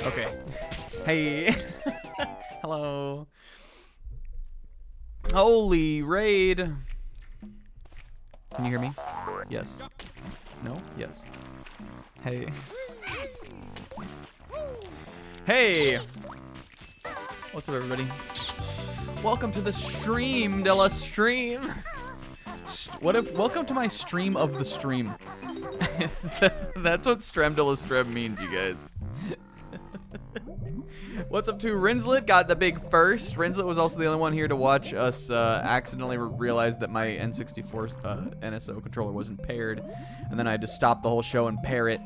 Okay. Hey. Hello. Holy raid. Can you hear me? Yes. No? Yes. Hey. Hey. What's up, everybody? Welcome to the stream, Della stream. Welcome to my stream of the stream. That's what Strem Della Strem means, you guys. What's up to Rinslet? Got the big first. Rinslet was also the only one here to watch us accidentally realize that my N64 NSO controller wasn't paired, and then I had to stop the whole show and pair it.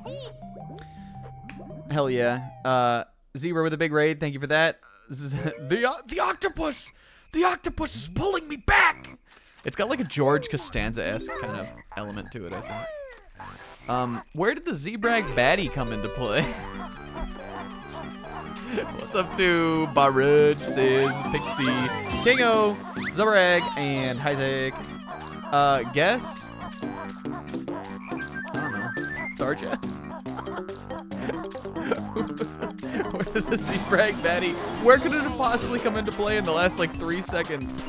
Hell yeah. Zebra with a big raid. Thank you for that. This is the octopus. The octopus is pulling me back. It's got like a George Costanza-esque kind of element to it, I think. Where did the Z-Brag baddie come into play? What's up to Barudge, Sizz, Pixie, Kingo, Zubrag, and Isaac? Guess? I don't know. Tharja? Where did the Z-Brag baddie? Where could it have possibly come into play in the last like 3 seconds?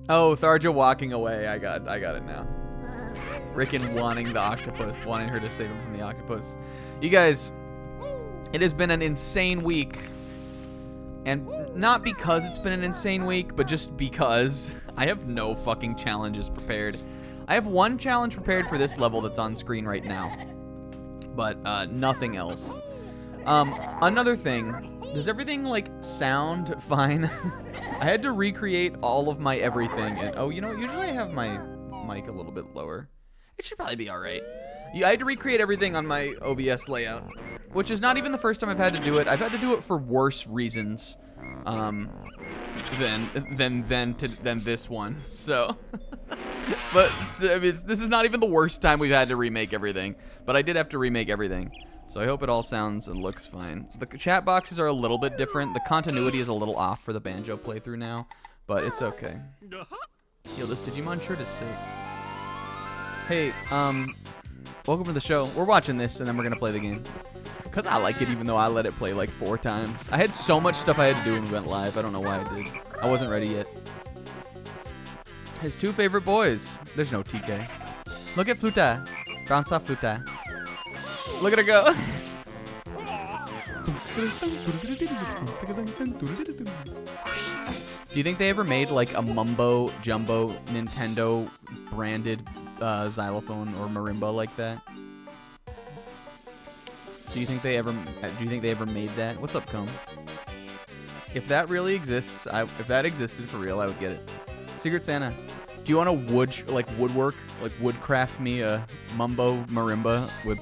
Oh, Tharja walking away. I got it now. Rickon wanting the octopus, wanting her to save him from the octopus. You guys, it has been an insane week. And not because it's been an insane week, but just because I have no fucking challenges prepared. I have one challenge prepared for this level that's on screen right now, but nothing else. Another thing, does everything like sound fine? I had to recreate all of my everything, and oh, you know, usually I have my mic a little bit lower. It should probably be all right. Yeah, I had to recreate everything on my OBS layout, which is not even the first time I've had to do it. I've had to do it for worse reasons than this one. So, but I mean, this is not even the worst time we've had to remake everything. But I did have to remake everything. So I hope it all sounds and looks fine. The chat boxes are a little bit different. The continuity is a little off for the Banjo playthrough now, but it's okay. Yo, this Digimon shirt is sick. Hey, welcome to the show. We're watching this, and then we're going to play the game. Because I like it, even though I let it play like 4 times. I had so much stuff I had to do when we went live. I don't know why I did. I wasn't ready yet. His 2 favorite boys. There's no TK. Look at Fluta. Bounce off Fluta. Look at her go. Do you think they ever made like a Mumbo Jumbo Nintendo branded xylophone or marimba like that? Do you think they ever made that? What's up, Comb? If that really exists, if that existed for real, I would get it. Secret Santa, do you want to woodwork, like woodcraft me a Mumbo marimba with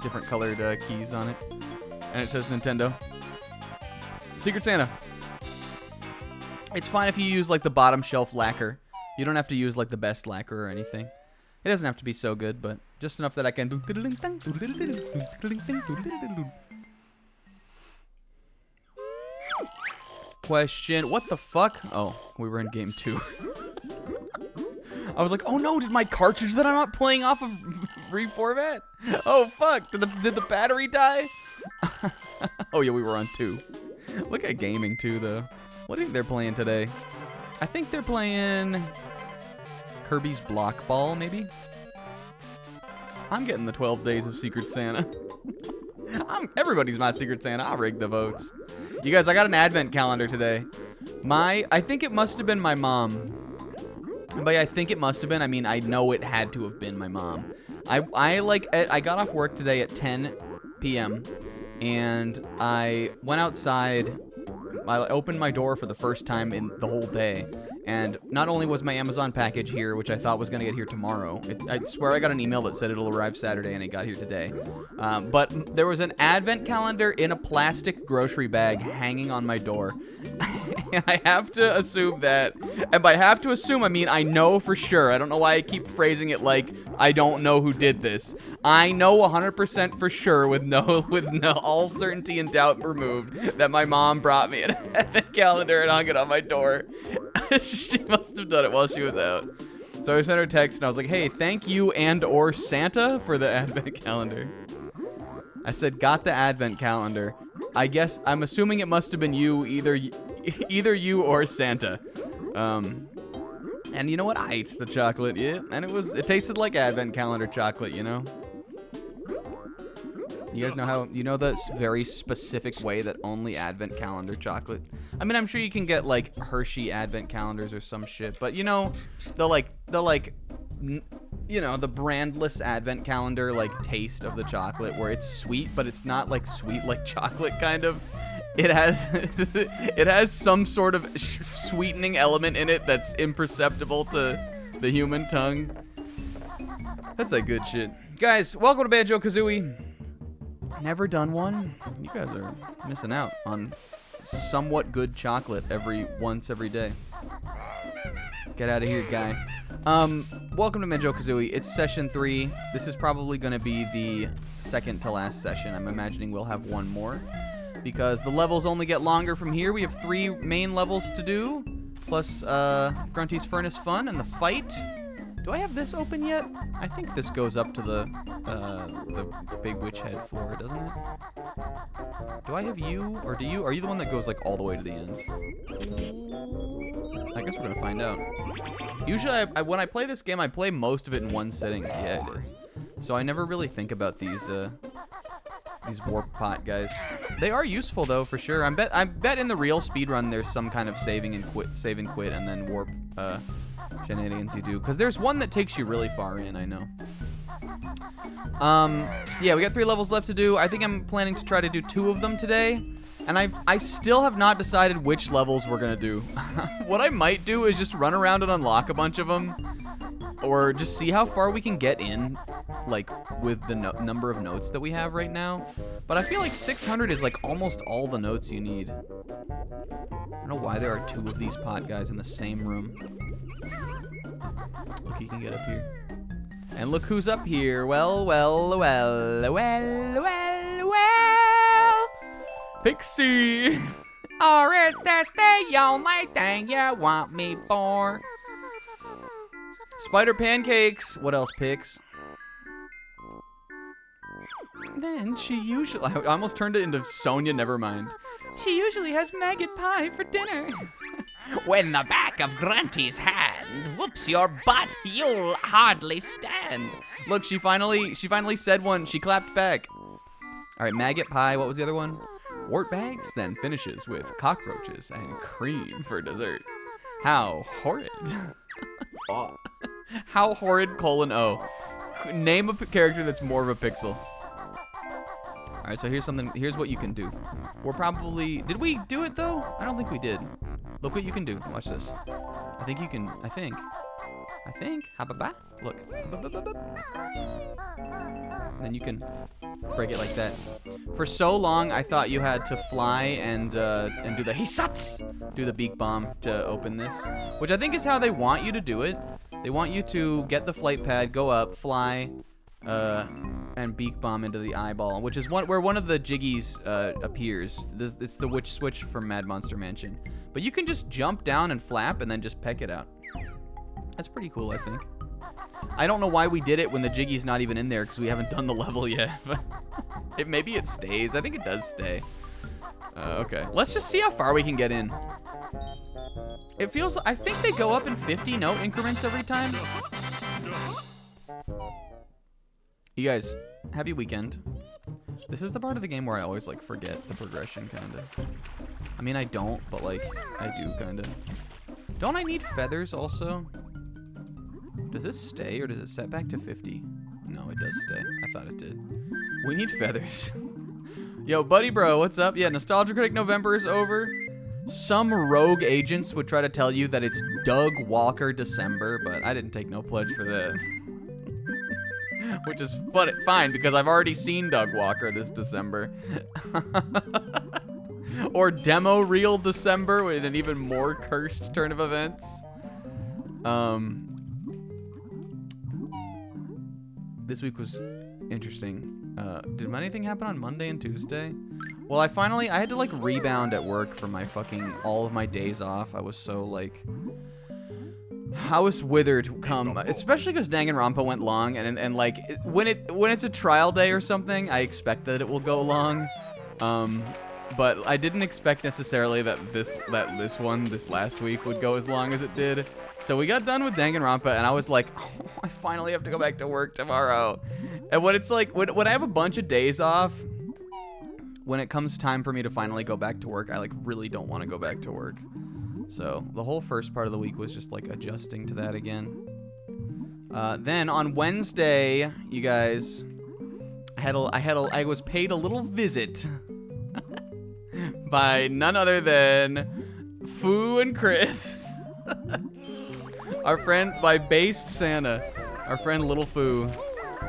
different colored keys on it, and it says Nintendo? Secret Santa. It's fine if you use like the bottom shelf lacquer. You don't have to use like the best lacquer or anything. It doesn't have to be so good, but just enough that I can do. Question, what the fuck? Oh, we were in game 2. I was like, oh no, did my cartridge that I'm not playing off of reformat? Oh fuck, did the battery die? Oh yeah, we were on 2. Look at gaming too, though. What do you think they're playing today? I think they're playing Kirby's Block Ball, maybe? I'm getting the 12 days of Secret Santa. Everybody's my Secret Santa. I'll rig the votes. You guys, I got an advent calendar today. I think it must have been my mom. But I think it must have been. I mean, I know it had to have been my mom. I got off work today at 10 p.m. and I went outside. I opened my door for the first time in the whole day, and not only was my Amazon package here, which I thought was going to get here tomorrow. I swear I got an email that said it'll arrive Saturday, and it got here today. But there was an advent calendar in a plastic grocery bag hanging on my door. And I have to assume that, and by have to assume, I mean I know for sure. I don't know why I keep phrasing it like I don't know who did this. I know 100% for sure, with no all certainty and doubt removed, that my mom brought me an advent calendar and hung it on my door. She must have done it while she was out. So I sent her a text and I was like, hey, thank you and/or Santa for the advent calendar. I said, got the advent calendar. I guess, I'm assuming it must have been you, either you or Santa. And you know what? I ate the chocolate, yeah, and it tasted like advent calendar chocolate, you know? You guys know how, you know the very specific way that only advent calendar chocolate? I mean, I'm sure you can get like Hershey advent calendars or some shit, but you know, the brandless advent calendar like taste of the chocolate where it's sweet, but it's not like sweet like chocolate kind of. It has some sort of sweetening element in it that's imperceptible to the human tongue. That's like good shit. Guys, welcome to Banjo-Kazooie. Never done one? You guys are missing out on somewhat good chocolate once every day. Get out of here, guy. Welcome to Banjo-Kazooie. It's session 3. This is probably going to be the second to last session. I'm imagining we'll have one more, because the levels only get longer from here. We have 3 main levels to do, plus Grunty's Furnace Fun and the fight. Do I have this open yet? I think this goes up to the Big Witch Head floor, doesn't it? Do I have you, or do you? Are you the one that goes like all the way to the end? I guess we're gonna find out. Usually, when I play this game, I play most of it in one sitting. Yeah, it is. So I never really think about these warp pot guys. They are useful though, for sure. I bet in the real speedrun there's some kind of save and quit, and then warp shenanigans you do. Because there's one that takes you really far in, I know. Yeah, we got 3 levels left to do. I think I'm planning to try to do 2 of them today. And I still have not decided which levels we're gonna do. What I might do is just run around and unlock a bunch of them. Or just see how far we can get in, like, with the number of notes that we have right now. But I feel like 600 is, like, almost all the notes you need. I don't know why there are 2 of these pot guys in the same room. Look, he can get up here. And look who's up here. Well. Pixie. Or is this the only thing you want me for? Spider pancakes. What else, Pix? Then she usually... I almost turned it into Sonia, never mind. She usually has maggot pie for dinner. When the back of Grunty's hand whoops your butt, you'll hardly stand. Look, she finally said one. She clapped back. All right, maggot pie. What was the other one? Wart bags, then finishes with cockroaches and cream for dessert. How horrid. Oh. How horrid, :O. Name a character that's more of a pixel. All right, so here's what you can do. We're probably, did we do it though? I don't think we did. Look what you can do. Watch this. I think. Ha-ba-ba. Look. And then you can break it like that. For so long, I thought you had to fly and do the hisats, do the beak bomb to open this, which I think is how they want you to do it. They want you to get the flight pad, go up, fly, and beak bomb into the eyeball, which is where one of the Jiggies appears. It's the witch switch from Mad Monster Mansion. But you can just jump down and flap and then just peck it out. That's pretty cool, I think. I don't know why we did it when the Jiggy's not even in there because we haven't done the level yet. But maybe it stays. I think it does stay. Okay, let's just see how far we can get in. It feels, I think they go up in 50 note increments every time. You guys, happy weekend. This is the part of the game where I always like forget the progression, kinda. I mean, I don't, but like, I do kinda. Don't I need feathers also? Does this stay or does it set back to 50? No, it does stay. I thought it did. We need feathers. Yo, buddy bro, what's up? Yeah, Nostalgia Critic November is over. Some rogue agents would try to tell you that it's Doug Walker December, but I didn't take no pledge for that. Which is fine, because I've already seen Doug Walker this December. Or Demo Reel December with an even more cursed turn of events. This week was interesting. Did anything happen on Monday and Tuesday? Well, I had to like rebound at work for my all of my days off. I was so like, I was withered come, especially because Danganronpa went long, and like when it's a trial day or something, I expect that it will go long. But I didn't expect necessarily that this last week would go as long as it did. So we got done with Danganronpa, and I was like, oh, I finally have to go back to work tomorrow. And when it's like, when I have a bunch of days off, when it comes time for me to finally go back to work, I like really don't want to go back to work. So the whole first part of the week was just like adjusting to that again. Then on Wednesday, you guys, I was paid a little visit by none other than Fu and Chris. Our friend, by based Santa, our friend Little Fu,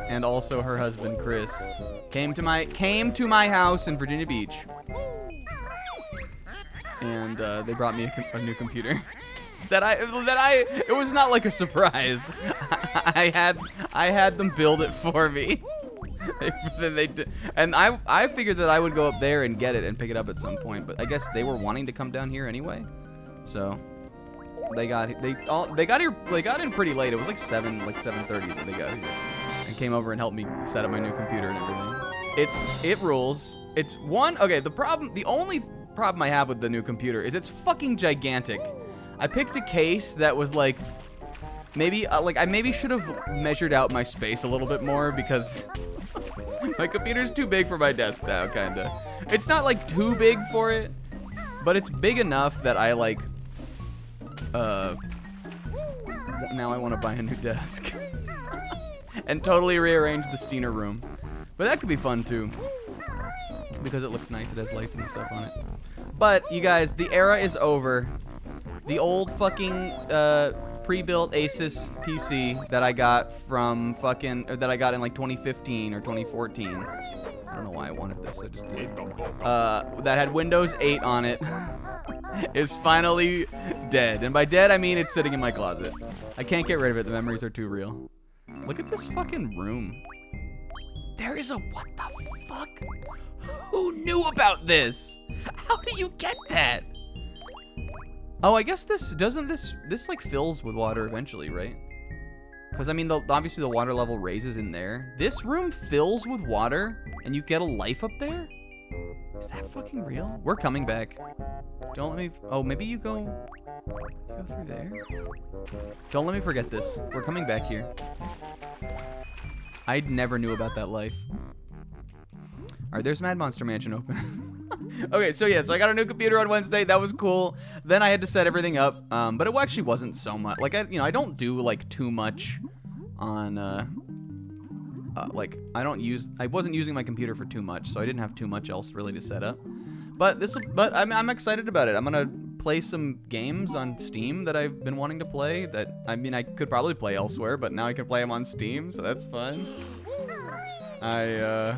and also her husband Chris, came to my house in Virginia Beach, and they brought me a new computer. It was not like a surprise. I had them build it for me. And I figured that I would go up there and get it and pick it up at some point, but I guess they were wanting to come down here anyway, so they got in pretty late. It was like 7:30 that they got here, and came over and helped me set up my new computer and everything. It rules. It's okay. The only problem I have with the new computer is it's fucking gigantic. I picked a case that was like I maybe should have measured out my space a little bit more, because my computer's too big for my desk now, kinda. It's not like too big for it, but it's big enough that I like, now I want to buy a new desk and totally rearrange the Steiner room. But that could be fun too, because it looks nice. It has lights and stuff on it. But you guys, the era is over. The old fucking pre-built Asus PC that I got that I got in like 2015 or 2014. I don't know why I wanted this, I just did. That had Windows 8 on it, is finally dead. And by dead, I mean it's sitting in my closet. I can't get rid of it, the memories are too real. Look at this fucking room. There is what the fuck? Who knew about this? How do you get that? Oh, I guess this like fills with water eventually, right? Because I mean, obviously the water level raises in there. This room fills with water, and you get a life up there? Is that fucking real? We're coming back. Don't let me. Oh, maybe you go through there. Don't let me forget this. We're coming back here. I never knew about that life. All right, there's Mad Monster Mansion open. Okay, so yeah, so I got a new computer on Wednesday. That was cool. Then I had to set everything up, but it actually wasn't so much. Like I don't do like too much on like I wasn't using my computer for too much, so I didn't have too much else really to set up. But I'm excited about it. I'm gonna play some games on Steam that I've been wanting to play. That I mean, I could probably play elsewhere, but now I can play them on Steam, so that's fun. You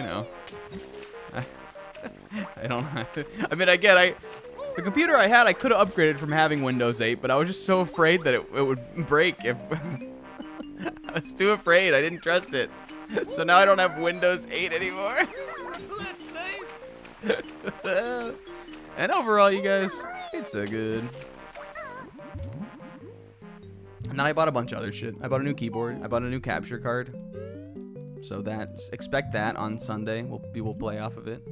know. I don't know. I mean, the computer I had, I could have upgraded from having Windows 8, but I was just so afraid that it would break if... I was too afraid. I didn't trust it. So now I don't have Windows 8 anymore. So that's nice. And overall, you guys, it's so good. And then I bought a bunch of other shit. I bought a new keyboard. I bought a new capture card. So expect that on Sunday. We'll play off of it.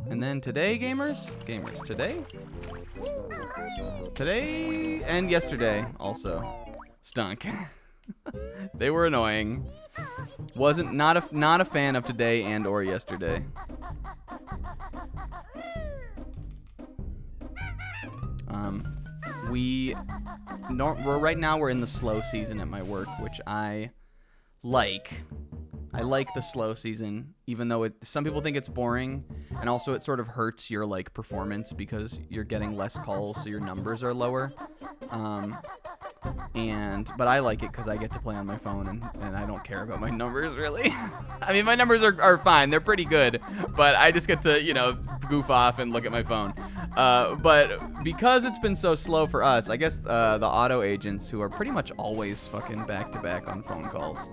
And then today, gamers, today and yesterday also stunk. They were annoying. Not a fan of today and or yesterday. Right now we're in the slow season at my work, which I like. I like the slow season, even though some people think it's boring, and also it sort of hurts your like performance because you're getting less calls, so your numbers are lower. But I like it because I get to play on my phone, and I don't care about my numbers really. I mean, my numbers are fine; they're pretty good, but I just get to goof off and look at my phone. But because it's been so slow for us, I guess the auto agents, who are pretty much always fucking back-to-back on phone calls,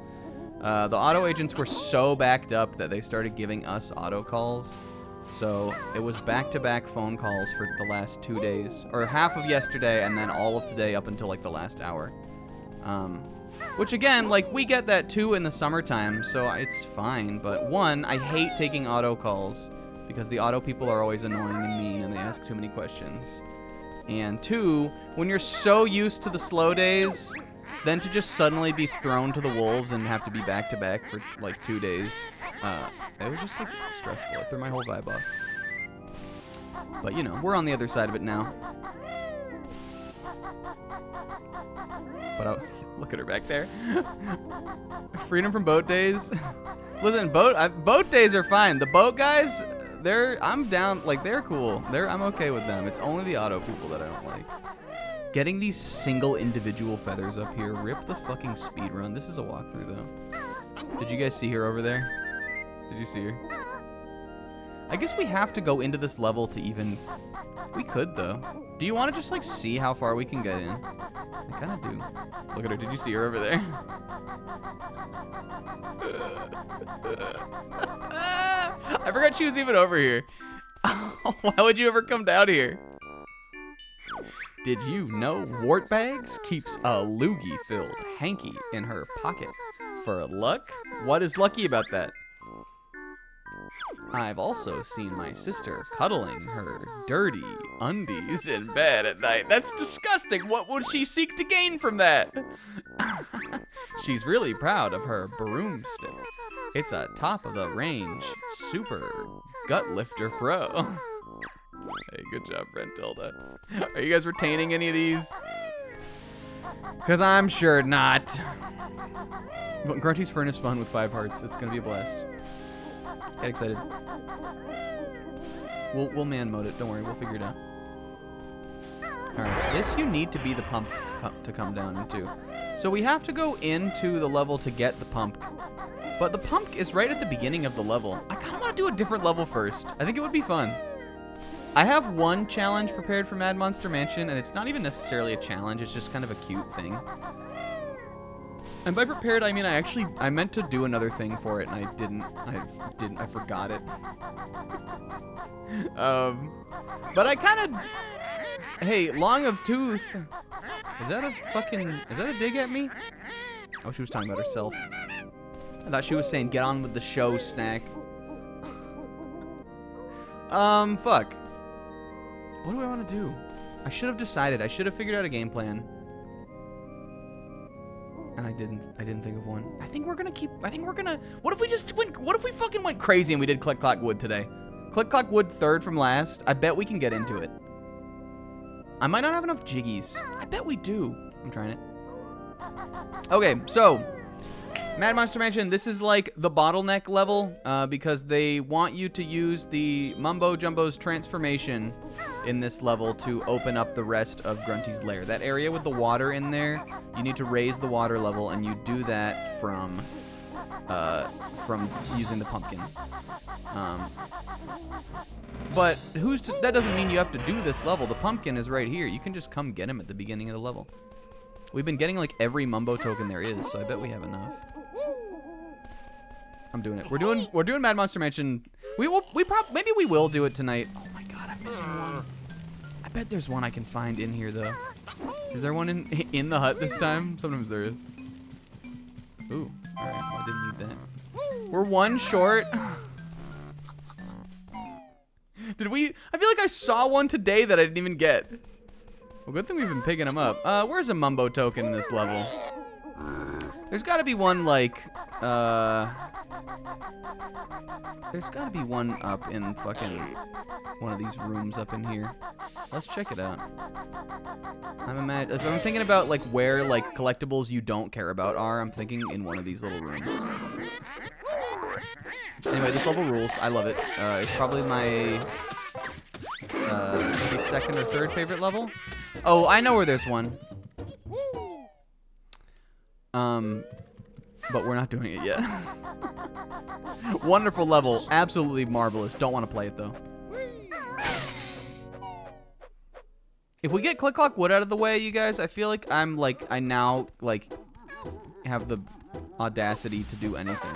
the auto agents were so backed up that they started giving us auto calls. So it was back-to-back phone calls for the last 2 days, or half of yesterday and then all of today up until like the last hour. Which again, like we get that too in the summertime, so it's fine. But one, I hate taking auto calls because the auto people are always annoying and mean and they ask too many questions. And two, when you're so used to the slow days, then to just suddenly be thrown to the wolves and have to be back-to-back for like 2 days, it was just like stressful. It threw my whole vibe off. But we're on the other side of it now. But look at her back there. Freedom from boat days. Listen, boat days are fine. The boat guys, I'm down. Like they're cool. I'm okay with them. It's only the auto people that I don't like. Getting these single individual feathers up here, rip the fucking speed run. This is a walkthrough though. Did you guys see her over there? Did you see her? I guess we have to go into this level to even... We could though. Do you want to just like see how far we can get in? I kind of do. Look at her. Did you see her over there? I forgot she was even over here. Why would you ever come down here? Did you know Wartbags keeps a loogie-filled hanky in her pocket for luck? What is lucky about that? I've also seen my sister cuddling her dirty undies in bed at night. That's disgusting. What would she seek to gain from that? She's really proud of her broomstick. It's a top-of-the-range super gut lifter pro. Hey, good job, Brentilda. Are you guys retaining any of these? Because I'm sure not. Grunty's Furnace Fun with 5 hearts. It's going to be a blast. Get excited. We'll man mode it. Don't worry. We'll figure it out. Alright. This you need to be the pump to come down into. So we have to go into the level to get the pump. But the pump is right at the beginning of the level. I kind of want to do a different level first. I think it would be fun. I have one challenge prepared for Mad Monster Mansion, and it's not even necessarily a challenge. It's just kind of a cute thing. And by prepared, I mean I meant to do another thing for it, and I didn't. I forgot it. But I kind of. Hey, long of tooth. Is that a dig at me? Oh, she was talking about herself. I thought she was saying, "Get on with the show, snack." Fuck. What do I want to do? I should have decided. I should have figured out a game plan. And I didn't think of one. I think we're gonna what if we fucking went crazy and we did Click Clock Wood today? Click Clock Wood third from last. I bet we can get into it. I might not have enough jiggies. I bet we do. I'm trying it. Okay, so Mad Monster Mansion, this is like the bottleneck level because they want you to use the Mumbo Jumbo's transformation in this level to open up the rest of Grunty's lair. That area with the water in there, you need to raise the water level, and you do that from using the pumpkin. But that doesn't mean you have to do this level. The pumpkin is right here. You can just come get him at the beginning of the level. We've been getting like every Mumbo token there is, so I bet we have enough. I'm doing it. We're doing Mad Monster Mansion. Maybe we will do it tonight. Oh my god, I'm missing one. I bet there's one I can find in here though. Is there one in the hut this time? Sometimes there is. Ooh, all right. Well, I didn't need that. We're one short. Did we? I feel like I saw one today that I didn't even get. Well, good thing we've been picking them up. Where's a Mumbo token in this level? There's got to be one like. There's got to be one up in fucking one of these rooms up in here. Let's check it out. If I'm thinking about like where like collectibles you don't care about are, I'm thinking in one of these little rooms. Anyway, this level rules. I love it. It's probably my maybe second or third favorite level. Oh, I know where there's one. But we're not doing it yet. Wonderful level. Absolutely marvelous. Don't want to play it, though. If we get Click Clock Wood out of the way, you guys, I feel like I now have the audacity to do anything.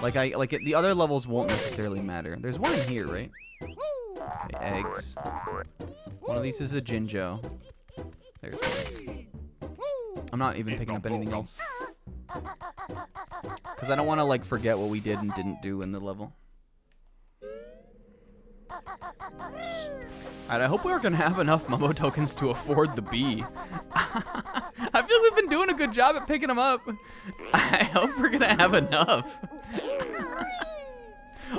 The other levels won't necessarily matter. There's one in here, right? Okay, eggs. One of these is a Jinjo. There's one. I'm not even picking up anything else. Because I don't want to, like, forget what we did and didn't do in the level. Alright, I hope we're going to have enough Mumbo tokens to afford the bee. I feel we've been doing a good job at picking them up. I hope we're going to have enough.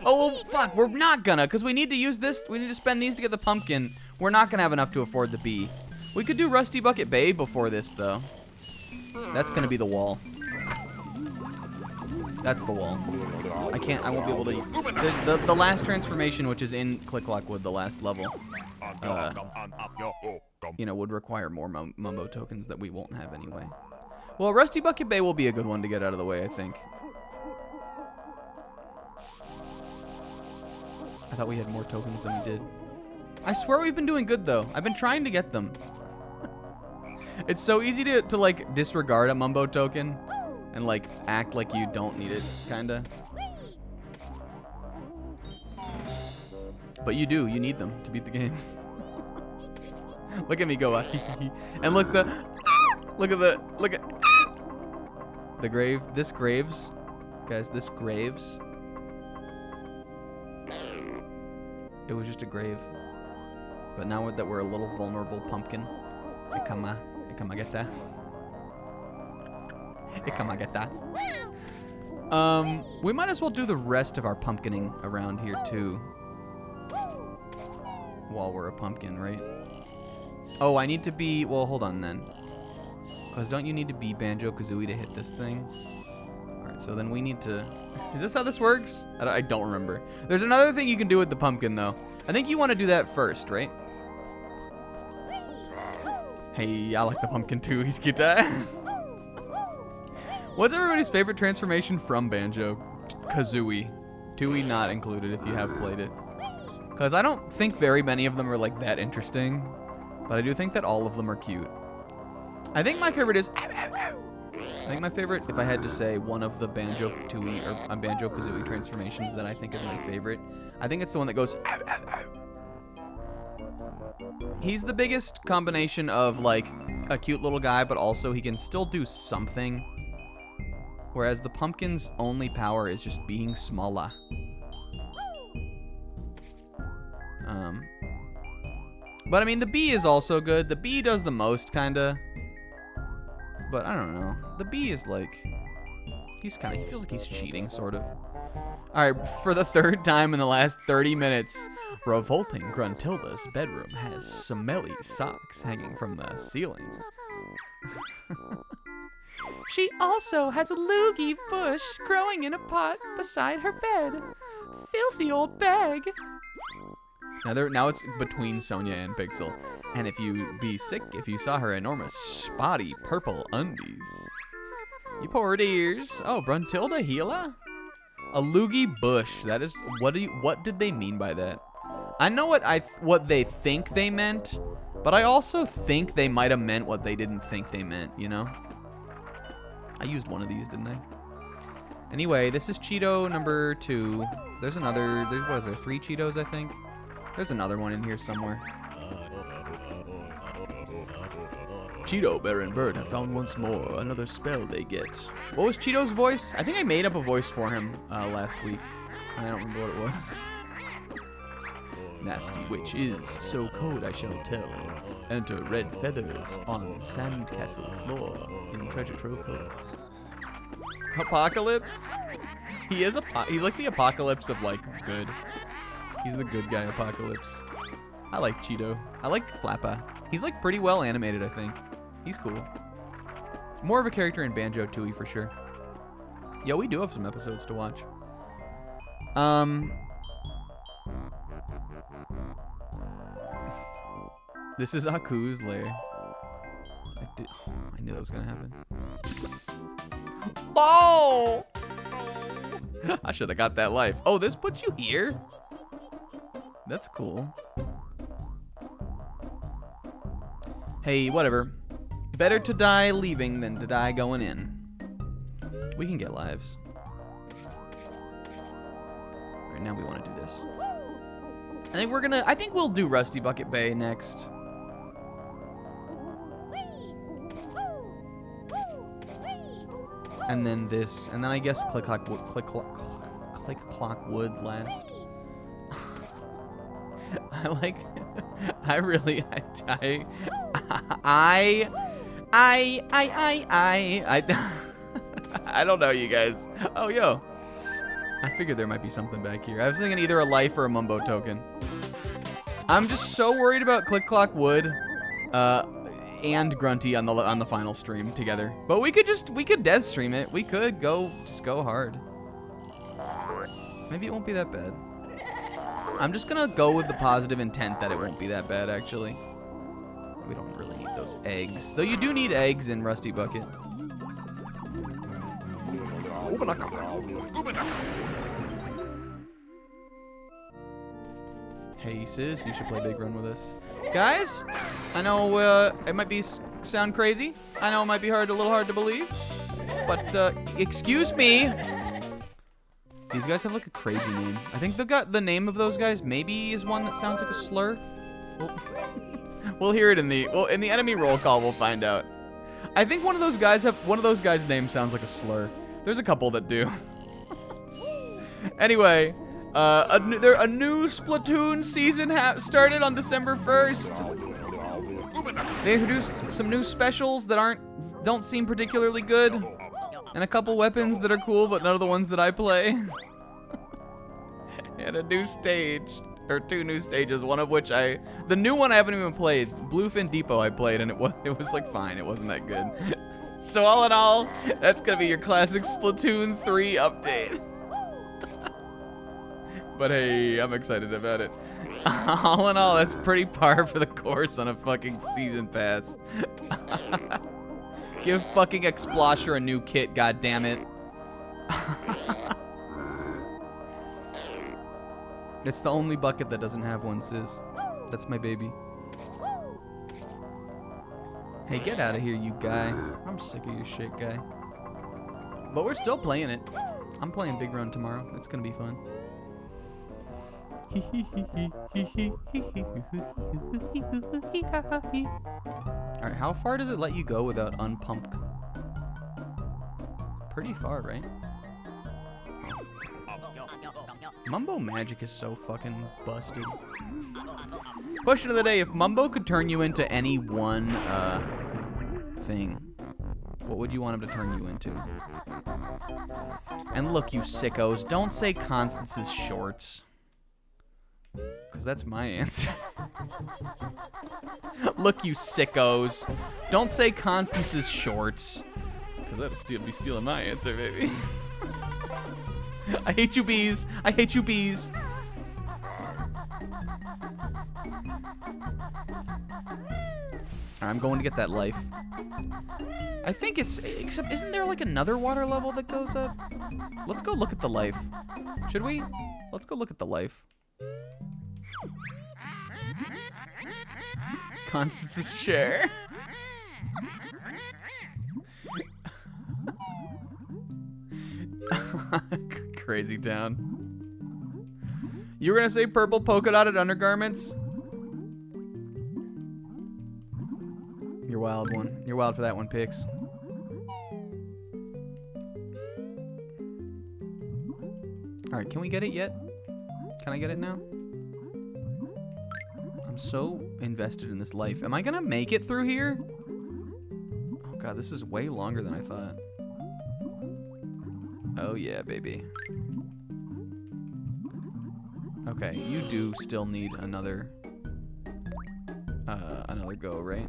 Oh, well, fuck, we're not gonna, because we need to use this. We need to spend these to get the pumpkin. We're not going to have enough to afford the bee. We could do Rusty Bucket Bay before this, though. That's going to be the wall. That's the wall. I won't be able to. There's the last transformation, which is in Click Clock Wood, the last level, would require more Mumbo tokens that we won't have anyway. Well, Rusty Bucket Bay will be a good one to get out of the way, I think. I thought we had more tokens than we did. I swear we've been doing good, though. I've been trying to get them. It's so easy to like, disregard a Mumbo token and, like, act like you don't need it, kinda. But you do. You need them to beat the game. Look at me go. And look at the grave. This graves. Guys, this graves. It was just a grave. But now that we're a little vulnerable pumpkin, get that. We might as well do the rest of our pumpkining around here too. While we're a pumpkin, right? Oh, I need to be, well, hold on then. Because don't you need to be Banjo-Kazooie to hit this thing? Alright, so then we need to, is this how this works? I don't remember. There's another thing you can do with the pumpkin though. I think you want to do that first, right? Hey, I like the pumpkin too, he's cute. What's everybody's favorite transformation from Banjo-Kazooie? Tooie not included if you have played it. Because I don't think very many of them are like that interesting. But I do think that all of them are cute. I think my favorite is I think my favorite, if I had to say one of the Banjo-Tooie or Banjo-Kazooie transformations that I think is my favorite, I think it's the one that goes. Ow, ow, ow. He's the biggest combination of like a cute little guy, but also he can still do something. Whereas the pumpkin's only power is just being smaller. But I mean, the bee is also good. The bee does the most, kinda. But I don't know. The bee is like, he feels like he's cheating, sort of. All right, for the third time in the last 30 minutes, revolting Gruntilda's bedroom has smelly socks hanging from the ceiling. She also has a loogie bush growing in a pot beside her bed. Filthy old bag. Now it's between Sonia and Pixel. And if you be sick if you saw her enormous spotty purple undies. You poor dears. Oh, Bruntilda Gila? A loogie bush. That is, what did they mean by that? I know what they think they meant, but I also think they might have meant what they didn't think they meant, you know? I used one of these, didn't I? Anyway, this is Cheeto number 2. There's another, what is there, 3 Cheetos, I think? There's another one in here somewhere. Cheeto, Bear, and Bird have found once more another spell they get. What was Cheeto's voice? I think I made up a voice for him last week. I don't remember what it was. Nasty witch is, so cold I shall tell. Enter red feathers on sandcastle floor in Treasure Trove Cove. Apocalypse? He's like the Apocalypse of like good. He's the good guy Apocalypse. I like Cheeto. I like Flappa. He's like pretty well animated, I think. He's cool. More of a character in Banjo-Tooie for sure. Yo, we do have some episodes to watch. This is Aku's lair. I knew that was gonna happen. Oh! I should have got that life. Oh, this puts you here? That's cool. Hey, whatever. Better to die leaving than to die going in. We can get lives. Alright, now we want to do this. I think we'll do Rusty Bucket Bay next. And then this, and then I guess Click Clock Wood last. I don't know, you guys. Oh, yo. I figured there might be something back here. I was thinking either a life or a Mumbo token. I'm just so worried about Click Clock Wood and Grunty on the final stream together. But we could death stream it. We could just go hard. Maybe it won't be that bad. I'm just gonna go with the positive intent that it won't be that bad, actually. We don't really need those eggs. Though you do need eggs in Rusty Bucket. Hey sis, you should play Big Run with us. Guys, I know it might sound crazy. I know it might be a little hard to believe. But excuse me. These guys have like a crazy name. I think the name of those guys maybe is one that sounds like a slur. We'll hear it in the enemy roll call. We'll find out. I think one of those guys' name sounds like a slur. There's a couple that do. Anyway, a new Splatoon season started on December 1st. They introduced some new specials that don't seem particularly good, and a couple weapons that are cool, but none of the ones that I play. And a new stage, or 2 new stages, one of which the new one I haven't even played. Bluefin Depot I played, and it was like fine. It wasn't that good. So all in all, that's gonna be your classic Splatoon 3 update. But hey, I'm excited about it. All in all, that's pretty par for the course on a fucking season pass. Give fucking Explosher a new kit, goddammit. It's the only bucket that doesn't have one, sis. That's my baby. Hey, get out of here, you guy. I'm sick of your shit, guy. But we're still playing it. I'm playing Big Run tomorrow. It's gonna be fun. Alright, how far does it let you go without unpump? Pretty far, right? Mumbo magic is so fucking busted. Question of the day, if Mumbo could turn you into any one thing, what would you want him to turn you into? And look, you sickos, don't say Constance's shorts. Because that's my answer. Look, you sickos, don't say Constance's shorts. Because that'll be stealing my answer, baby. I hate you, bees. I hate you, bees. I'm going to get that life. I think it's, except isn't there like another water level that goes up? Let's go look at the life. Should we? Let's go look at the life. Constance's chair. Crazy town. You were gonna say purple polka dotted undergarments? You're wild one. You're wild for that one, Pix. Alright, can we get it yet? Can I get it now? I'm so invested in this life. Am I gonna make it through here? Oh god, this is way longer than I thought. Oh yeah, baby. Okay, you do still need another go, right?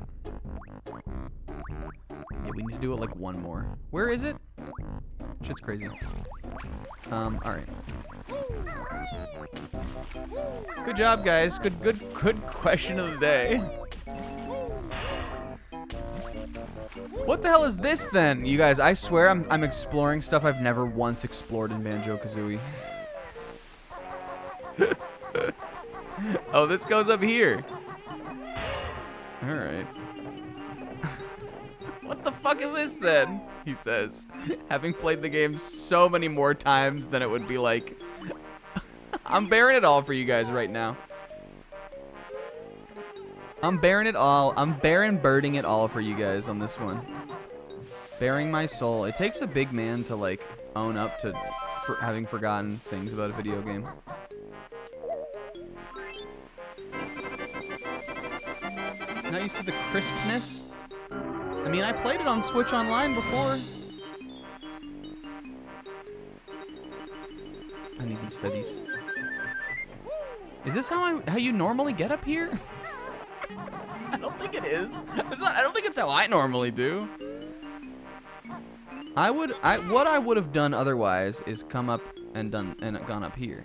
Yeah, we need to do it like one more. Where is it? Shit's crazy. Alright. Good job, guys. Good question of the day. What the hell is this then? You guys, I swear I'm exploring stuff I've never once explored in Banjo-Kazooie. Oh, this goes up here. Alright. What the fuck is this then? He says, having played the game so many more times than it would be like. I'm bearing it all for you guys right now. I'm bearing it all. I'm birding it all for you guys on this one. Bearing my soul. It takes a big man to like own up to having forgotten things about a video game. Not used to the crispness. I mean, I played it on Switch Online before. I need these fetties. Is this how you normally get up here? I don't think it is. I don't think it's how I normally do. What I would have done otherwise is come up and gone up here.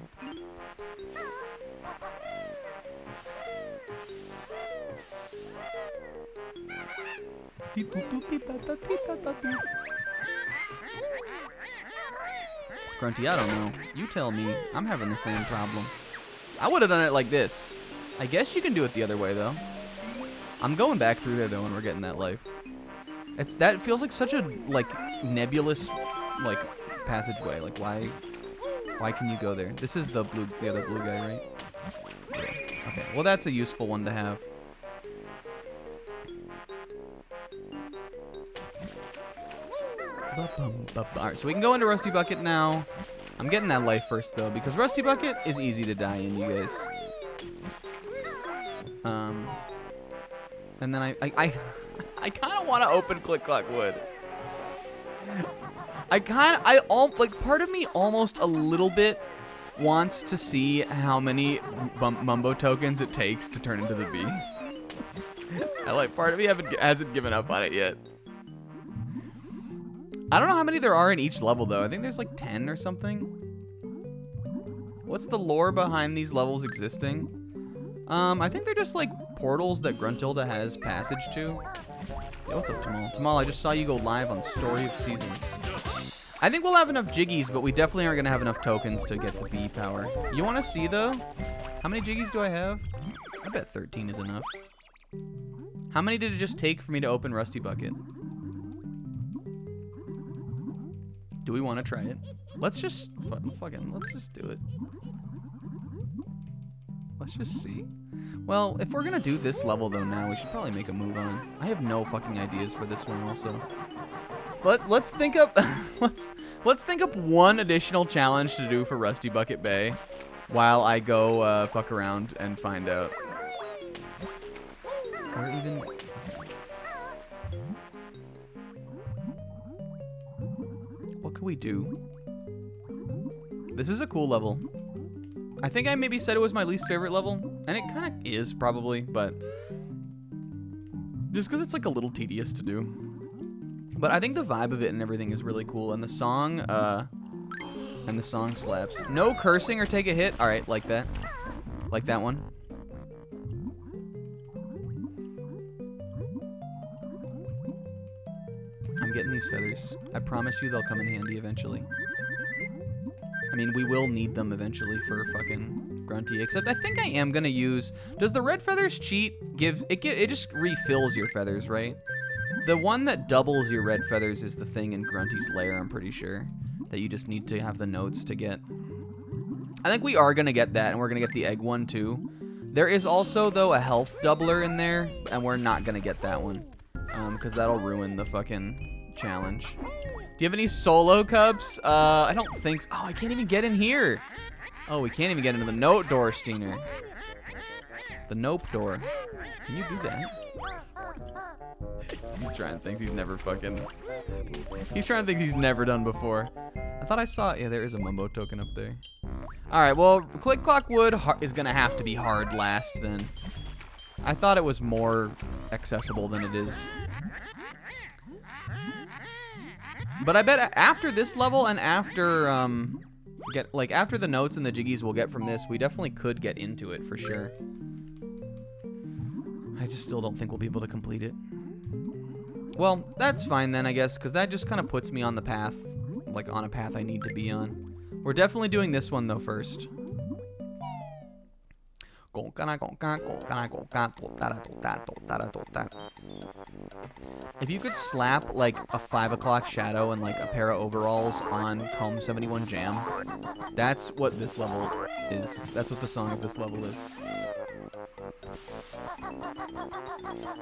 Grunty, I don't know. You tell me. I'm having the same problem. I would have done it like this. I guess you can do it the other way, though. I'm going back through there, though, and we're getting that life. That feels like such a, like, nebulous, like, passageway. Like, why can you go there? This is the other blue guy, right? Yeah. Okay. Well, that's a useful one to have. Alright, so we can go into Rusty Bucket now. I'm getting that life first, though, because Rusty Bucket is easy to die in, you guys. And then I kind of want to open Click Clack Wood. Like, part of me almost a little bit wants to see how many Mumbo tokens it takes to turn into the bee. Part of me hasn't given up on it yet. I don't know how many there are in each level, though. I think there's like 10 or something. What's the lore behind these levels existing? I think they're just like portals that Gruntilda has passage to. Yo, what's up, Tamal? Tamal, I just saw you go live on Story of Seasons. I think we'll have enough jiggies, but we definitely aren't going to have enough tokens to get the bee power. You want to see, though? How many jiggies do I have? I bet 13 is enough. How many did it just take for me to open Rusty Bucket? Do we want to try it? Let's just let's just do it. Let's just see. Well, if we're gonna do this level though now, we should probably make a move on. I have no fucking ideas for this one also. But let's think up let's think up one additional challenge to do for Rusty Bucket Bay while I go fuck around and find out. Or even what could we do? This is a cool level. I think I maybe said it was my least favorite level, and it kind of is probably, but just because it's like a little tedious to do. But I think the vibe of it and everything is really cool, and the song slaps. No cursing or take a hit. All right, like that one. I'm getting these feathers. I promise you they'll come in handy eventually. I mean, we will need them eventually for fucking Grunty, except I think I am gonna use... Does the red feathers cheat? It just refills your feathers, right? The one that doubles your red feathers is the thing in Grunty's lair, I'm pretty sure. That you just need to have the notes to get. I think we are gonna get that, and we're gonna get the egg one too. There is also, though, a health doubler in there, and we're not gonna get that one. Because that'll ruin the fucking challenge. Do you have any solo cups? I don't think so. Oh, I can't even get in here. Oh, we can't even get into the note door, Steiner. The nope door. Can you do that? He's trying things he's never fucking... He's trying things he's never done before. I thought I saw... Yeah, there is a Mumbo token up there. Alright, well, Click Clock Wood is going to have to be hard last then. I thought it was more accessible than it is. But I bet after this level and after after the notes and the jiggies we'll get from this, we definitely could get into it for sure. I just still don't think we'll be able to complete it. Well, that's fine then, I guess, because that just kind of puts me on the path, like on a path I need to be on. We're definitely doing this one though first. If you could slap like a 5 o'clock shadow and like a pair of overalls on Comb 71 Jam, that's what this level is. That's what the song of this level is.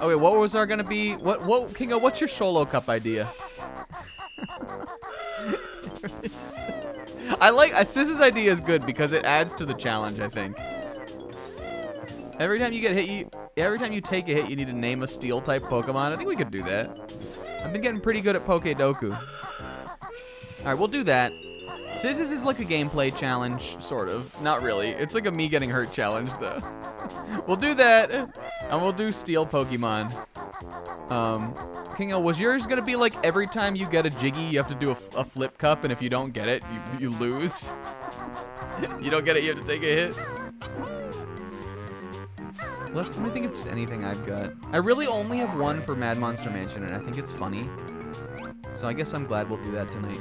Oh wait, what was our gonna be? What Kingo? What's your solo cup idea? I like Sis's idea is good because it adds to the challenge, I think. Every time you get hit, every time you take a hit, you need to name a steel type Pokemon. I think we could do that. I've been getting pretty good at Pokedoku. All right, we'll do that. Sis's is like a gameplay challenge, sort of. Not really. It's like a me getting hurt challenge, though. We'll do that, and we'll do steel Pokemon. Kingo, was yours gonna be like every time you get a Jiggy, you have to do a flip cup, and if you don't get it, you lose? You don't get it, you have to take a hit? Let me think of just anything I've got. I really only have one for Mad Monster Mansion, and I think it's funny. So I guess I'm glad we'll do that tonight.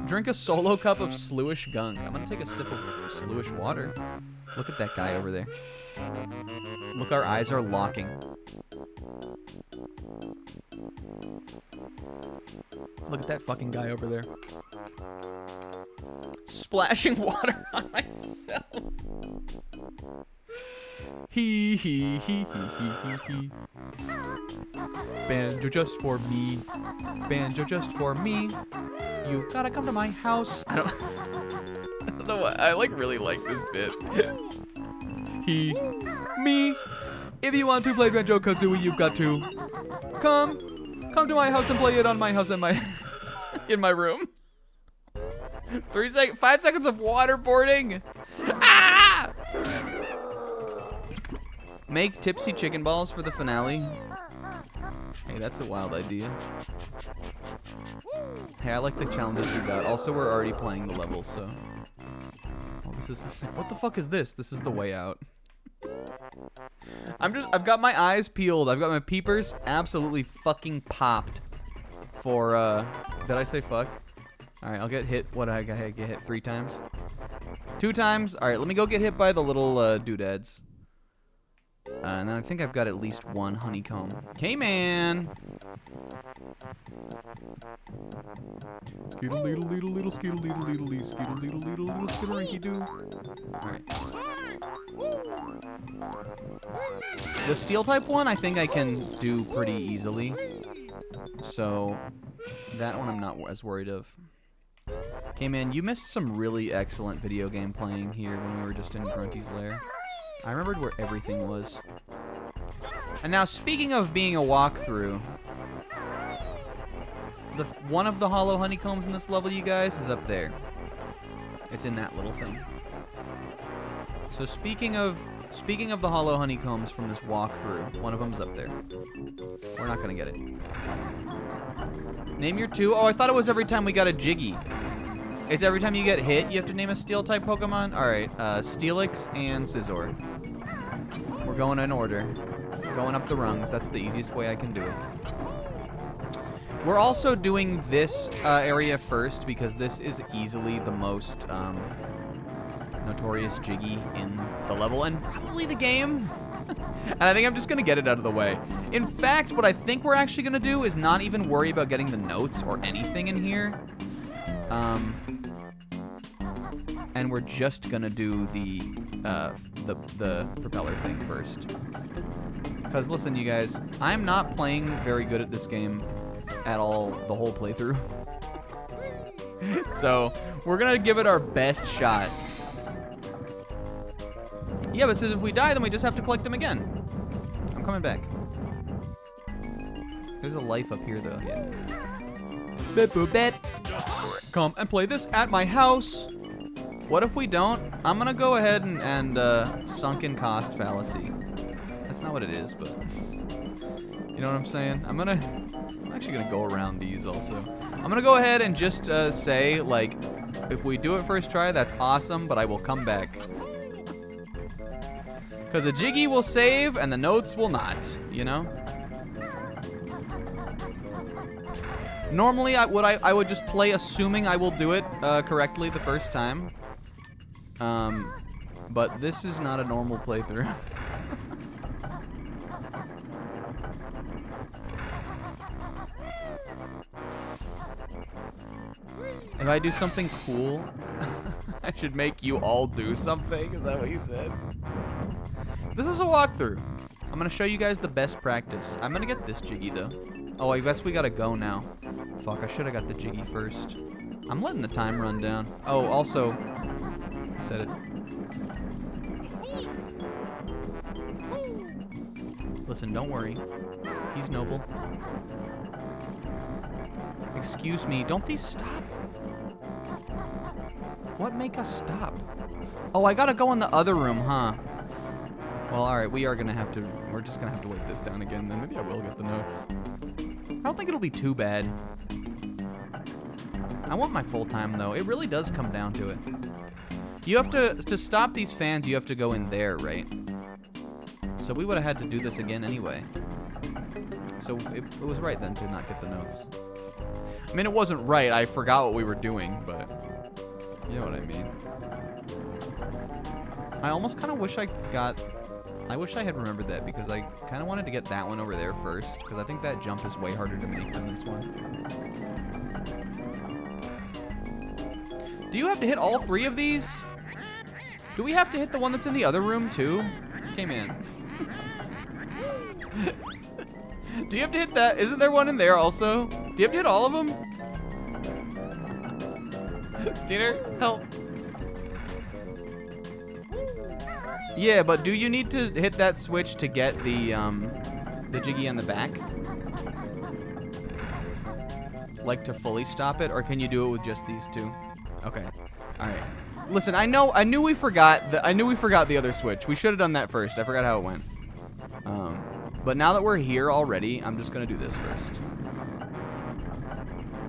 Drink a solo cup of Sluish Gunk. I'm gonna take a sip of Sluish water. Look at that guy over there. Look, our eyes are locking. Look at that fucking guy over there. Splashing water on myself. Hee hee hee hee hee hee. Banjo just for me. Banjo just for me. You gotta come to my house. I don't know what. I really like this bit. He, me. If you want to play Banjo-Kazooie, you've got to come to my house and play it on my house and my in my room. 5 seconds of waterboarding. Ah! Make tipsy chicken balls for the finale. Hey, that's a wild idea. Hey, I like the challenges we got. Also, we're already playing the levels, so. Oh, what the fuck is this? This is the way out. I've got my eyes peeled. I've got my peepers absolutely fucking popped for, did I say fuck? Alright, I'll get hit. What, I gotta get hit 3 times? 2 times? Alright, let me go get hit by the little, doodads. And then I think I've got at least one honeycomb. K-Man! Skeetle-leetle-leetle-leetle, skeetle-leetle-leetle-lee, skeetle-leetle-leetle-leetle, skittle-rinky-doo. Alright. The steel-type one, I think I can do pretty easily. So, that one I'm not as worried of. K-Man, you missed some really excellent video game playing here when we were just in Grunty's lair. I remembered where everything was. And now, speaking of being a walkthrough, one of the hollow honeycombs in this level, you guys, is up there. It's in that little thing. So speaking of the hollow honeycombs from this walkthrough, one of them's up there. We're not gonna get it. Name your two. Oh, I thought it was every time we got a Jiggy. It's every time you get hit, you have to name a Steel-type Pokemon? Alright, Steelix and Scizor. We're going in order. Going up the rungs. That's the easiest way I can do it. We're also doing this area first because this is easily the most notorious Jiggy in the level and probably the game. And I think I'm just going to get it out of the way. In fact, what I think we're actually going to do is not even worry about getting the notes or anything in here. And we're just going to do the propeller thing first. Because listen, you guys, I'm not playing very good at this game at all the whole playthrough. So, we're going to give it our best shot. Yeah, but it says if we die, then we just have to collect them again. I'm coming back. There's a life up here, though. Yeah. Come and play this at my house. What if we don't? I'm gonna go ahead and sunken cost fallacy. That's not what it is, but you know what I'm saying? I'm actually gonna go around these also. I'm gonna go ahead and just say, like, if we do it first try, that's awesome, but I will come back. Because a Jiggy will save and the notes will not, you know? Normally, I would just play assuming I will do it correctly the first time. But this is not a normal playthrough. If I do something cool, I should make you all do something? Is that what you said? This is a walkthrough. I'm gonna show you guys the best practice. I'm gonna get this Jiggy though. Oh, I guess we gotta go now. Fuck, I should have got the Jiggy first. I'm letting the time run down. Oh, also, I said it. Listen, don't worry. He's noble. Excuse me, don't these stop? What make us stop? Oh, I gotta go in the other room, huh? Well, alright, we're just gonna have to wait this down again, then maybe I will get the notes. I don't think it'll be too bad. I want my full time, though. It really does come down to it. You have to stop these fans, you have to go in there, right? So we would have had to do this again anyway. So it was right then to not get the notes. I mean, it wasn't right. I forgot what we were doing, but you know what I mean. I almost kind of wish I had remembered that because I kind of wanted to get that one over there first because I think that jump is way harder to make than this one. Do you have to hit all three of these? Do we have to hit the one that's in the other room too? Came in. Do you have to hit that? Isn't there one in there also? Do you have to hit all of them? Steiner, help. Yeah, but do you need to hit that switch to get the Jiggy on the back? Like to fully stop it, or can you do it with just these two? Okay. All right. Listen, I knew we forgot the other switch. We should have done that first. I forgot how it went. But now that we're here already, I'm just gonna do this first.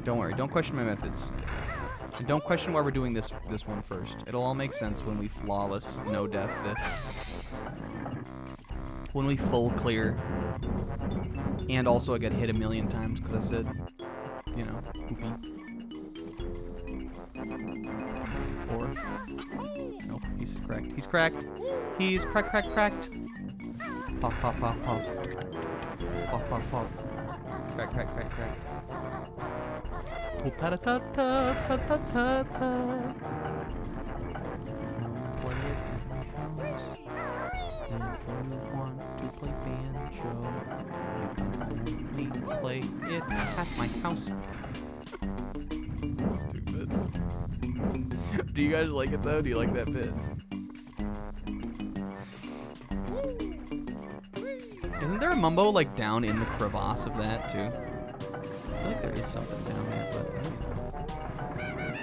Don't worry. Don't question my methods. And don't question why we're doing this one first. It'll all make sense when we flawless, no death this. When we full clear. And also I get hit a million times because I said, you know, poopy. Or, nope, he's cracked. He's cracked. He's cracked. Puff, puff, puff, puff. Puff, puff, puff. Crack, crack, crack, crack. Ta-ta-ta-ta-ta-ta-ta-ta. Come play it at my house. If you want to play banjo, you can only play it at my house. Stupid. Do you guys like it though? Do you like that bit? Isn't there a mumbo like down in the crevasse of that too? I feel like there is something down there, but maybe.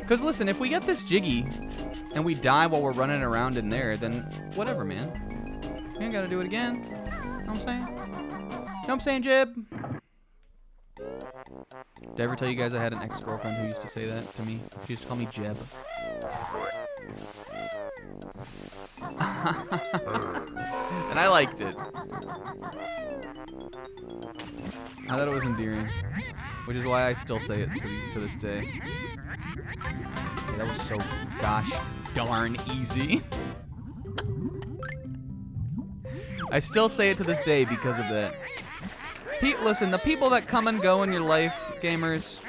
Because listen, if we get this jiggy and we die while we're running around in there, then whatever, man. You ain't gotta do it again. Know what I'm saying? Know what I'm saying, Jib? Did I ever tell you guys I had an ex-girlfriend who used to say that to me? She used to call me Jeb. And I liked it. I thought it was endearing, which is why I still say it to this day. Yeah, that was so gosh darn easy. I still say it to this day because of that. Listen, the people that come and go in your life, gamers.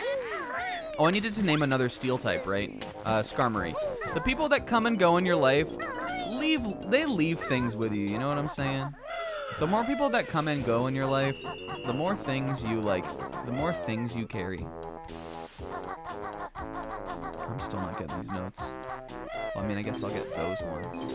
Oh, I needed to name another steel type, right? Skarmory. The people that come and go in your life, they leave things with you, you know what I'm saying? The more people that come and go in your life, the more things you like, the more things you carry. I'm still not getting these notes. Well, I mean, I guess I'll get those ones.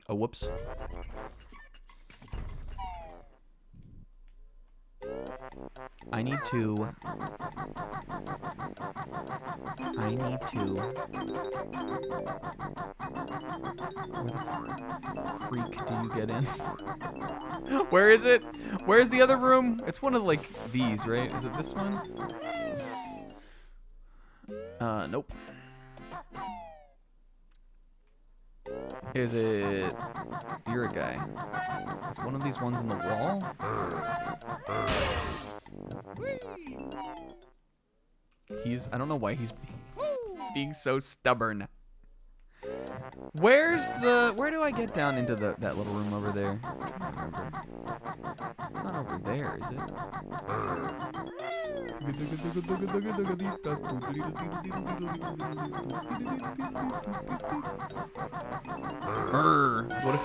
Oh, whoops. I need to. Where the freak do you get in? Where is it? Where's the other room? It's one of like these, right? Is it this one? Nope. Is it... You're a guy. It's one of these ones in the wall? I don't know why he's being so stubborn. Where do I get down into that little room over there? I'm trying to remember. It's not over there, is it? What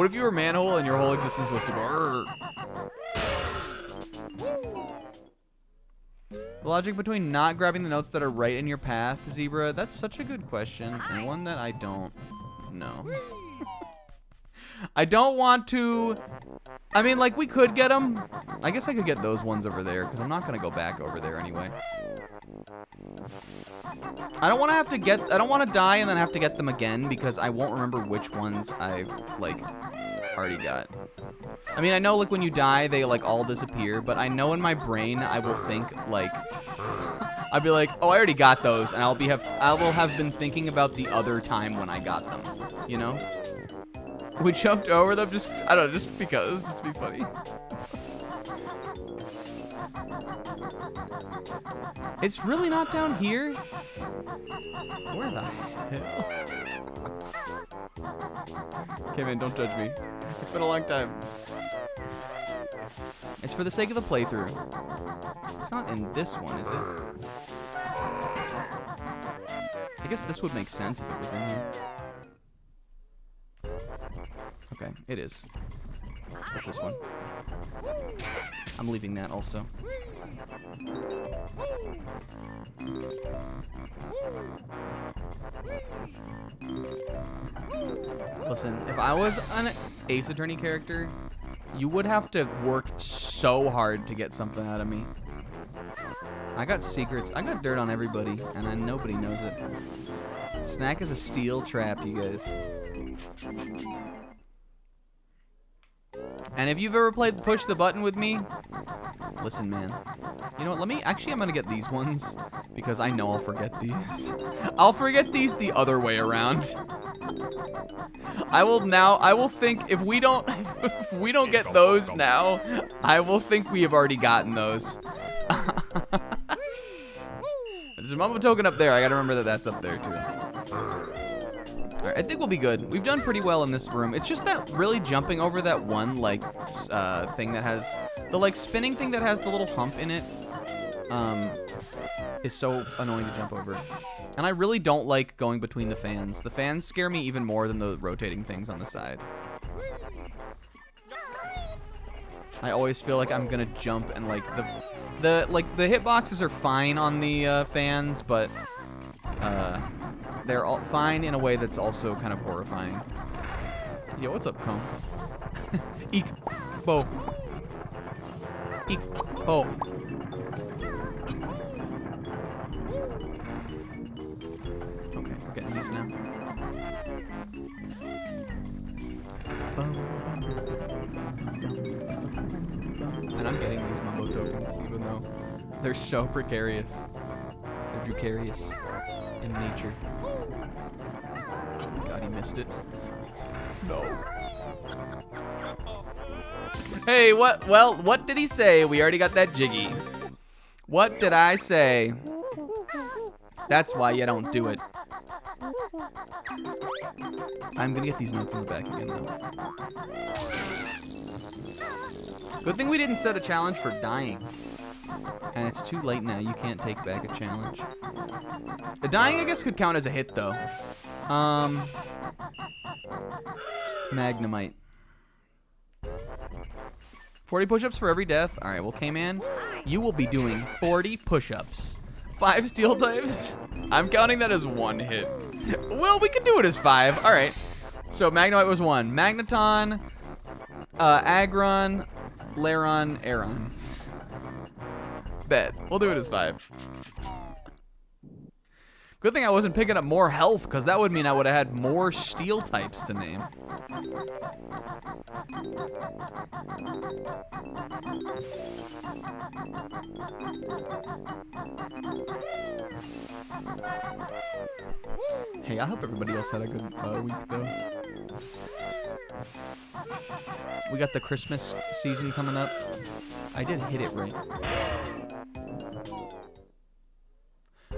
if you were Manhole and your whole existence was to go The logic between not grabbing the notes that are right in your path, Zebra, that's such a good question, and one that I don't know. I don't want to... I mean, like, we could get them. I guess I could get those ones over there, because I'm not going to go back over there anyway. I don't want to die and then have to get them again, because I won't remember which ones I've, like, already got. I mean, I know, like, when you die, they, like, all disappear, but I know in my brain I will think, like... I'll be like, oh, I already got those, and I will have been thinking about the other time when I got them, you know? We jumped over them I don't know, just because, just to be funny. It's really not down here? Where the hell? Okay, man, don't judge me. It's been a long time. It's for the sake of the playthrough. It's not in this one, is it? I guess this would make sense if it was in here. Okay, it is. What's this one? I'm leaving that also. Listen, if I was an Ace Attorney character, you would have to work so hard to get something out of me. I got secrets. I got dirt on everybody, and nobody knows it. Snack is a steel trap, you guys. And if you've ever played Push the Button with me, listen, man. You know what? I'm gonna get these ones. because I know I'll forget these. I'll forget these the other way around. I will think if we don't get those now, I will think we have already gotten those. There's a Mumbo token up there. I gotta remember that that's up there too. Alright, I think we'll be good. We've done pretty well in this room. It's just that really jumping over that one, like, thing that has... The, like, spinning thing that has the little hump in it, is so annoying to jump over. And I really don't like going between the fans. The fans scare me even more than the rotating things on the side. I always feel like I'm gonna jump and, like, the hitboxes are fine on the, fans, but, they're all fine in a way that's also kind of horrifying. Yo, what's up, Cone? Eek. Bo. Eek. Bo. Okay, we're getting these now. And I'm getting these Mumbo tokens, even though they're so precarious. They're precarious in nature. Oh my god, he missed it. No. Hey, what? Well, what did he say? We already got that jiggy. What did I say? That's why you don't do it. I'm gonna get these notes in the back again, though. Good thing we didn't set a challenge for dying. And it's too late now. You can't take back a challenge. The dying, I guess, could count as a hit, though. Magnemite. 40 push-ups for every death. All right, well, K-Man, you will be doing 40 push-ups. 5 steel types. I'm counting that as 1 hit. Well, we could do it as 5. All right. So Magnemite was 1. Magneton, Aggron, Lairon, Aeron. Bet. We'll do it as 5. Good thing I wasn't picking up more health, because that would mean I would have had more steel types to name. Hey, I hope everybody else had a good week, though. We got the Christmas season coming up. I did hit it right.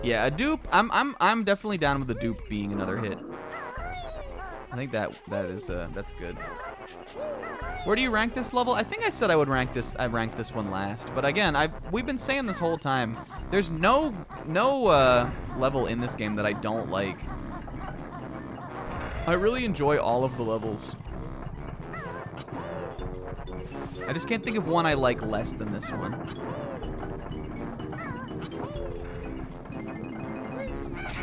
Yeah, a dupe. I'm definitely down with the dupe being another hit. I think that's good. Where do you rank this level? I think I said I would rank this. I ranked this one last, but again, we've been saying this whole time. There's no level in this game that I don't like. I really enjoy all of the levels. I just can't think of one I like less than this one.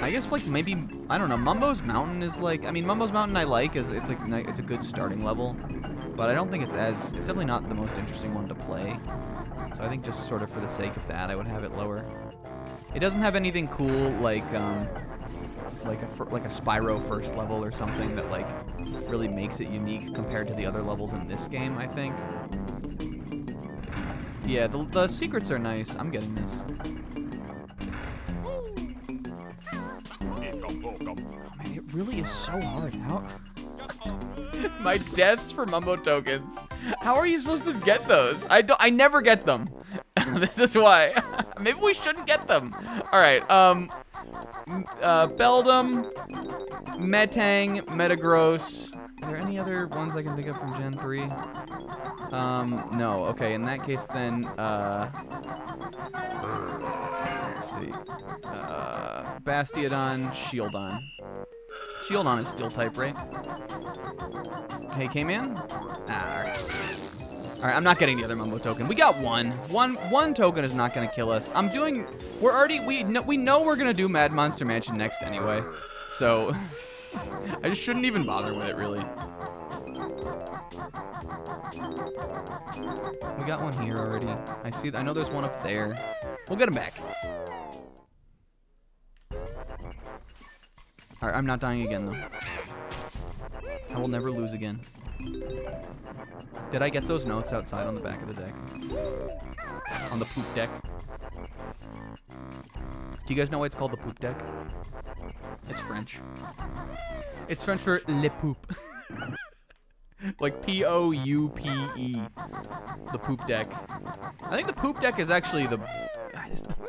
I guess like maybe, I don't know, Mumbo's Mountain is like, I mean, Mumbo's Mountain I like, it's a good starting level, but I don't think it's definitely not the most interesting one to play. So I think just sort of for the sake of that, I would have it lower. It doesn't have anything cool like a Spyro first level or something that like really makes it unique compared to the other levels in this game, I think. Yeah, the secrets are nice. I'm getting this. It really is so hard. How? My deaths for Mumbo tokens. How are you supposed to get those? I never get them. This is why. Maybe we shouldn't get them. All right. Beldum, Metang, Metagross. Are there any other ones I can think of from Gen 3? No. Okay. In that case, then. Let's see. Bastiodon, Shieldon. Shieldon is steel type, right? Hey, K-Man? Alright. Alright, I'm not getting the other Mumbo token. We got one. One token is not gonna kill us. We know we're gonna do Mad Monster Mansion next anyway. So I just shouldn't even bother with it, really. We got one here already. I know there's one up there. We'll get him back. Alright, I'm not dying again, though. I will never lose again. Did I get those notes outside on the back of the deck? On the poop deck? Do you guys know why it's called the poop deck? It's French. It's French for le poop. Like P-O-U-P-E. The poop deck. I think the poop deck is actually the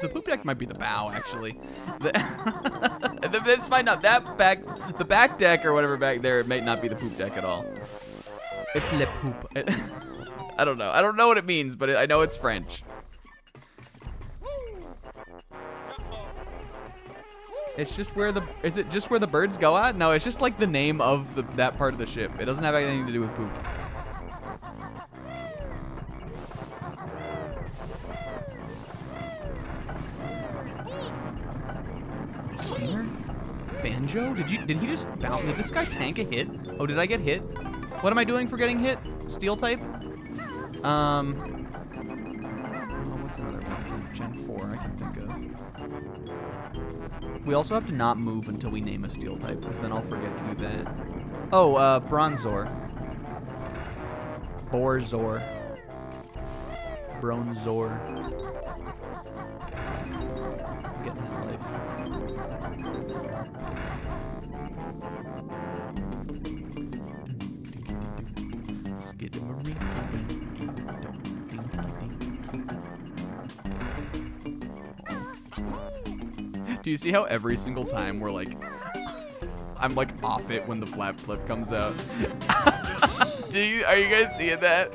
poop deck might be the bow, actually. That's fine. Not that back. The back deck or whatever back there, it might not be the poop deck at all. It's le poop. I don't know. I don't know what it means, but I know it's French. It's just where the... Is it just where the birds go at? No, it's just like the name of that part of the ship. It doesn't have anything to do with poop. Steamer? Banjo? Did he just bounce? Did this guy tank a hit? Oh, did I get hit? What am I doing for getting hit? Steel type? Oh, what's another one from Gen 4 I can think of? We also have to not move until we name a steel type, because then I'll forget to do that. Oh, Bronzor. Borzor. Bronzor. Getting that life. Do you see how every single time we're like, I'm like off it when the flap flip comes out? Are you guys seeing that?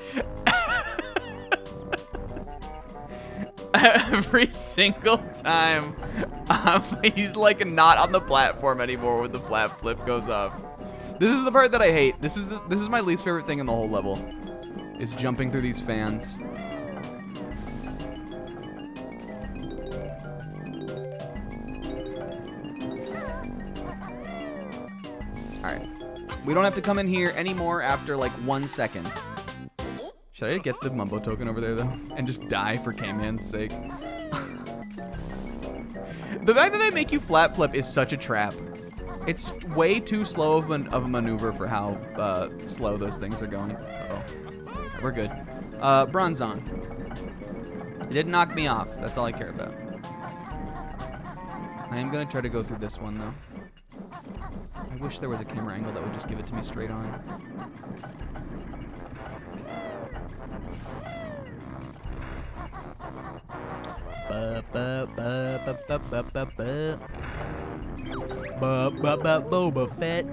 Every single time, he's like not on the platform anymore when the flap flip goes off. This is the part that I hate. This is my least favorite thing in the whole level, is jumping through these fans. Alright. We don't have to come in here anymore after like 1 second. Should I get the Mumbo token over there though? And just die for K-Man's sake? The fact that they make you flap flip is such a trap. It's way too slow of a maneuver for how slow those things are going. Uh-oh. We're good. Bronzon. It didn't knock me off. That's all I care about. I am gonna try to go through this one though. I wish there was a camera angle that would just give it to me straight on. Boba Fett.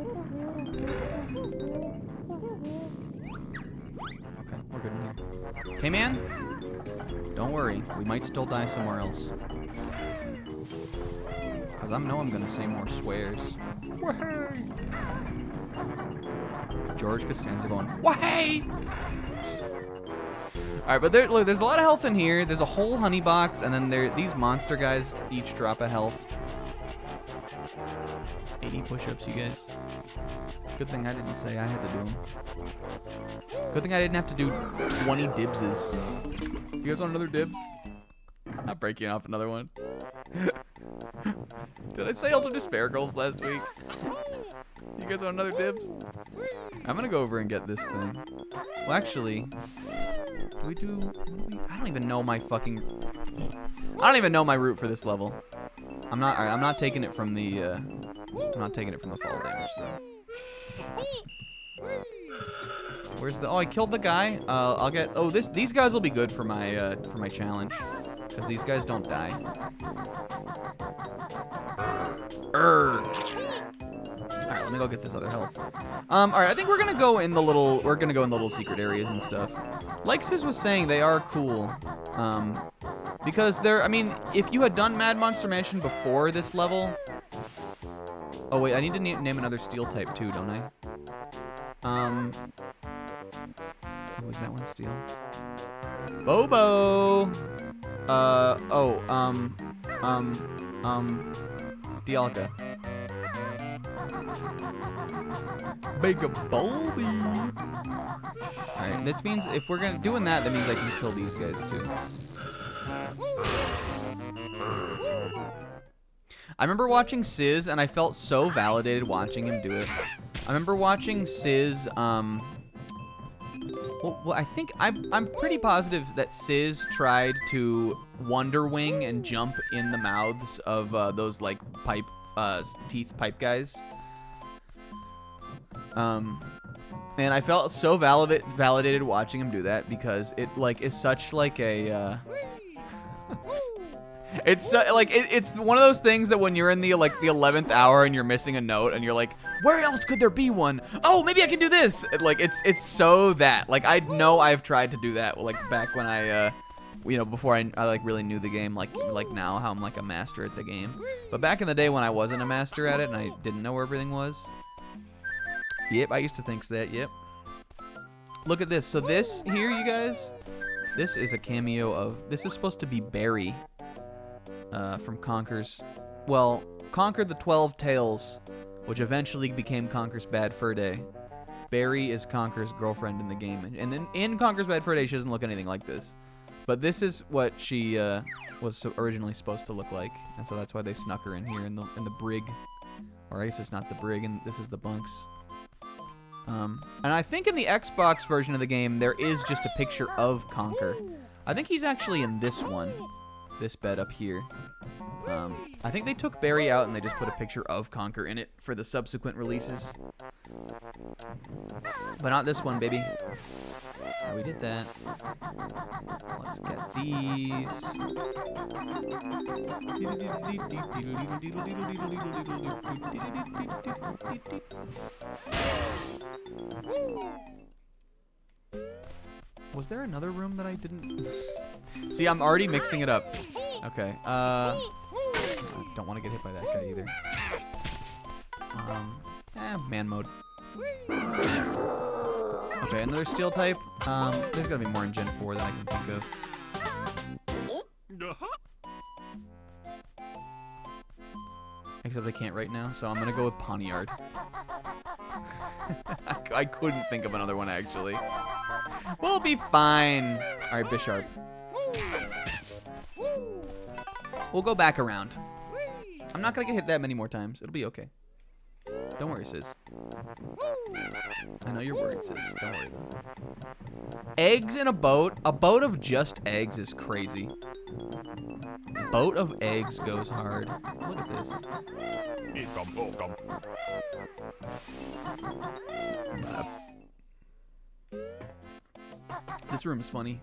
Okay, we're good in here. Hey, man. Don't worry, we might still die somewhere else. Because I know I'm gonna say more swears. Wahey! George Costanza going, wahey! Alright, but look, there's a lot of health in here. There's a whole honey box, and then these monster guys each drop a health. 80 push-ups, you guys. Good thing I didn't say I had to do them. Good thing I didn't have to do 20 dibses. You guys want another dibs? I'm breaking off another one. Did I say Ultra Despair Girls last week? You guys want another dibs? I'm gonna go over and get this thing. Well, actually, I don't even know my fucking... I don't even know my route for this level. I'm not taking it from the, I'm not taking it from the fall damage, though. Where's the... Oh, I killed the guy. I'll get... Oh, these guys will be good for my challenge. Because these guys don't die. Alright, let me go get this other health. Alright, I think we're gonna go in the little secret areas and stuff. Like Sis was saying, they are cool. Because I mean, if you had done Mad Monster Mansion before this level... Oh wait, I need to name another steel type too, don't I? Was that one steel? Bobo! Dialga. Make a Bulby! Alright, this means if we're doing that, that means I can kill these guys too. I remember watching Sizz, and I felt so validated watching him do it. I remember watching Sizz, Well, I think I'm pretty positive that Sizz tried to Wonder Wing and jump in the mouths of those like teeth pipe guys. And I felt so validated watching him do that because it like is such like a. It's it's one of those things that when you're in the 11th hour and you're missing a note and you're like, where else could there be one? Oh, maybe I can do this. It's so that like I know I've tried to do that like back when I before I like really knew the game like now how I'm like a master at the game. But back in the day when I wasn't a master at it and I didn't know where everything was. Yep, I used to think that. Yep. Look at this. So this here, you guys, this is a cameo of this is supposed to be Barry. From Conker the 12 Tails, which eventually became Conker's Bad Fur Day. Barry is Conker's girlfriend in the game, and then in Conker's Bad Fur Day, she doesn't look anything like this. But this is what she was originally supposed to look like, and so that's why they snuck her in here in the brig, or I guess it's not the brig, and this is the bunks. And I think in the Xbox version of the game, there is just a picture of Conker. I think he's actually in this one. This bed up here. I think they took Barry out and they just put a picture of Conker in it for the subsequent releases. But not this one, baby. Oh, we did that. Let's get these. Was there another room that I didn't... See, I'm already mixing it up. Okay, I don't want to get hit by that guy either. Man mode. Okay, another steel type. There's gotta be more in Gen 4 that I can think of. Except I can't right now, so I'm gonna go with Poniard. I couldn't think of another one, actually. We'll be fine. All right, Bisharp. We'll go back around. I'm not gonna get hit that many more times. It'll be okay. Don't worry, Sis. I know you're worried, Sis. Don't worry, though. Eggs in a boat? A boat of just eggs is crazy. Boat of eggs goes hard. Look at this. This room is funny.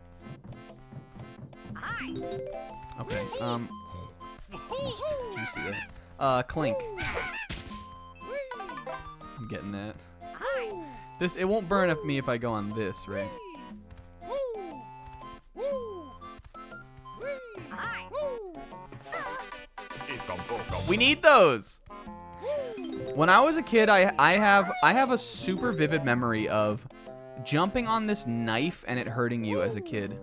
Okay, almost. Did you see that? Clink. I'm getting that. This, it won't burn me if I go on this, right? We need those! When I was a kid, I have a super vivid memory of jumping on this knife and it hurting you as a kid.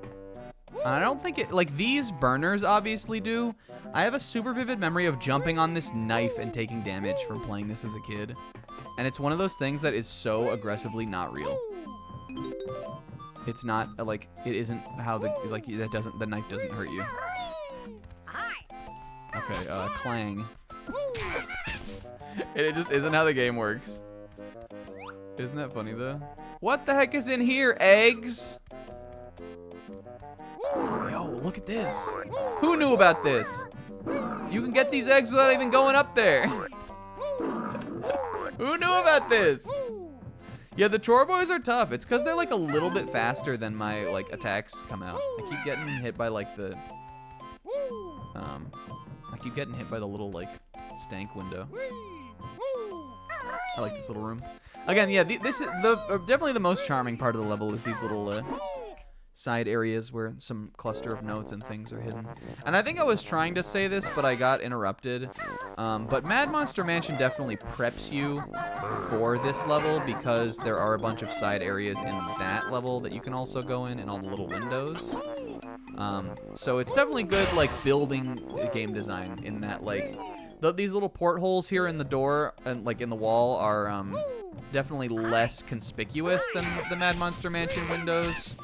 And I don't think it, like these burners obviously do. I have a super vivid memory of jumping on this knife and taking damage from playing this as a kid. And it's one of those things that is so aggressively not real. It's not, like, it isn't how the, like, that doesn't, the knife doesn't hurt you. Okay, clang. It just isn't how the game works. Isn't that funny, though? What the heck is in here, eggs? Yo, look at this. Who knew about this? You can get these eggs without even going up there. Who knew about this? Yeah, the Chore Boys are tough. It's because they're like a little bit faster than my like attacks come out. I keep getting hit by like the I keep getting hit by the little like stank window. I like this little room. Again, yeah, this is definitely the most charming part of the level is these little side areas where some cluster of notes and things are hidden. And I think I was trying to say this, but I got interrupted. But Mad Monster Mansion definitely preps you for this level because there are a bunch of side areas in that level that you can also go in and all the little windows. So it's definitely good, like, building game design in that, like, these little portholes here in the door and, like, in the wall are definitely less conspicuous than the Mad Monster Mansion windows.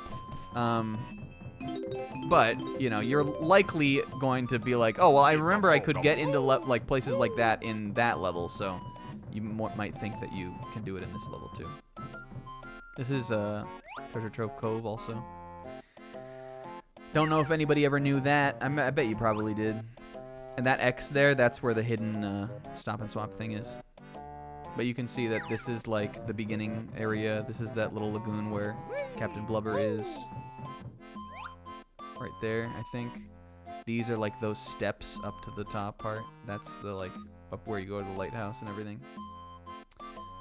But, you know, you're likely going to be like, oh, well, I remember I could get into, like, places like that in that level, so you might think that you can do it in this level, too. This is, Treasure Trove Cove also. Don't know if anybody ever knew that. I bet you probably did. And that X there, that's where the hidden stop and swap thing is. But you can see that this is like the beginning area. This is that little lagoon where Captain Blubber is. Right there, I think. These are like those steps up to the top part. That's the like up where you go to the lighthouse and everything.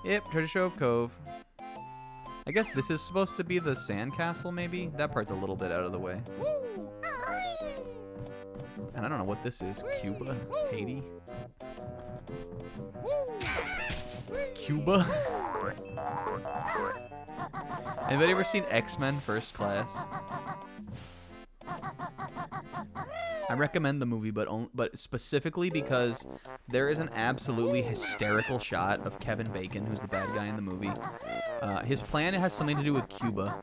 Yep, Treasure Trove Cove. I guess this is supposed to be the sandcastle, maybe? That part's a little bit out of the way. And I don't know what this is. Cuba? Haiti? Cuba? Anybody ever seen X-Men First Class? I recommend the movie, but specifically because there is an absolutely hysterical shot of Kevin Bacon, who's the bad guy in the movie. His plan has something to do with Cuba,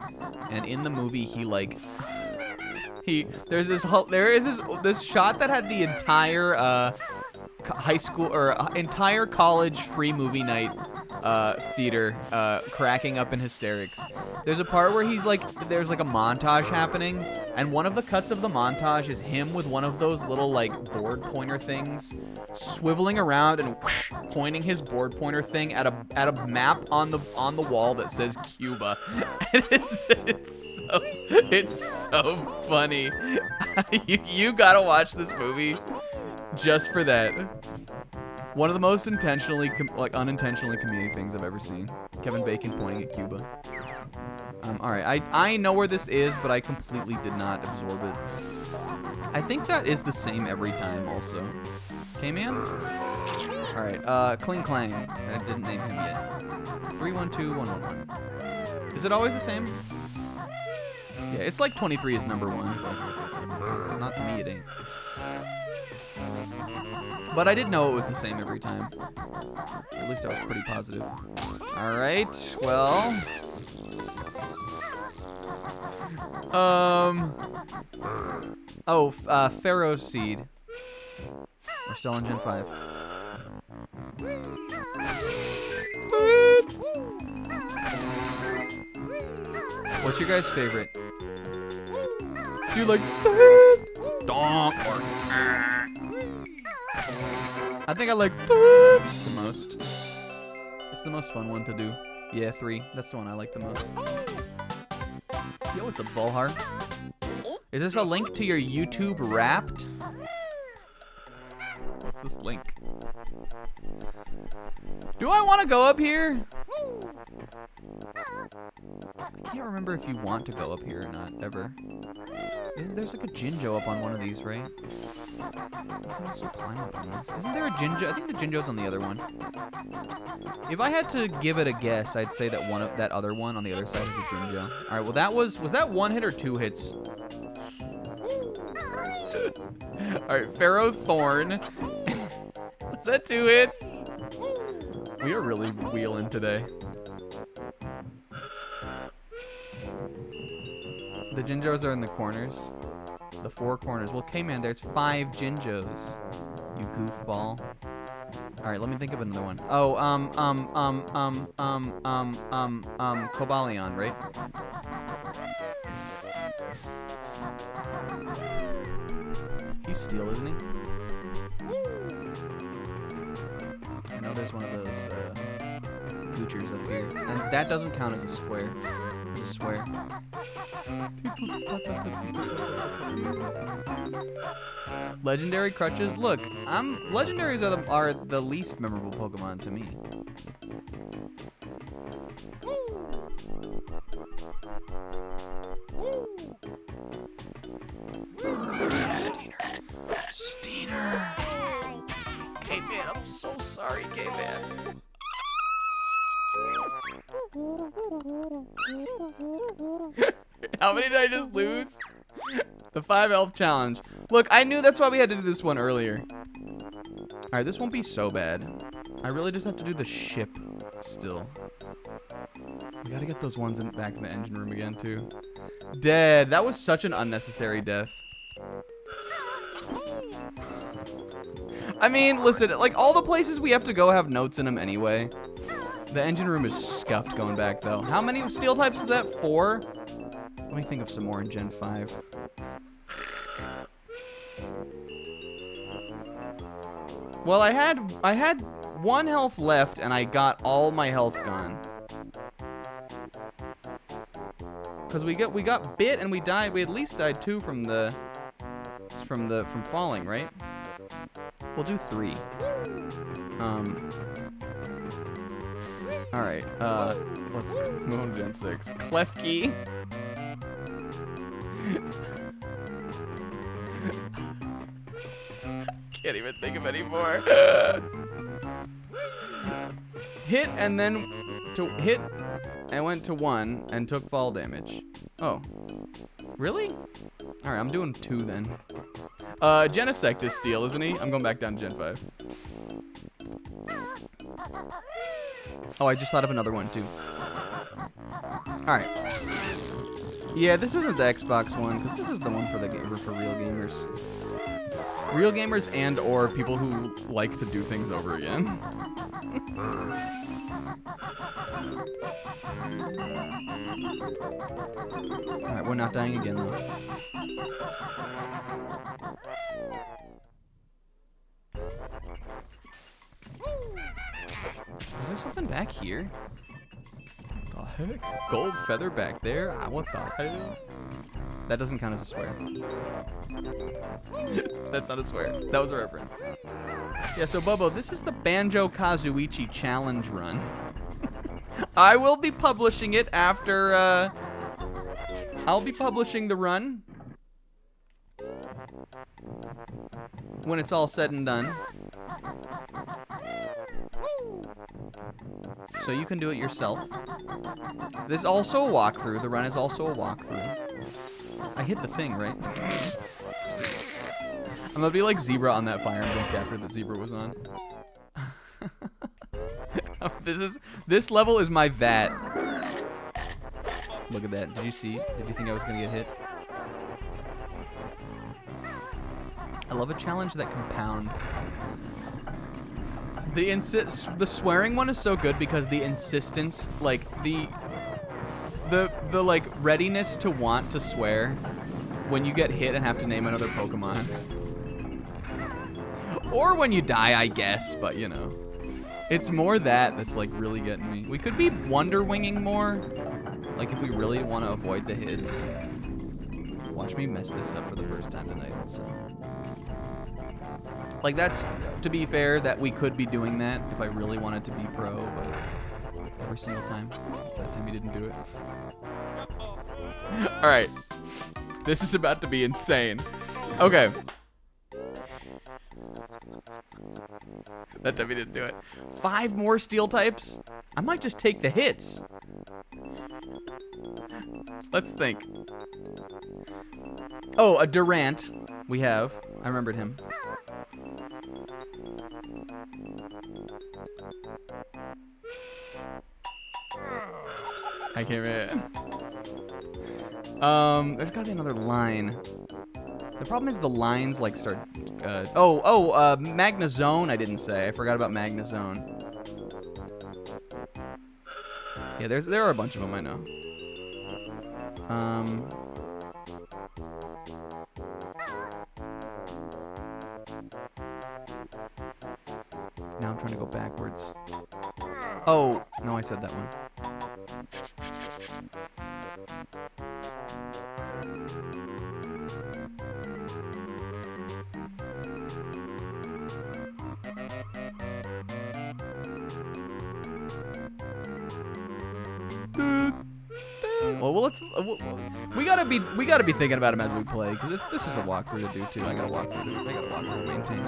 and in the movie there's this shot that had the entire high school or entire college free movie night theater cracking up in hysterics. There's a part where there's like a montage happening, and one of the cuts of the montage is him with one of those little like board pointer things swiveling around and whoosh, pointing his board pointer thing at a map on the wall that says Cuba. And it's so funny. you gotta watch this movie just for that. One of the most unintentionally comedic things I've ever seen. Kevin Bacon pointing at Cuba. All right, I know where this is, but I completely did not absorb it. I think that is the same every time also. K-Man? All right, Kling Klang. I didn't name him yet. 312111. Is it always the same? Yeah, it's like 23 is number 1, but not to me it ain't. But I did know it was the same every time. At least I was pretty positive. All right, well. Pharaoh Seed. We're still on Gen 5. What's your guys' favorite? Do you like donk or I think I like the most. It's the most fun one to do. Yeah, 3. That's the one I like the most. Yo, what's up, Volhar? Is this a link to your YouTube Wrapped? What's this link? Do I want to go up here? I can't remember if you want to go up here or not, ever. There's like a Jinjo up on one of these, right? You can also climb up on this. Isn't there a Jinjo? I think the Jinjo's on the other one. If I had to give it a guess, I'd say that that other one on the other side is a Jinjo. All right, well was that 1 hit or 2 hits? All right, Pharaoh Thorn. Was that 2 hits? We are really wheeling today. The Jinjos are in the corners. The 4 corners. Well, K-Man, there's 5 Jinjos. You goofball. All right, let me think of another one. Oh, Cobalion, right? He's steel, isn't he? I know there's one of those goochers up here, and that doesn't count as a square. I swear. Legendary crutches. Look, legendaries are the least memorable Pokemon to me. Steiner. K-Man, I'm so sorry, K-Man. How many did I just lose? The 5 health challenge. Look, I knew that's why we had to do this one earlier. All right, this won't be so bad. I really just have to do the ship still. We gotta get those ones back in the engine room again, too. Dead. That was such an unnecessary death. I mean, listen, like, all the places we have to go have notes in them anyway. The engine room is scuffed going back, though. How many steel types is that? 4? Let me think of some more in Gen 5. Well, I had 1 health left, and I got all my health gone. Cause we got bit and we died. We at least died 2 from falling, right? We'll do 3. All right. Let's move on to Gen 6. Klefki. Can't even think of any more. Hit and then to hit and went to 1 and took fall damage. Oh, really? All right, I'm doing 2 then. Genesect is steel, isn't he? I'm going back down to Gen 5. Oh, I just thought of another one too. All right. Yeah, this isn't the Xbox one because this is the one for real gamers. Real gamers and or people who like to do things over again. Alright, we're not dying again though. Is there something back here? What the heck? Gold feather back there? Ah, what the hell? That doesn't count as a swear. That's not a swear. That was a reference. Yeah, so Bobo, this is the Banjo-Kazooie challenge run. I will be publishing it after, I'll be publishing the run when it's all said and done. So you can do it yourself. This is also a walkthrough. The run is also a walkthrough. I hit the thing, right? I'm gonna be like Zebra on that Fire Emblem chapter that Zebra was on. This level is my that. Look at that. Did you see? Did you think I was gonna get hit? I love a challenge that compounds. The swearing one is so good because the insistence, like the like readiness to want to swear when you get hit and have to name another Pokemon. Or when you die, I guess, but you know. It's more that's like really getting me. We could be Wonder Winging more. Like if we really want to avoid the hits. Watch me mess this up for the first time tonight. So. Like that's, to be fair, that we could be doing that if I really wanted to be pro, but every single time. That time he didn't do it. Alright. This is about to be insane. Okay. That time he didn't do it. 5 more steel types? I might just take the hits. Let's think. Oh, a Durant. We have. I remembered him. I came in. There's gotta be another line. The problem is the lines like start. Magnazone. I didn't say. I forgot about Magnazone. Yeah, there are a bunch of them. I know. Now I'm trying to go backwards. Oh, no, I said that one. Well, we gotta be thinking about him as we play, because this is a walkthrough to do too. I gotta walk through to maintain.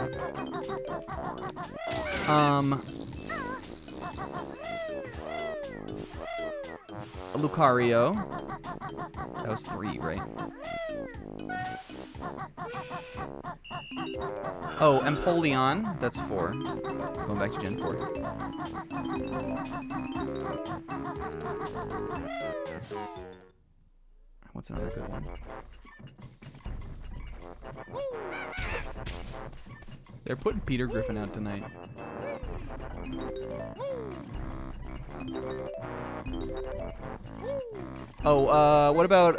Lucario. That was 3, right? Oh, Empoleon. That's 4. Going back to Gen 4. What's another good one? They're putting Peter Griffin out tonight. Oh, what about,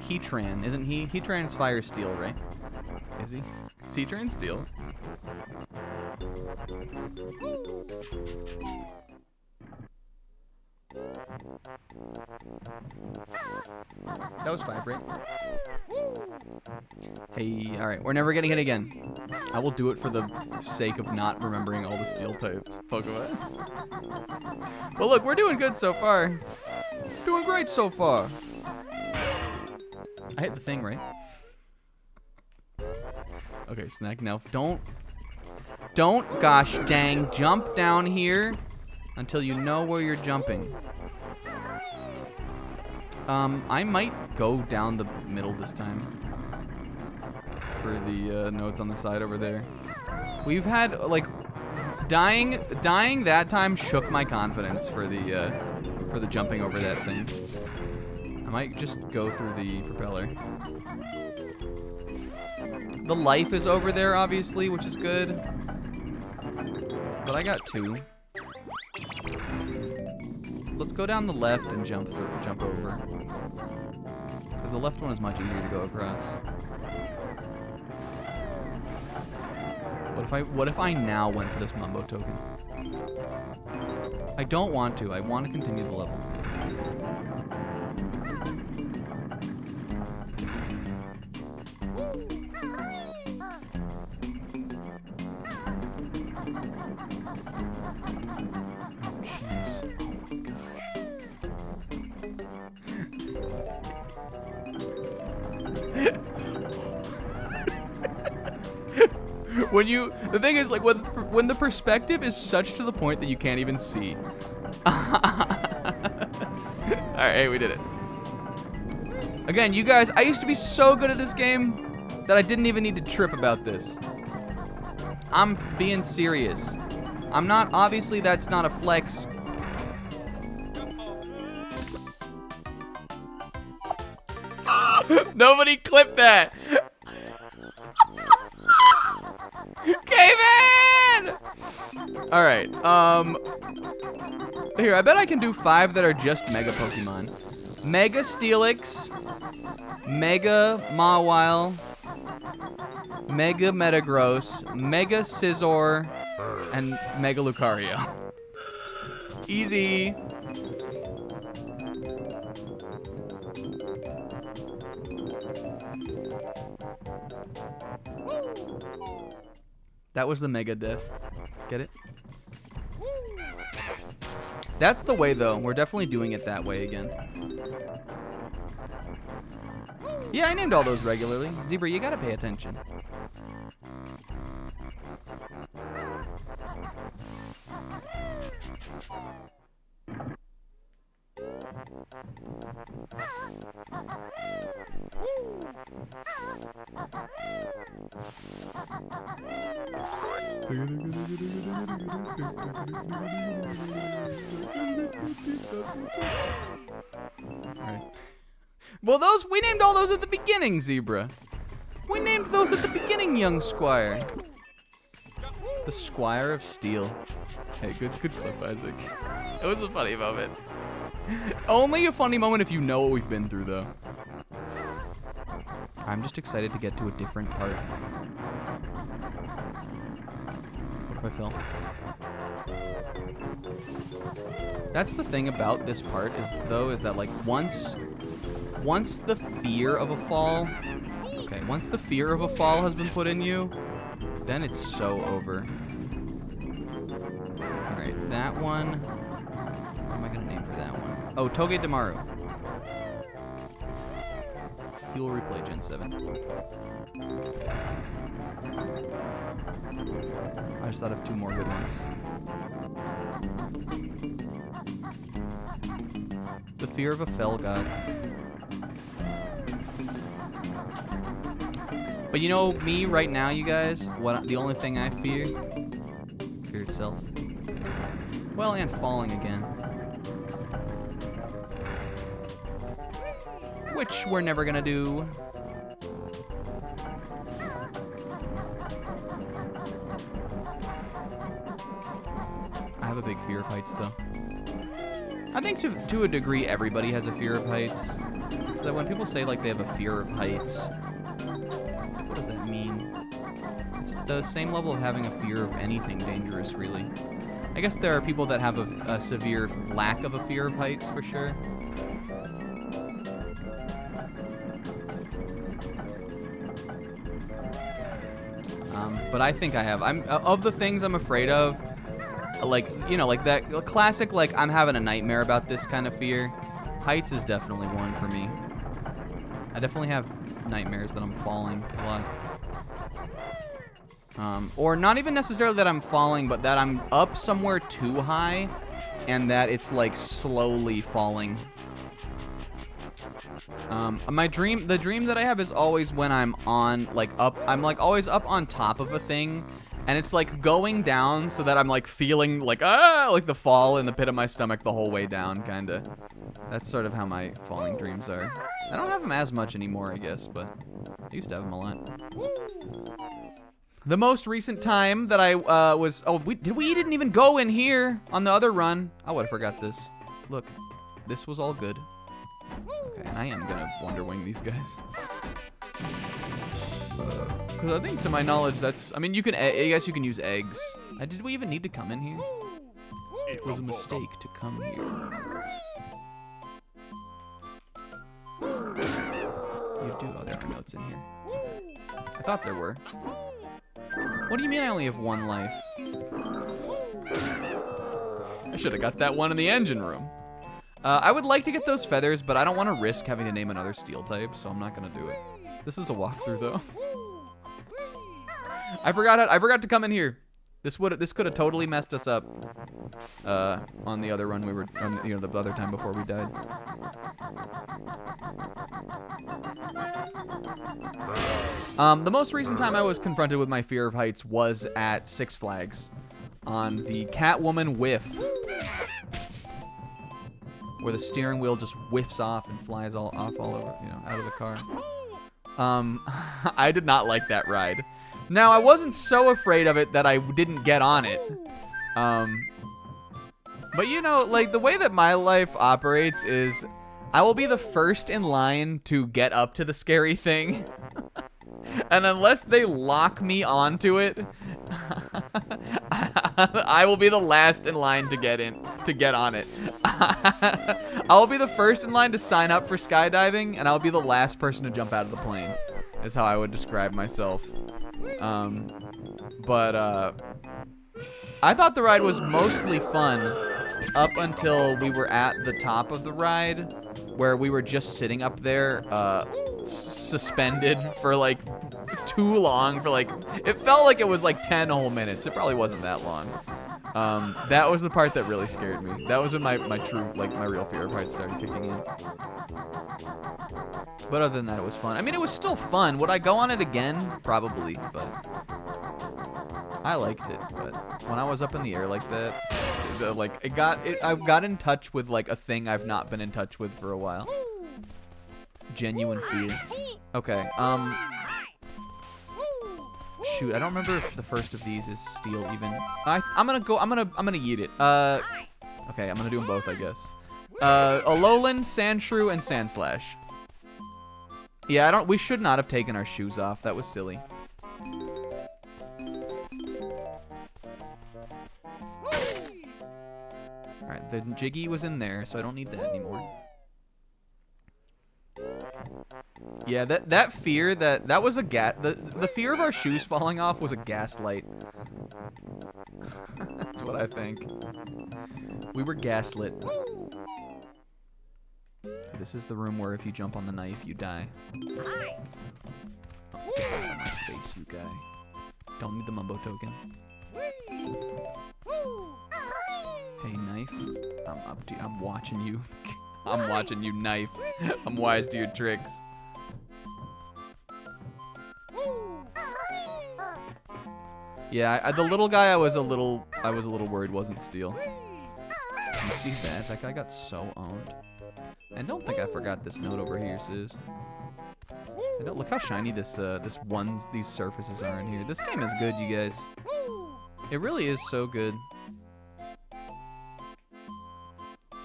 Heatran? Isn't he? Heatran's Fire Steel, right? Is he? Is Heatran Steel? That was 5, right? Hey, alright, we're never getting hit again. I will do it for the sake of not remembering all the steel types. Pokemon. Well, look, we're doing good so far. Doing great so far. I hit the thing, right? Okay, Snack, now don't, gosh dang, jump down here until you know where you're jumping. I might go down the middle this time for the notes on the side over there. We've had, like, dying that time shook my confidence for the jumping over that thing. I might just go through the propeller. The life is over there, obviously, which is good. But I got 2. Let's go down the left and jump over. Because the left one is much easier to go across. What if I now went for this Mumbo token? I don't want to. I want to continue the level. The thing is, like, when the perspective is such to the point that you can't even see. Alright, we did it. Again, you guys, I used to be so good at this game that I didn't even need to trip about this. I'm being serious. I'm not, obviously that's not a flex. Nobody clipped that. Caveman! Alright, here, I bet I can do 5 that are just Mega Pokemon. Mega Steelix, Mega Mawile, Mega Metagross, Mega Scizor, and Mega Lucario. Easy. That was the Mega Death. Get it? That's the way, though. We're definitely doing it that way again. Yeah, I named all those regularly. Zebra, you gotta pay attention. Alright. Well, we named all those at the beginning, Zebra. We named those at the beginning, young squire. The Squire of Steel. Hey, good clip, Isaac. It was a funny moment. Only a funny moment if you know what we've been through, though. I'm just excited to get to a different part. What if I fell? That's the thing about this part is that like once the fear of a fall, okay, once the fear of a fall has been put in you, then it's so over. All right, that one. What am I gonna name for that one? Oh, Togedemaru. He will replay Gen 7. I just thought of 2 more good ones. The fear of a fell god. But you know me right now, you guys, the only thing I fear itself. Well, and falling again. Which we're never gonna do. I have a big fear of heights, though. I think to a degree, everybody has a fear of heights. So that when people say, like, they have a fear of heights, what does that mean? It's the same level of having a fear of anything dangerous, really. I guess there are people that have a severe lack of a fear of heights, for sure. But I think I have. Of the things I'm afraid of, like, you know, like that classic, like, I'm having a nightmare about this kind of fear. Heights is definitely one for me. I definitely have nightmares that I'm falling a lot. Or not even necessarily that I'm falling, but that I'm up somewhere too high and that it's, like, slowly falling. The dream that I have is always when I'm on, like, I'm, like, always up on top of a thing, and it's, like, going down so that I'm, like, feeling, like, like the fall in the pit of my stomach the whole way down, kinda. That's sort of how my falling dreams are. I don't have them as much anymore, I guess, but I used to have them a lot. The most recent time that I, was, we didn't even go in here on the other run. I would've forgot this. Look, this was all good. Okay, and I am gonna Wonder Wing these guys. Because I think, to my knowledge, that's... I mean, you can... I guess you can use eggs. Did we even need to come in here? It was a mistake to come here. Oh, there are notes in here. I thought there were. What do you mean I only have one life? I should have got that one in the engine room. I would like to get those feathers, but I don't want to risk having to name another steel type, so I'm not gonna do it. This is a walkthrough, though. I forgot to come in here. This could have totally messed us up. On the other run we were, you know, the other time before we died. The most recent time I was confronted with my fear of heights was at Six Flags, on the Catwoman whiff, where the steering wheel just whiffs off and flies all over, you know, out of the car. I did not like that ride. Now, I wasn't so afraid of it that I didn't get on it. But you know, like, the way that my life operates is I will be the first in line to get up to the scary thing. And unless they lock me onto it, I will be the last in line to get on it. I'll be the first in line to sign up for skydiving, and I'll be the last person to jump out of the plane, is how I would describe myself. I thought the ride was mostly fun up until we were at the top of the ride, where we were just sitting up there, suspended for like too long, for like, it felt like it was like 10 whole minutes. It probably wasn't that long. That was the part that really scared me. That was when my real fear of heights started kicking in. But other than that, it was fun. I mean, it was still fun. Would I go on it again? Probably, but I liked it. But when I was up in the air like that, I got in touch with like a thing I've not been in touch with for a while. Genuine fear. Okay. Shoot, I don't remember if the first of these is steel even. I'm gonna yeet it. Okay, I'm gonna do them both, I guess. Alolan, Sandshrew, and Sandslash. Yeah, we should not have taken our shoes off. That was silly. Alright, the Jiggy was in there, so I don't need that anymore. Yeah, that fear, that was a the fear of our shoes falling off was a gaslight. That's what I think. We were gaslit. This is the room where if you jump on the knife, you die. Get off my face, you guy. Don't need the mumbo token. Hey, knife. I'm up to you. I'm watching you. I'm watching you, knife. I'm wise to your tricks. Yeah, the little guy I was a little worried wasn't steel. You see that? That guy got so owned. And don't think I forgot this note over here, sis. Look how shiny these surfaces are in here. This game is good, you guys. It really is so good.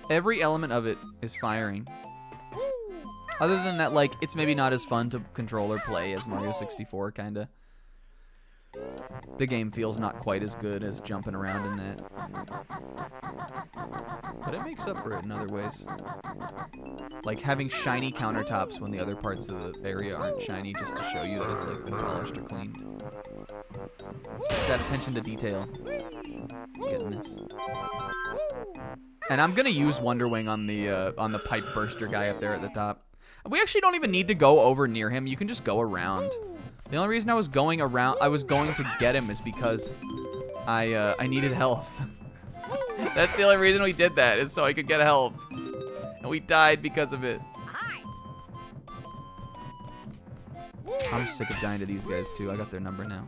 Every element of it is firing. Other than that, like, it's maybe not as fun to control or play as Mario 64, kinda. The game feels not quite as good as jumping around in that. But it makes up for it in other ways. Like having shiny countertops when the other parts of the area aren't shiny, just to show you that it's like been polished or cleaned. It's that attention to detail. Getting this. And I'm gonna use Wonder Wing on the pipe burster guy up there at the top. We actually don't even need to go over near him. You can just go around. The only reason I was going to get him is because I needed health. That's the only reason we did that, is so I could get health. And we died because of it. I'm sick of dying to these guys too. I got their number now.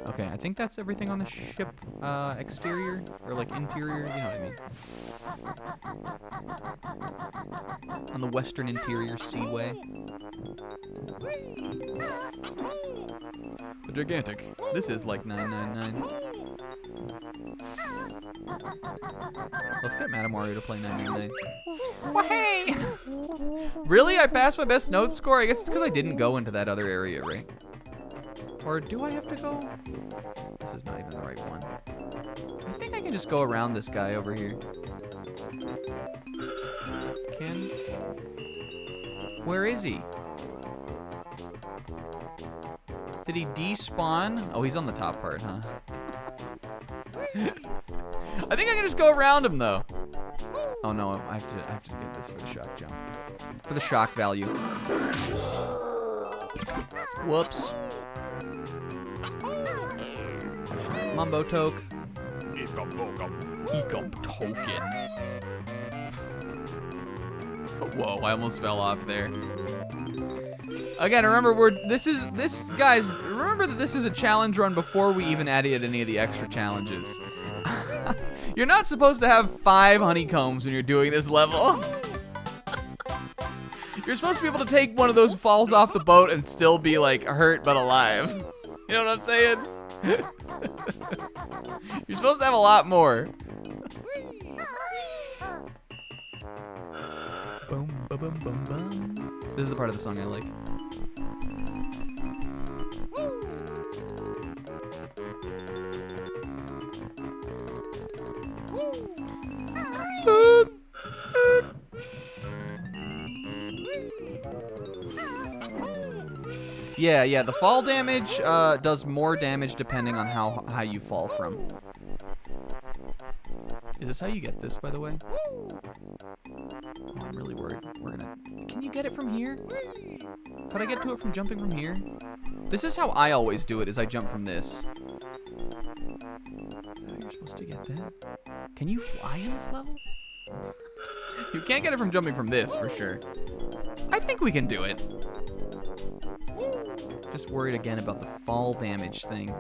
Okay, I think that's everything on the ship exterior, or like interior, you know what I mean. On the western interior seaway. The gigantic. This is like 999. Let's get Madame Mario to play 999. Well, hey! Really? I passed my best note score? I guess it's because I didn't go into that other area, right? Or do I have to go? This is not even the right one. I think I can just go around this guy over here. Where is he? Did he despawn? Oh, he's on the top part, huh? I think I can just go around him, though. Oh, no, I have to get this for the shock jump. For the shock value. Whoops. Mumbo Toke. Ecom token. Whoa, I almost fell off there. Again, remember guys, remember that this is a challenge run before we even added any of the extra challenges. You're not supposed to have 5 honeycombs when you're doing this level. You're supposed to be able to take one of those falls off the boat and still be like hurt but alive. You know what I'm saying? You're supposed to have a lot more. Boom, ba, boom, boom, boom. This is the part of the song I like. Yeah, the fall damage does more damage depending on how high you fall from. Is this how you get this, by the way? Oh, I'm really worried. Can you get it from here? Could I get to it from jumping from here? This is how I always do it, is I jump from this. Is that how you're supposed to get that? Can you fly in this level? You can't get it from jumping from this, for sure. I think we can do it. Just worried again about the fall damage thing.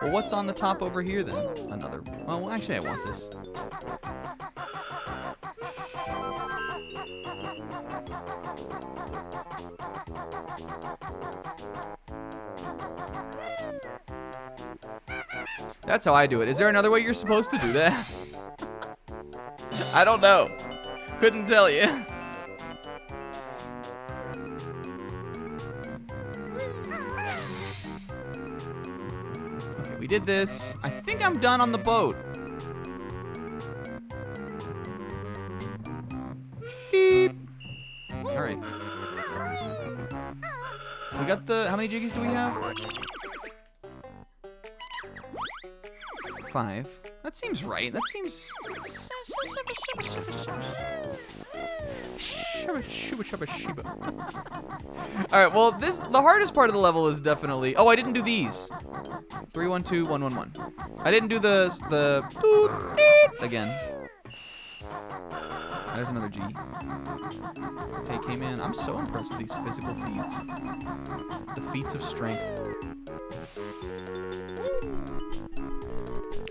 Well, what's on the top over here then? Another. Well, actually, I want this. That's how I do it. Is there another way you're supposed to do that? I don't know. Couldn't tell you. We did this. I think I'm done on the boat. Beep. All right. We got how many jiggies do we have? 5. That seems right. That seems... All right, well, the hardest part of the level is definitely... Oh, I didn't do these. 3, 1, 2, 1, 1, 1. I didn't do the again. There's another G. Hey, K-Man, I'm so impressed with these physical feats. The feats of strength.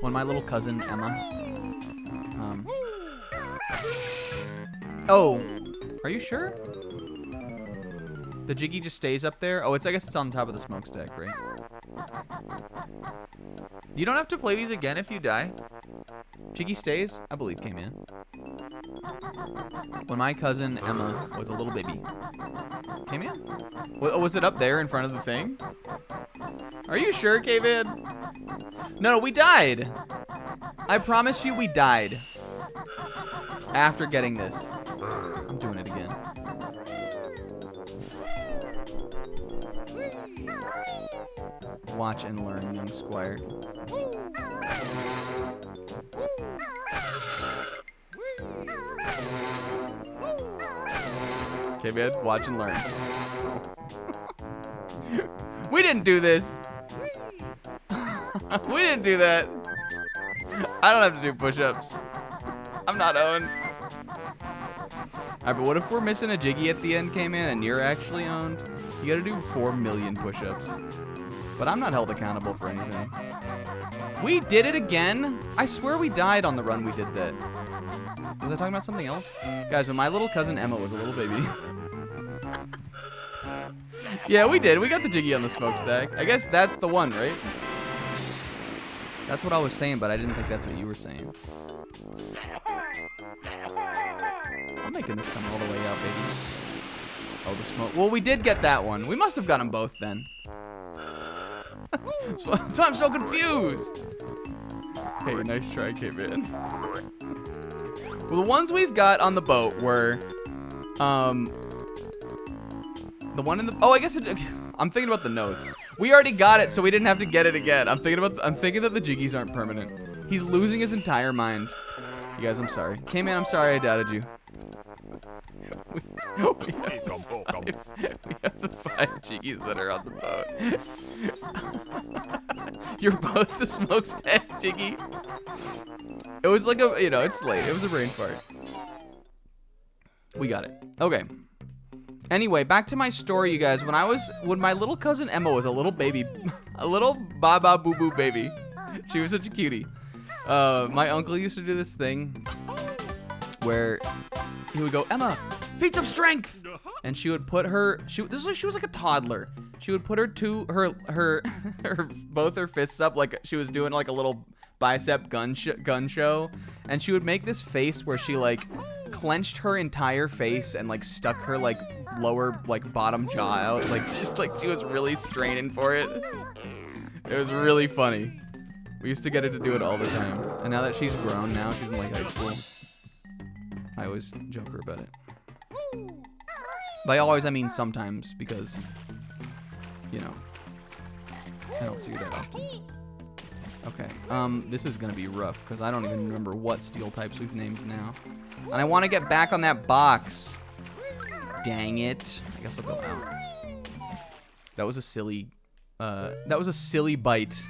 When my little cousin, Emma... Oh, are you sure? The Jiggy just stays up there? Oh, I guess it's on top of the smokestack, right? You don't have to play these again if you die. Jiggy Stays, I believe, came in when my cousin Emma was a little baby. Came in? Was it up there in front of the thing? Are you sure, came in? No, we died. I promise you we died. After getting this. I'm doing it again. Watch and learn, young squire. Okay, man, watch and learn. We didn't do this. We didn't do that. I don't have to do push-ups. I'm not owned. Alright, but what if we're missing a Jiggy at the end, came in, and you're actually owned? You gotta do 4 million push-ups. But I'm not held accountable for anything. We did it again? I swear we died on the run we did that. Was I talking about something else? Guys, when my little cousin Emma was a little baby. Yeah, we did. We got the Jiggy on the smokestack. I guess that's the one, right? That's what I was saying, but I didn't think that's what you were saying. I'm making this come all the way out, baby. Oh, the smoke. Well, we did get that one. We must have got them both then. So I'm so confused. Hey, nice try, Kevin. Well, the ones we've got on the boat were, the one in the, oh, I guess I'm thinking about the notes. We already got it, so we didn't have to get it again. I'm thinking that the Jiggies aren't permanent. He's losing his entire mind. You guys, I'm sorry. K-Man, I'm sorry I doubted you. We have the 5 Jiggies that are on the boat. You're both the smokestack Jiggy. It was like a, you know, it's late. It was a brain fart. We got it. Okay. Anyway, back to my story, you guys. When my little cousin Emma was a little baby, a little baba boo boo baby. She was such a cutie. My uncle used to do this thing where he would go, Emma, feats of strength, and she would put her. She was like a toddler. She would put her both her fists up like she was doing like a little bicep gun show, and she would make this face where she like clenched her entire face and like stuck her like lower like bottom jaw out, like she was really straining for it. It was really funny. We used to get her to do it all the time, and now that she's grown, now she's in like high school, I always joke her about it. By always I mean sometimes, because you know I don't see her that often. Okay, this is gonna be rough because I don't even remember what steel types we've named now. And I want to get back on that box. Dang it. I guess I'll go out. That was a silly bite.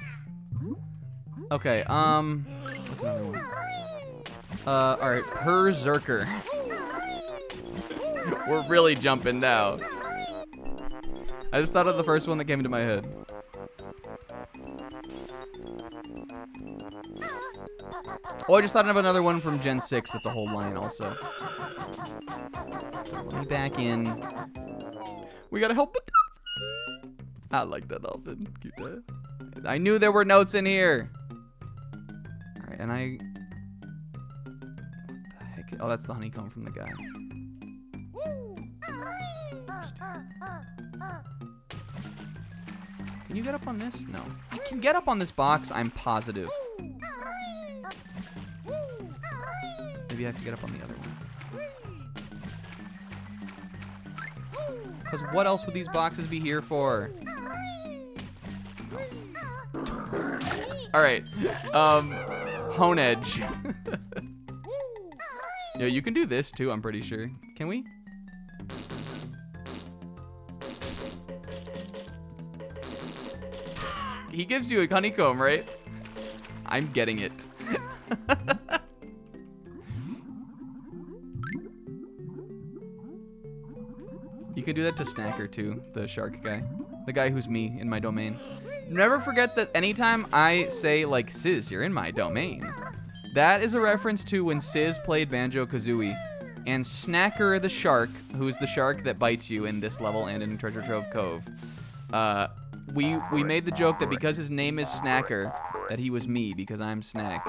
Okay, what's another one? Alright, Berserker. We're really jumping now. I just thought of the first one that came into my head. Oh, I just thought of another one from Gen 6 that's a whole line also. Let me back in. We gotta help the dolphin. I like that dolphin. Cute. I knew there were notes in here. Alright, and I... What the heck? Oh, that's the honeycomb from the guy. Can you get up on this? No. I can get up on this box, I'm positive. Maybe I have to get up on the other one. Because what else would these boxes be here for? No. Alright. Hone Edge. Yeah, you can do this too, I'm pretty sure. Can we? He gives you a honeycomb, right? I'm getting it. You can do that to Snacker too, the shark guy. The guy who's me in my domain. Never forget that anytime I say like, Sizz, you're in my domain, that is a reference to when Sizz played Banjo-Kazooie. And Snacker the shark, who's the shark that bites you in this level and in Treasure Trove Cove, we made the joke that because his name is Snacker, that he was me because I'm Snack.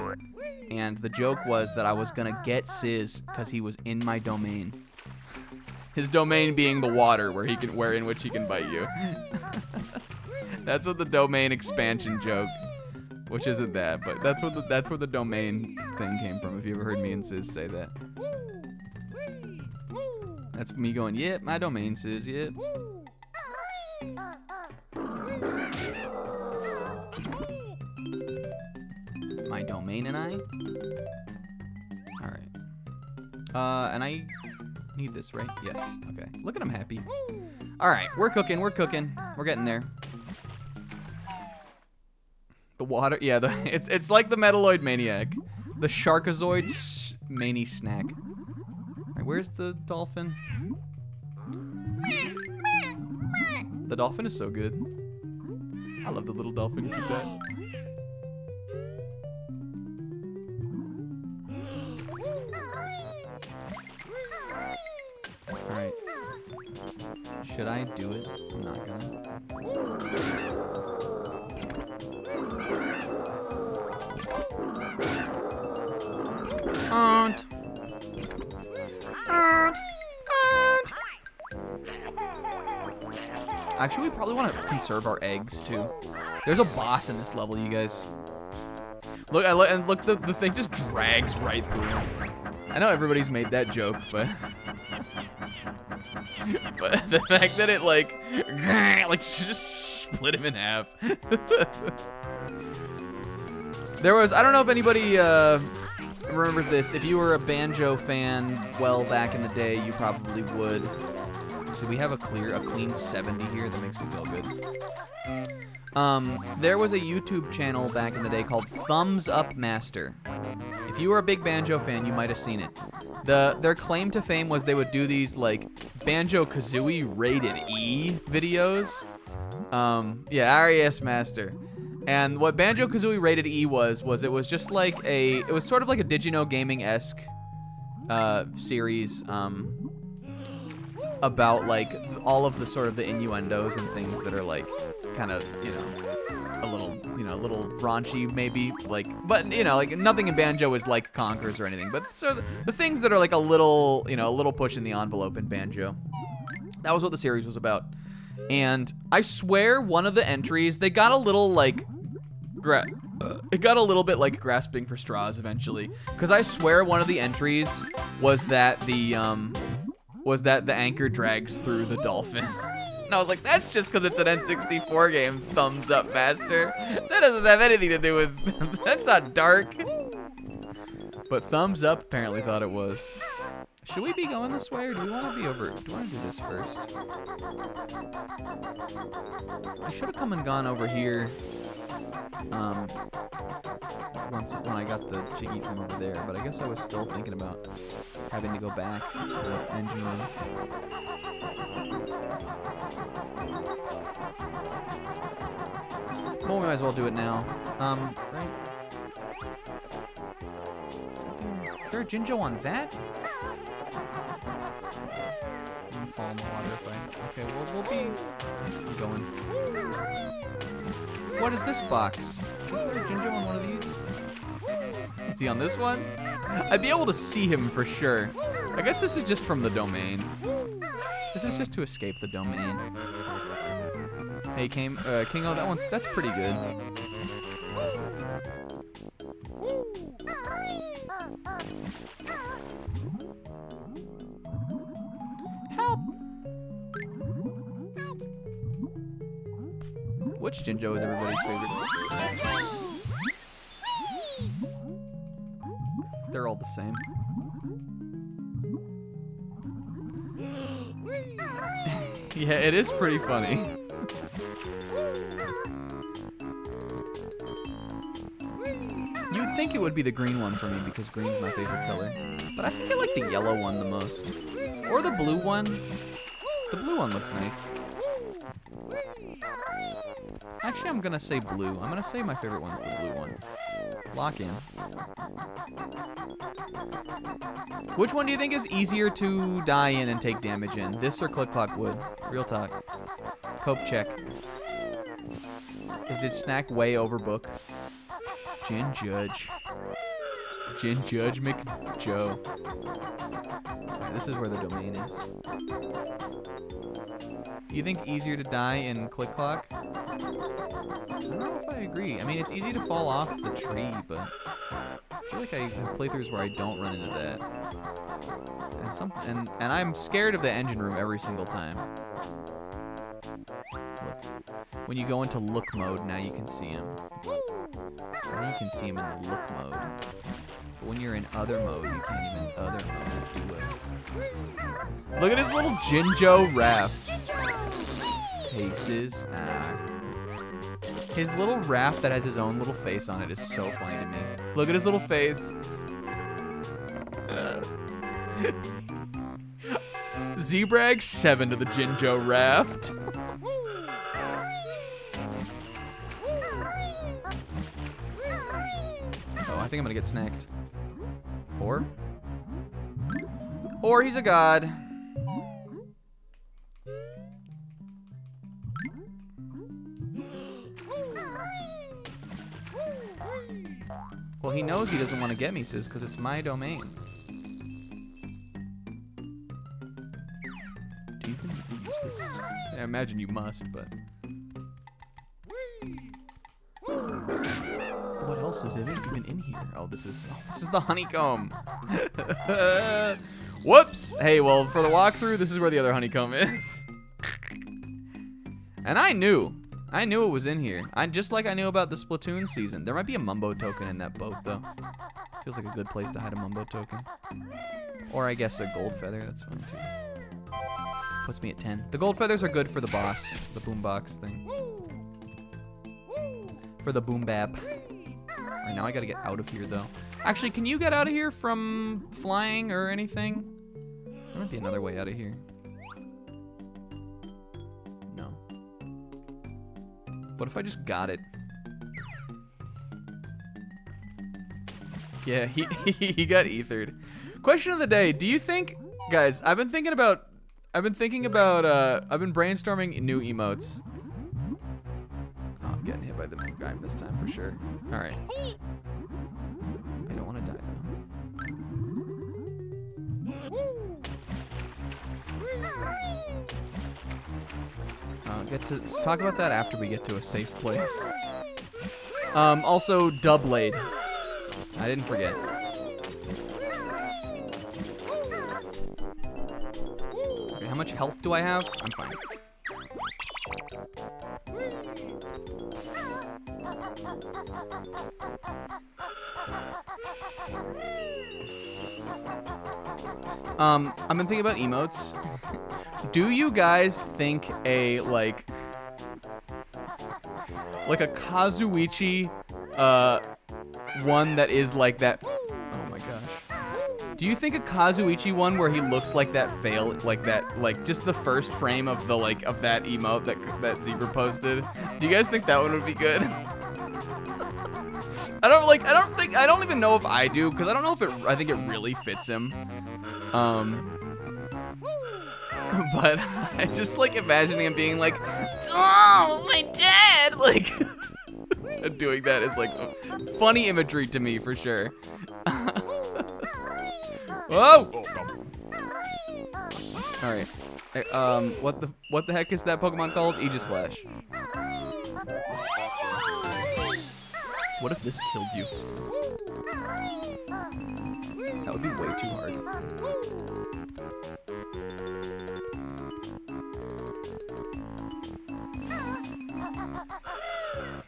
And the joke was that I was gonna get Sizz because he was in my domain. His domain being the water where in which he can bite you. That's what the domain expansion joke, which isn't that, but that's where the domain thing came from. If you ever heard me and Sizz say that, that's me going, "Yep, my domain, Sizz, yep." My domain and I. All right. And I need this, right? Yes. Okay. Look at him happy. All right, we're cooking. We're getting there. The water, yeah. It's like the Metaloid Maniac, the Sharkazoid Mani Snack. All right, where's the dolphin? The dolphin is so good. I love the little dolphin. Keep that. All right. Should I do it? I'm not gonna. Actually, we probably want to conserve our eggs too. There's a boss in this level, you guys. Look, look, the thing just drags right through him. I know everybody's made that joke, but but the fact that it like just split him in half. There was, I don't know if anybody remembers this. If you were a Banjo fan, well, back in the day, you probably would. So we have a clean 70 here. That makes me feel good. There was a YouTube channel back in the day called Thumbs Up Master. If you were a big Banjo fan, you might have seen it. Their claim to fame was they would do these like Banjo-Kazooie rated E videos. Yeah, RES Master. And what Banjo-Kazooie rated E was it was just like it was sort of like a Did You Know Gaming-esque series about like all of the sort of the innuendos and things that are like kind of, a little raunchy maybe, like, but like nothing in Banjo is like Conkers or anything, but so the things that are like a little push in the envelope in Banjo. That was what the series was about. And I swear one of the entries, they got a little like it got a little bit like grasping for straws eventually, because I swear one of the entries was that the anchor drags through the dolphin. And I was like, that's just because it's an N64 game, Thumbs Up Master. That doesn't have anything to do with, that's not dark. But Thumbs Up apparently thought it was. Should we be going this way, or do we want to be over? Do we want to do this first? I should have come and gone over here. When I got the Jiggy from over there, but I guess I was still thinking about having to go back to the engine room. Well, we might as well do it now. Right? Is there a Jinjo on that? I'm gonna fall in the water if I... Okay, well, we'll be going. What is this box? Isn't there a Jinjo on one of these? Is he on this one? I'd be able to see him for sure. I guess this is just from the domain. This is just to escape the domain. Hey, Kingo, that's pretty good. Help! Which Jinjo is everybody's favorite? They're all the same. Yeah, it is pretty funny. You'd think it would be the green one for me because green's my favorite color. But I think I like the yellow one the most. Or the blue one. The blue one looks nice. Actually, I'm gonna say blue. I'm gonna say my favorite one's the blue one. Lock in. Which one do you think is easier to die in and take damage in? This or Click Clock Wood? Real talk. Cope check. Did Snack way overbook? Gin Judge. Gin Judge McJoe. Alright, this is where the domain is. You think easier to die in Click Clock? I don't know if I agree. I mean, it's easy to fall off the tree, but I feel like I have playthroughs where I don't run into that. And I'm scared of the engine room every single time. Look. When you go into look mode, now you can see him. Now you can see him in the look mode. But when you're in other mode, you can't even other mode do it. Look at his little Jinjo raft. Paces. His little raft that has his own little face on it is so funny to me. Look at his little face. Zebrag 7 to the Jinjo raft. Oh, I think I'm gonna get snacked. Or he's a god. Well, he knows he doesn't want to get me, sis, because it's my domain. Do you think you can use this? I imagine you must, but... What else is even in here? Oh, this is the honeycomb. Whoops! Hey, well, for the walkthrough, this is where the other honeycomb is. And I knew it was in here. Just like I knew about the Splatoon season. There might be a Mumbo token in that boat, though. Feels like a good place to hide a Mumbo token. Or I guess a gold feather. That's fine, too. Puts me at 10. The gold feathers are good for the boss. The boombox thing. For the boom bap. Alright, now I gotta get out of here, though. Actually, can you get out of here from flying or anything? There might be another way out of here. No. What if I just got it? Yeah, he got ethered. Question of the day: do you think, guys? I've been brainstorming new emotes. Oh, I'm getting hit by the guy this time for sure. All right. I don't want to die though. Let's talk about that after we get to a safe place. Also, Doublade. I didn't forget. Okay, how much health do I have? I'm fine. I've been thinking about emotes. Do you guys think a like a Kazuichi one that is like that? Oh my gosh. Do you think a Kazuichi one where he looks like that fail, like that, like just the first frame of the of that emote that Zebra posted? Do you guys think that one would be good? I don't even know if I do, because I don't know if I think it really fits him. But I just like imagining him being like, oh, my dad, like, doing that is like funny imagery to me for sure. Whoa! All right. Hey, what the heck is that Pokemon called? Aegislash. What if this killed you? That would be way too hard.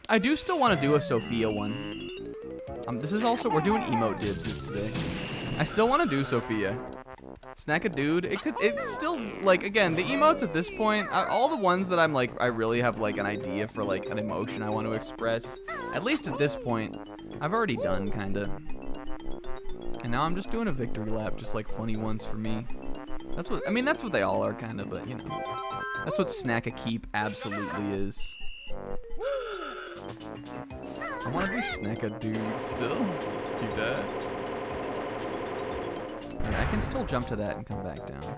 I do still want to do a Sophia one. This is also, we're doing emote dibs today. I still want to do Sophia. Snack a dude. It's still, like, again, the emotes at this point, all the ones that I'm like, I really have like an idea for like an emotion I want to express, at least at this point, I've already done kinda. And now I'm just doing a victory lap, just like funny ones for me. That's what they all are kinda, but you know. That's what Snack a Keep absolutely is. I want to do Snack a dude still. You dead? Yeah, I can still jump to that and come back down.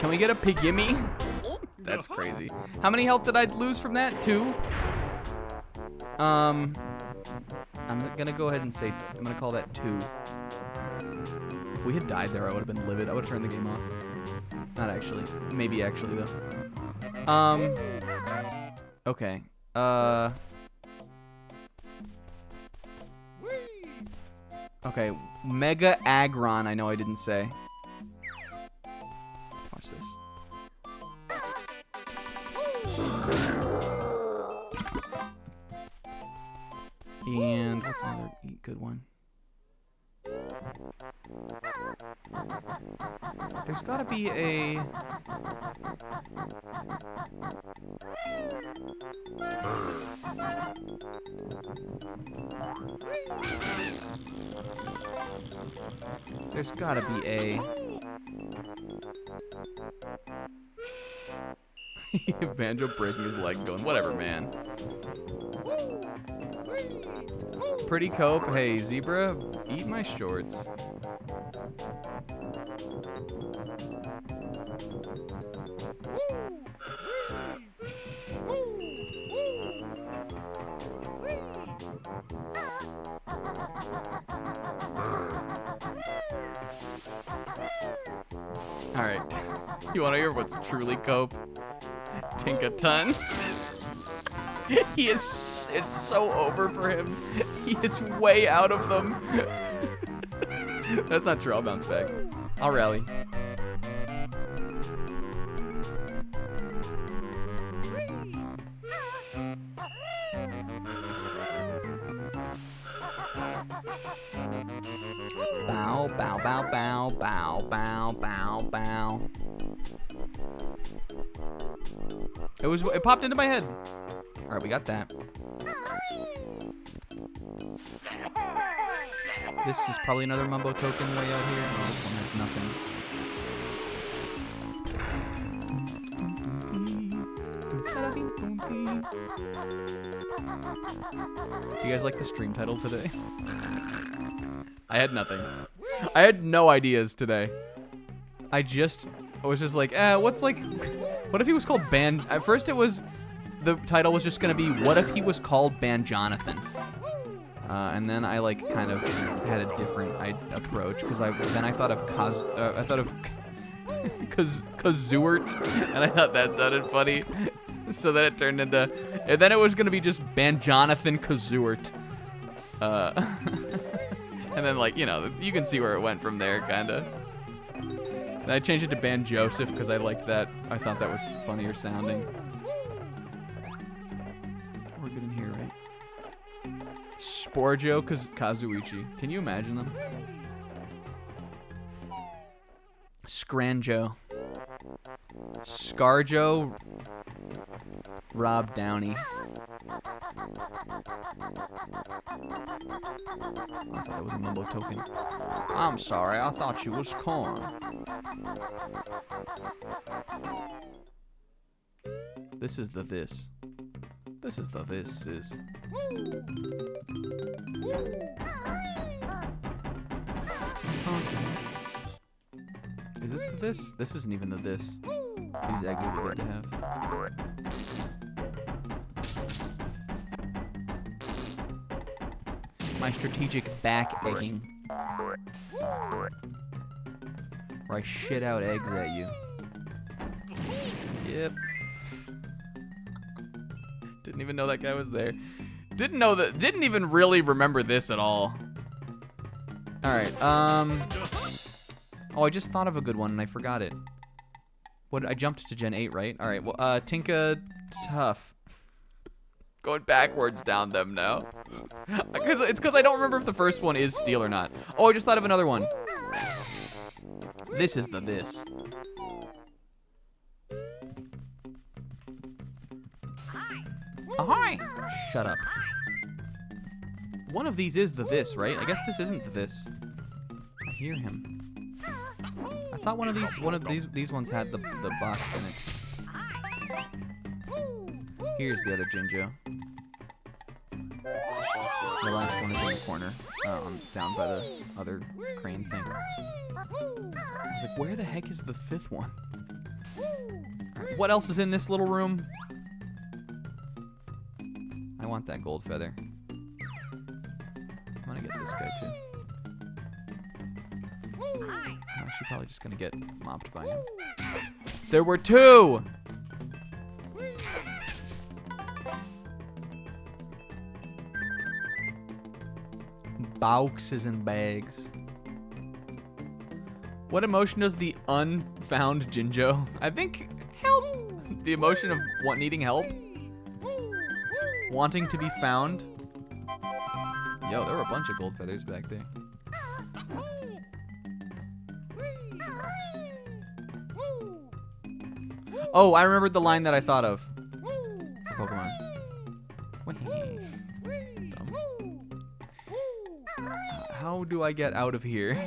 Can we get a piggimme? That's crazy. How many health did I lose from that? 2? I'm gonna go ahead and say, I'm gonna call that 2. If we had died there, I would have been livid. I would have turned the game off. Not actually. Maybe actually, though. Okay. Okay, Mega Aggron, I know I didn't say. Watch this. And what's another good one? There's gotta be a... There's gotta be a... Banjo breaking his leg going, whatever, man. Pretty cope. Hey, zebra, eat my shorts. Alright. You wanna hear what's truly cope? Tinkaton. He is, it's so over for him. He is way out of them. That's not true, I'll bounce back. I'll rally. Bow, bow, bow, bow, bow, bow, bow, bow. It popped into my head. All right, we got that. This is probably another Mumbo token way out here. Oh, this one has nothing. Do you guys like the stream title today? I had nothing. I had no ideas today. I was just like, what's like, what if he was called At first it was, the title was just gonna be, what if he was called Banjonathan? And then I like kind of had a different approach because I thought of Kazewart, and I thought that sounded funny. So then it turned into, and then it was gonna be just Banjonathan-Kazewart. And then like, you know, you can see where it went from there, kinda. And I changed it to Banjoseph because I liked that. I thought that was funnier sounding. We're good in here, right? Banjo-Kazooie. Can you imagine them? Scranjo. Scarjo. Rob Downey. I thought that was a Mumbo token. I'm sorry, I thought you was corn. This is the this. This is the this is. Okay. Is this the this? This isn't even the this. These eggs would be good to have. My strategic back egging. Where I shit out eggs at you. Yep. Didn't even know that guy was there. Didn't even really remember this at all. Alright, oh, I just thought of a good one and I forgot it. I jumped to Gen 8, right? Alright, well, Tinka Tough. Going backwards down them now. It's because I don't remember if the first one is steel or not. Oh, I just thought of another one. This is the this. Ahoy! Shut up. One of these is the this, right? I guess this isn't the this. I hear him. I thought one of these ones had the box in it. Here's the other Jinjo. The last one is in the corner, down by the other crane thing. I was like, where the heck is the fifth one? What else is in this little room? I want that gold feather. I'm gonna get this guy too. Oh, she's probably just gonna get mopped by him. There were 2! Boxes and bags. What emotion does the unfound Jinjo? I think help. The emotion of needing help. Wanting to be found. Yo, there were a bunch of gold feathers back there. Oh, I remembered the line that I thought of. For Pokemon. Dumb. How do I get out of here?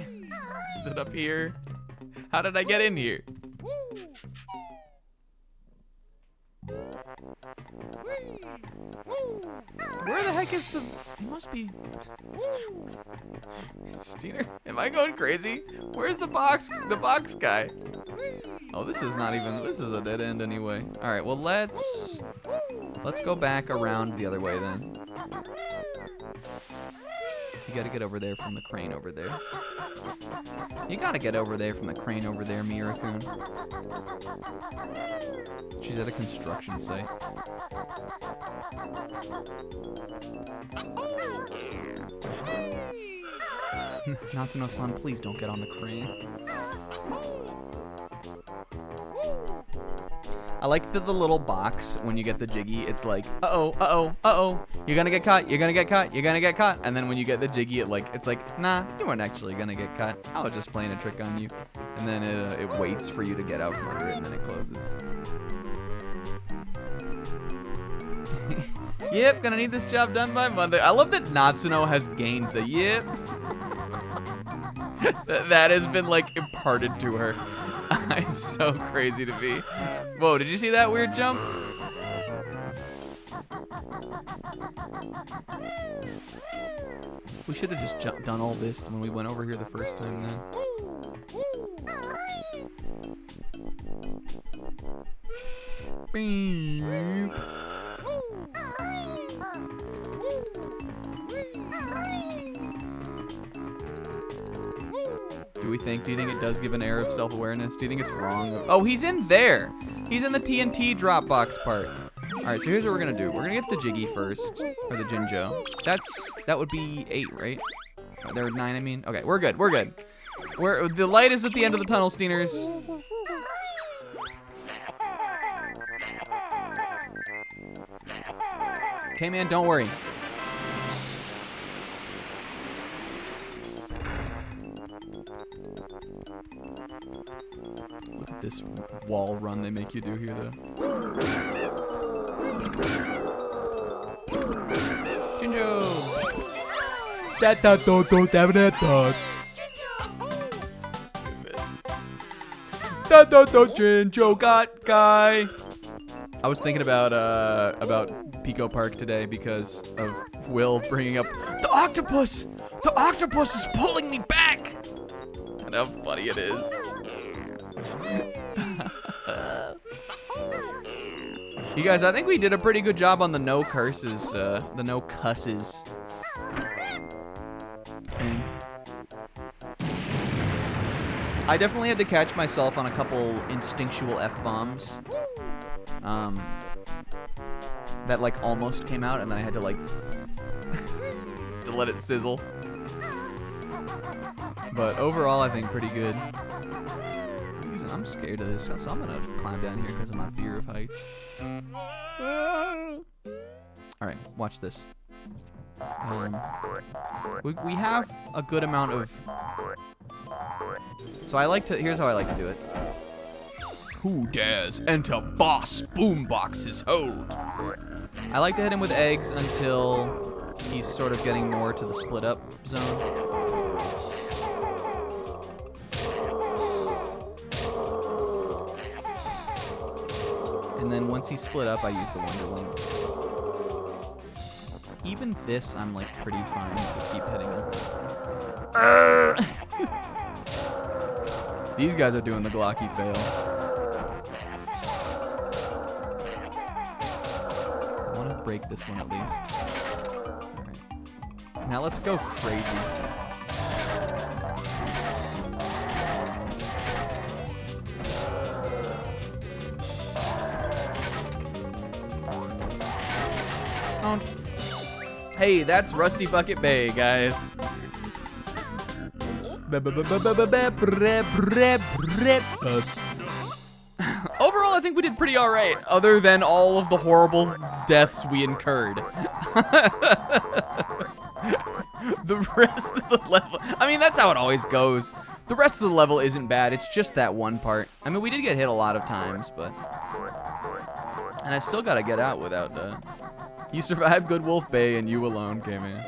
Is it up here? How did I get in here? Where the heck is the... It must be... Steiner? Am I going crazy? Where's the box guy? Oh, this is not even... This is a dead end anyway. Alright, well let's go back around the other way then. You gotta get over there from the crane over there. You gotta get over there from the crane over there, Mirakun. She's at a construction site. Natsuno-san, please don't get on the crane. I like the little box when you get the Jiggy. It's like, uh-oh, uh-oh, uh-oh. You're gonna get caught, you're gonna get caught, you're gonna get caught. And then when you get the Jiggy, it's like, nah, you weren't actually gonna get caught. I was just playing a trick on you. And then it waits for you to get out from under it, and then it closes. Yep, gonna need this job done by Monday. I love that Natsuno has gained the yep. that has been, like, imparted to her. It's so crazy to me. Whoa, did you see that weird jump? We should have just done all this when we went over here the first time then. Beep. Do you think it does give an air of self-awareness? Do you think it's wrong? Oh, he's in there. He's in the TNT drop box part. All right, so here's what we're gonna do. We're gonna get the Jiggy first, or the Jinjo. That would be 8, right? There were 9, I mean. Okay, we're good. We're good. The light is at the end of the tunnel, Steeners. Okay, man, don't worry. Look at this wall run they make you do here, though. Jinjo! Jinjo got guy. I was thinking about Pico Park today because of Will bringing up the octopus. The octopus is pulling me back. And how funny it is. You guys, I think we did a pretty good job on the no curses, the no cusses thing. I definitely had to catch myself on a couple instinctual F-bombs. That like almost came out, and then I had to like to let it sizzle. But overall, I think pretty good. I'm scared of this, so I'm gonna climb down here because of my fear of heights. All right, watch this. We have a good amount of. So here's how I like to do it. Who dares enter Boss Boombox's hold? I like to hit him with eggs until he's sort of getting more to the split up zone. And then once he's split up, I use the Wonderling. Even this, I'm like pretty fine to keep hitting him. These guys are doing the Glocky fail. break this one at least. All right. Now let's go crazy. Don't. Hey, that's Rusty Bucket Bay, guys. Overall, I think we did pretty alright, other than all of the horrible deaths we incurred. The rest of the level, I mean, that's how it always goes. The rest of the level isn't bad, it's just that one part. I mean, we did get hit a lot of times, but... And I still gotta get out without, You survived Good Wolf Bay and you alone came in.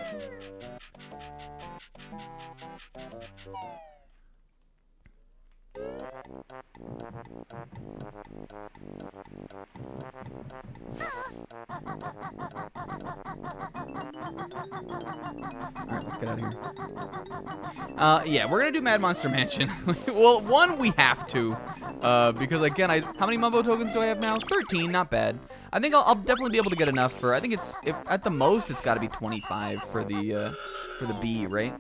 Alright, let's get out of here. Yeah, we're gonna do Mad Monster Mansion. Well, one, we have to. Because again, how many Mumbo tokens do I have now? 13, not bad. I think I'll definitely be able to get enough for, I think at the most, it's gotta be 25 for the B, right?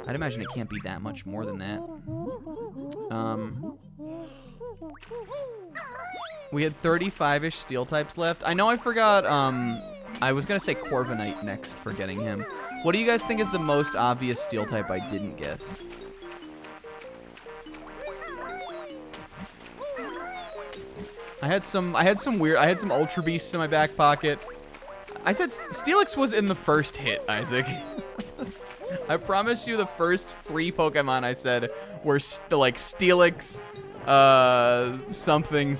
I'd imagine it can't be that much more than that. We had 35-ish steel types left. I know I forgot, I was gonna say Corviknight next for getting him. What do you guys think is the most obvious steel type I didn't guess? I had some Ultra Beasts in my back pocket. I said Steelix was in the first hit, Isaac. I promise you the first 3 Pokemon I said were like Steelix, something.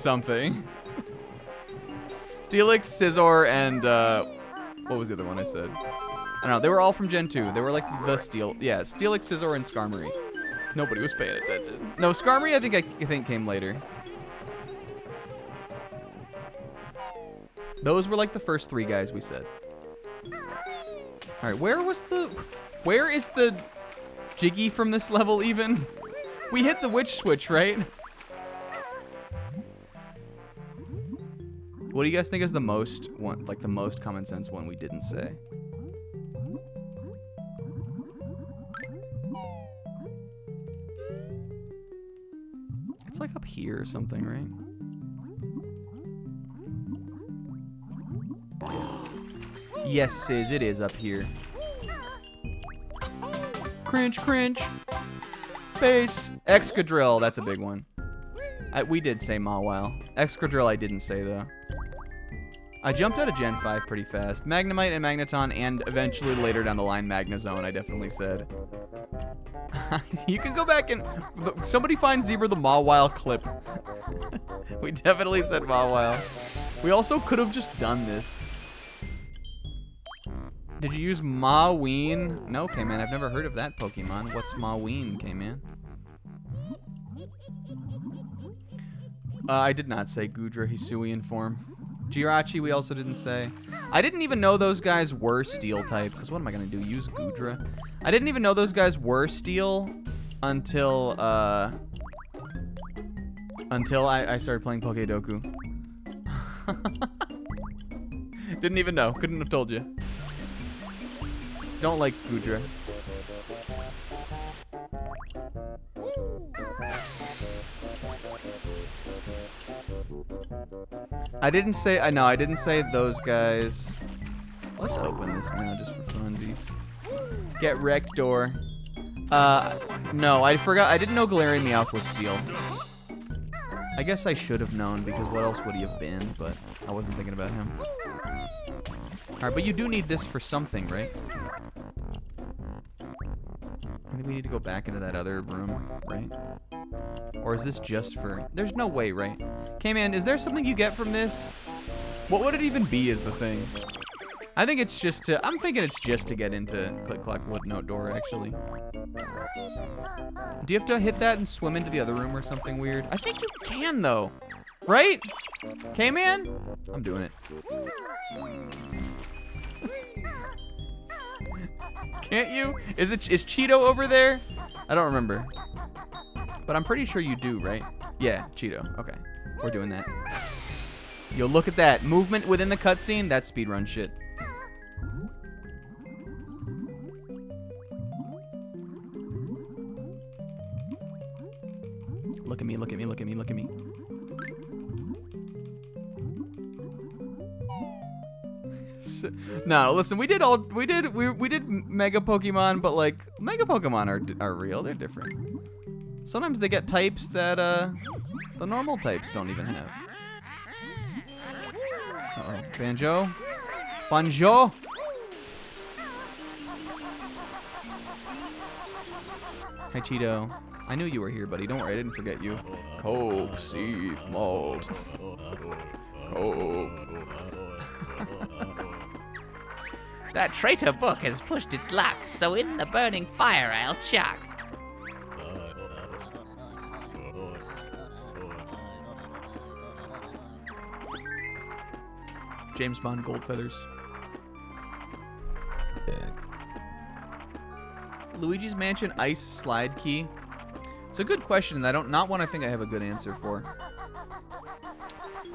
Steelix, Scizor, and, what was the other one I said? I don't know, they were all from Gen 2. They were like the yeah, Steelix, Scizor, and Skarmory. Nobody was paying attention. No, Skarmory I think came later. Those were like the first 3 guys we said. All right, where is the Jiggy from this level even? We hit the witch switch, right? What do you guys think is the most one, like the most common sense one we didn't say? It's like up here or something, right? Yes, Sis, it is up here. Cringe. Based. Excadrill, that's a big one. We did say Mawile. Excadrill I didn't say, though. I jumped out of Gen 5 pretty fast. Magnemite and Magneton, and eventually later down the line, Magnezone, I definitely said. You can go back and... Somebody find Zebra the Mawile clip. We definitely said Mawile. We also could have just done this. Did you use Maween? No, K-Man, I've never heard of that Pokemon. What's Maween, K-Man? I did not say Goodra Hisuian form. Jirachi we also didn't say. I didn't even know those guys were steel type, because what am I going to do? Use Goodra? I didn't even know those guys were steel until I started playing Pokédoku. Didn't even know. Couldn't have told you. Don't like Goodra. I didn't say those guys. Let's open this now just for funsies. Get wrecked door. No, I forgot. I didn't know Galarian Meowth was steel. I guess I should have known, because what else would he have been? But I wasn't thinking about him. Alright, but you do need this for something, right? I think we need to go back into that other room, right? Or is this just for... There's no way, right? K-Man, is there something you get from this? What would it even be is the thing? I think it's just to... I'm thinking it's just to get into Click Clock Wood Note Door, actually. Do you have to hit that and swim into the other room or something weird? I think you can, though. Right? K-Man? I'm doing it. Can't you? Is Cheeto over there? I don't remember. But I'm pretty sure you do, right? Yeah, Cheeto. Okay. We're doing that. Yo, look at that. Movement within the cutscene, that's speedrun shit. Look at me, look at me, look at me, look at me. No, listen, we did Mega Pokemon, but like Mega Pokemon are real. They're different. Sometimes they get types that the normal types don't even have. Uh-oh. Banjo? Banjo? Hi, Cheeto. I knew you were here, buddy. Don't worry, I didn't forget you. Cope, Seeth, Malt. Cope. That traitor book has pushed its luck, so in the burning fire I'll chuck. James Bond Gold Feathers. Luigi's Mansion Ice Slide Key. It's a good question. Not one I think I have a good answer for.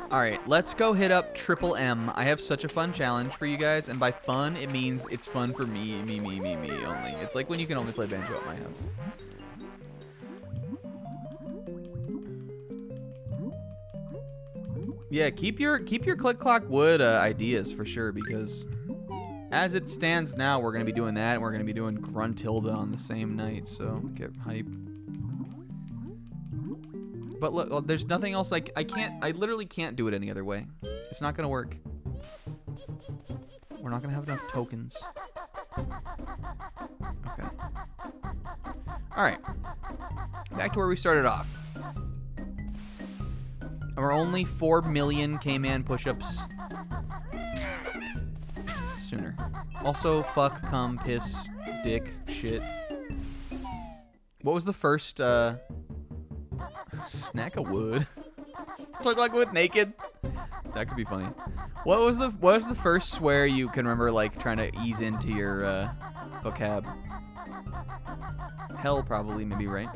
All right, let's go hit up Triple M. I have such a fun challenge for you guys, and by fun, it means it's fun for me only. It's like when you can only play Banjo at my house. Yeah, keep your Click Clock Wood ideas for sure, because as it stands now, we're gonna be doing that, and we're gonna be doing Gruntilda on the same night. So get hype. But look, there's nothing else. Like I literally can't do it any other way. It's not gonna work. We're not gonna have enough tokens. Okay. All right. Back to where we started off. We're only 4 million K-Man push-ups sooner. Also, fuck, cum, piss, dick, shit. What was the first, snack of wood? Look like wood naked? That could be funny. What was the first swear you can remember, like, trying to ease into your, vocab? Hell, probably, maybe, right?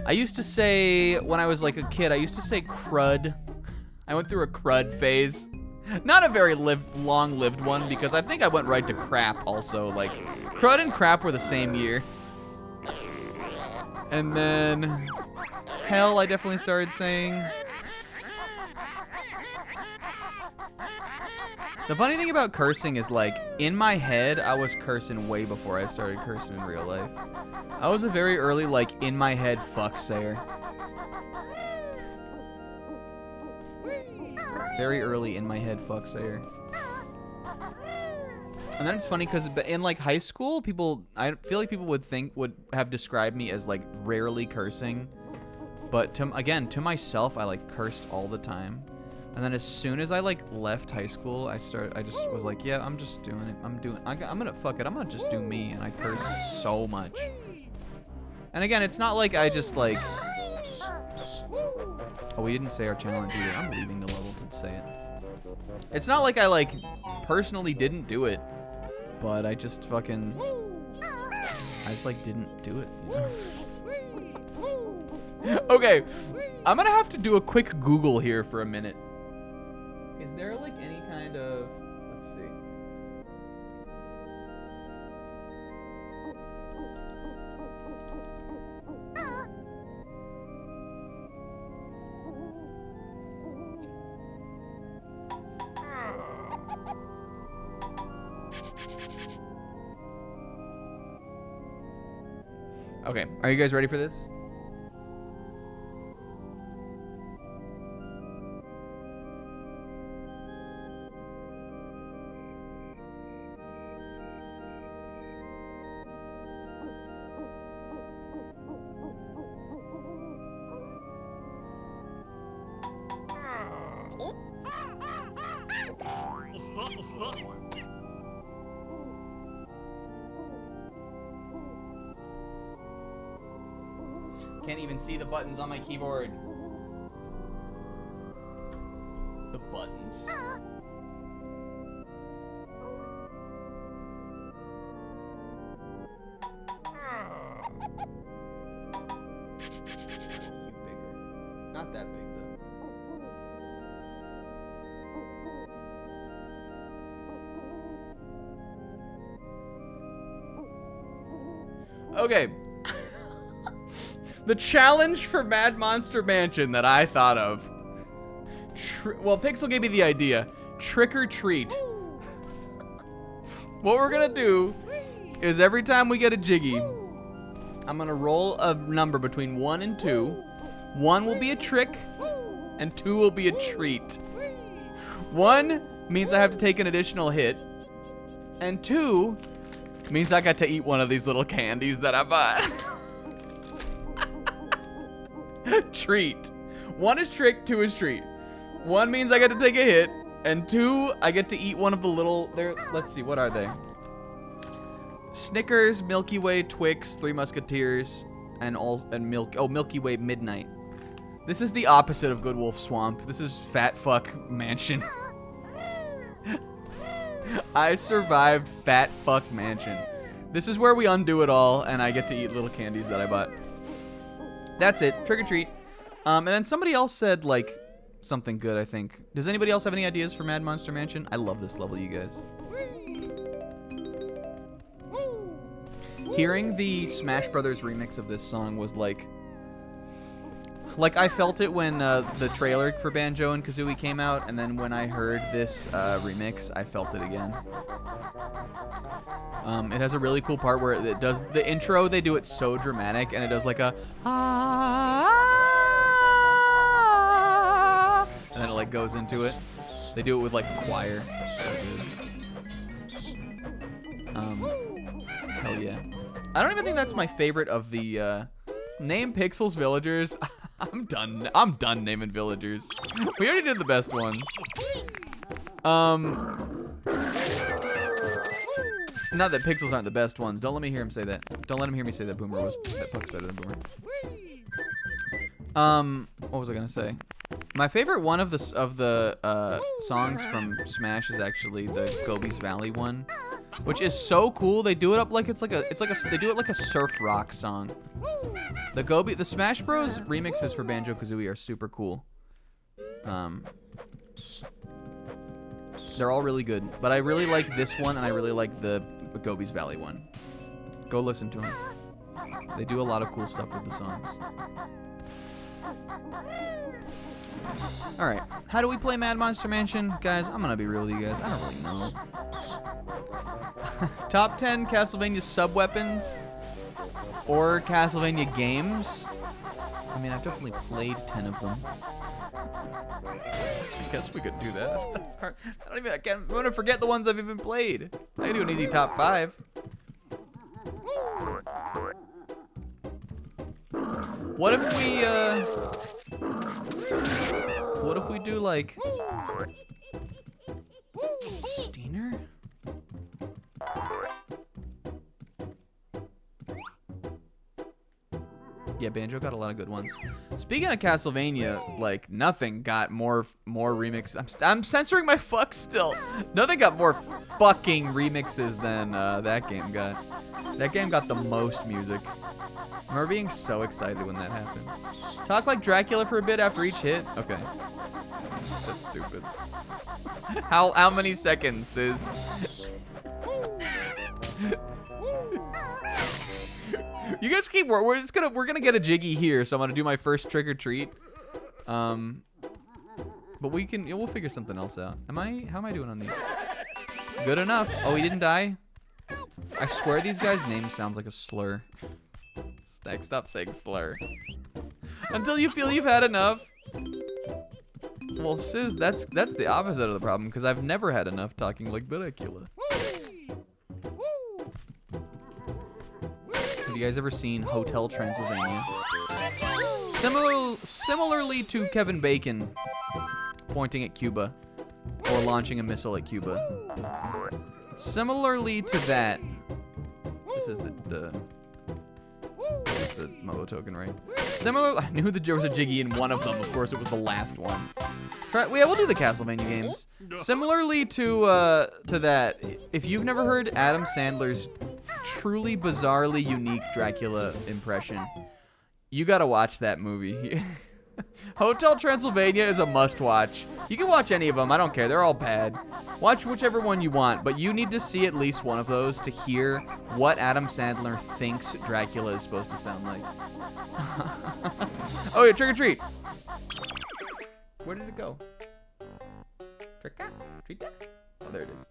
I used to say, when I was like a kid, I used to say crud. I went through a crud phase. Not a very long-lived one, because I think I went right to crap also. Like, crud and crap were the same year. And then hell, I definitely started saying. The funny thing about cursing is, like, in my head, I was cursing way before I started cursing in real life. I was a very early, like, in my head fuck sayer. Very early in my head fuck sayer. And then it's funny because in, like, high school, I feel like people would have described me as, like, rarely cursing. But to myself, I, like, cursed all the time. And then as soon as I, like, left high school, I just was like, yeah, I'm just doing it. I'm gonna fuck it. I'm gonna just do me. And I cursed so much. And again, it's not like I just, like, oh, we didn't say our challenge either. I'm leaving the level to say it. It's not like I, like, personally didn't do it, but I just like, didn't do it, you know? Okay, I'm gonna have to do a quick Google here for a minute. Is there, like, any kind of, let's see. Okay, are you guys ready for this? Can't even see the buttons on my keyboard. The buttons. Bigger. Not that big though. Okay. The challenge for Mad Monster Mansion that I thought of. Well, Pixel gave me the idea. Trick or treat. What we're gonna do is every time we get a Jiggy, I'm gonna roll a number between 1 and 2. 1 will be a trick, and 2 will be a treat. 1 means I have to take an additional hit, and 2 means I got to eat one of these little candies that I bought. Treat. 1 is trick, 2 is treat. 1 means I get to take a hit, and 2, I get to eat one of the little, let's see, what are they? Snickers, Milky Way, Twix, Three Musketeers, and Milky Way Midnight. This is the opposite of Good Wolf Swamp. This is Fat Fuck Mansion. I survived Fat Fuck Mansion. This is where we undo it all, and I get to eat little candies that I bought. That's it. Trick or treat. And then somebody else said, like, something good, I think. Does anybody else have any ideas for Mad Monster Mansion? I love this level, you guys. Hearing the Smash Brothers remix of this song was like I felt it when the trailer for Banjo and Kazooie came out, and then when I heard this remix, I felt it again. It has a really cool part where it does the intro. They do it so dramatic, and it does like a and then it like goes into it. They do it with like a choir. That's so good. Hell yeah. I don't even think that's my favorite of the name Pixel's villagers. I'm done naming villagers. We already did the best ones. Not that Pixels aren't the best ones. Don't let me hear him say that. Don't let him hear me say that Puck's better than Boomer. What was I gonna say? My favorite one of the songs from Smash is actually the Gobi's Valley one, which is so cool. They do it up like they do it like a surf rock song. The Smash Bros remixes for Banjo-Kazooie are super cool. They're all really good, but I really like this one, and I really like the Gobi's Valley one. Go listen to them. They do a lot of cool stuff with the songs. Alright, how do we play Mad Monster Mansion? Guys, I'm gonna be real with you guys. I don't really know. Top 10 Castlevania sub-weapons or Castlevania games? I mean, I've definitely played 10 of them. I guess we could do that. That's hard. I'm gonna forget the ones I've even played. I can do an easy top 5. What if we do like Steiner? Yeah, Banjo got a lot of good ones. Speaking of Castlevania, like nothing got more remix. I'm censoring my fucks still. Nothing got more fucking remixes than that game got. That game got the most music. I remember being so excited when that happened. Talk like Dracula for a bit after each hit. Okay, that's stupid. How many seconds is? You guys keep. We're gonna get a Jiggy here, so I'm gonna do my first trick or treat. But we'll figure something else out. How am I doing on these? Good enough. Oh, he didn't die. I swear these guys' name sounds like a slur. Stack, stop saying slur. Until you feel you've had enough. Well, Sis, that's the opposite of the problem, because I've never had enough talking like Dracula. Have you guys ever seen Hotel Transylvania? Similarly to Kevin Bacon pointing at Cuba or launching a missile at Cuba. Similarly to that, this is the Momo token, right? I knew that there was a Jiggy in one of them. Of course, it was the last one. Yeah, we'll do the Castlevania games. Similarly to that, if you've never heard Adam Sandler's truly bizarrely unique Dracula impression, you gotta watch that movie. Hotel Transylvania is a must-watch. You can watch any of them. I don't care. They're all bad. Watch whichever one you want, but you need to see at least one of those to hear what Adam Sandler thinks Dracula is supposed to sound like. Oh, yeah, trick or treat. Where did it go? Trick or treat? Oh, there it is.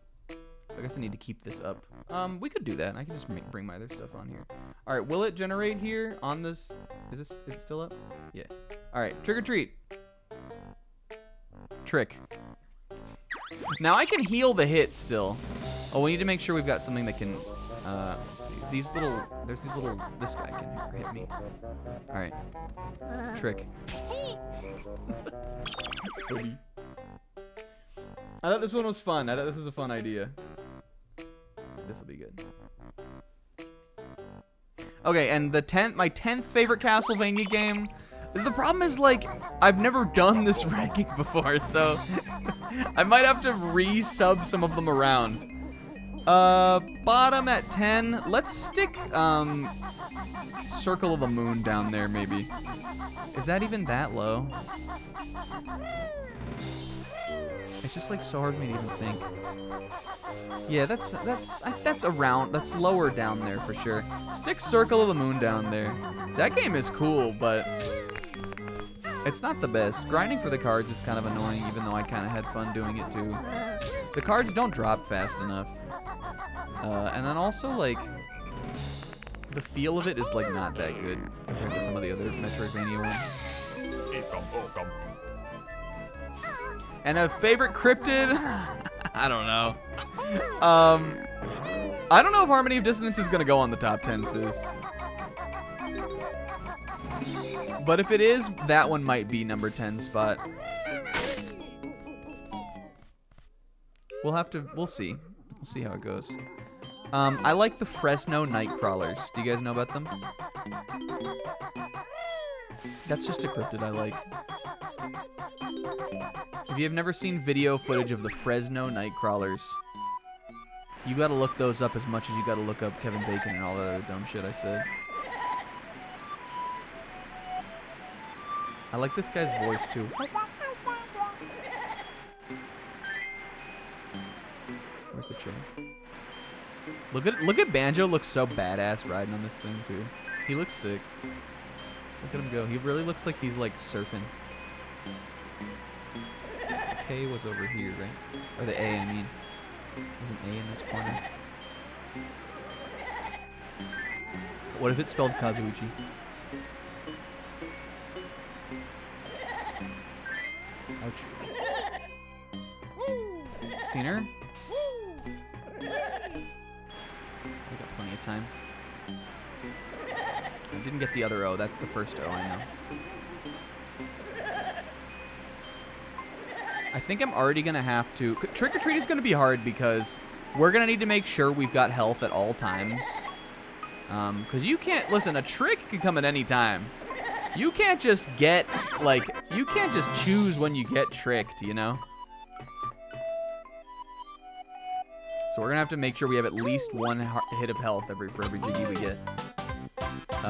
I guess I need to keep this up. We could do that. I can just bring my other stuff on here. All right, will it generate here on this? Is it still up? Yeah. All right, trick or treat. Trick. Now I can heal the hit still. Oh, we need to make sure we've got something that can, let's see. This guy can hit me. All right. Trick. Funny. I thought this one was fun. I thought this was a fun idea. This will be good. Okay, and my 10th favorite Castlevania game. The problem is, like, I've never done this ranking before, so I might have to re-sub some of them around. Bottom at 10. Let's stick Circle of the Moon down there, maybe. Is that even that low? It's just like so hard for me to even think. Yeah, that's lower down there for sure. Stick Circle of the Moon down there. That game is cool, but it's not the best. Grinding for the cards is kind of annoying, even though I kind of had fun doing it too. The cards don't drop fast enough. And then also, like, the feel of it is, like, not that good compared to some of the other Metroidvania ones. And a favorite cryptid? I don't know. I don't know if Harmony of Dissonance is gonna go on the top 10, sis. But if it is, that one might be number 10 spot. We'll see. We'll see how it goes. I like the Fresno Nightcrawlers. Do you guys know about them? That's just a cryptid I like. If you have never seen video footage of the Fresno Nightcrawlers, you gotta look those up as much as you gotta look up Kevin Bacon and all the other dumb shit I said. I like this guy's voice too. Where's the chair? Look at Banjo. Looks so badass riding on this thing too. He looks sick. Look at him go. He really looks like he's like surfing. The K was over here, right? Or the A, I mean. There's an A in this corner. What if it spelled Kazuichi? Ouch. Steiner? We got plenty of time. I didn't get the other O. That's the first O, I know. I think I'm already going to have to... Trick or Treat is going to be hard because we're going to need to make sure we've got health at all times. Because you can't... Listen, a trick can come at any time. You can't just get, like... You can't just choose when you get tricked, you know? So we're going to have to make sure we have at least one hit of health for every Jiggy we get.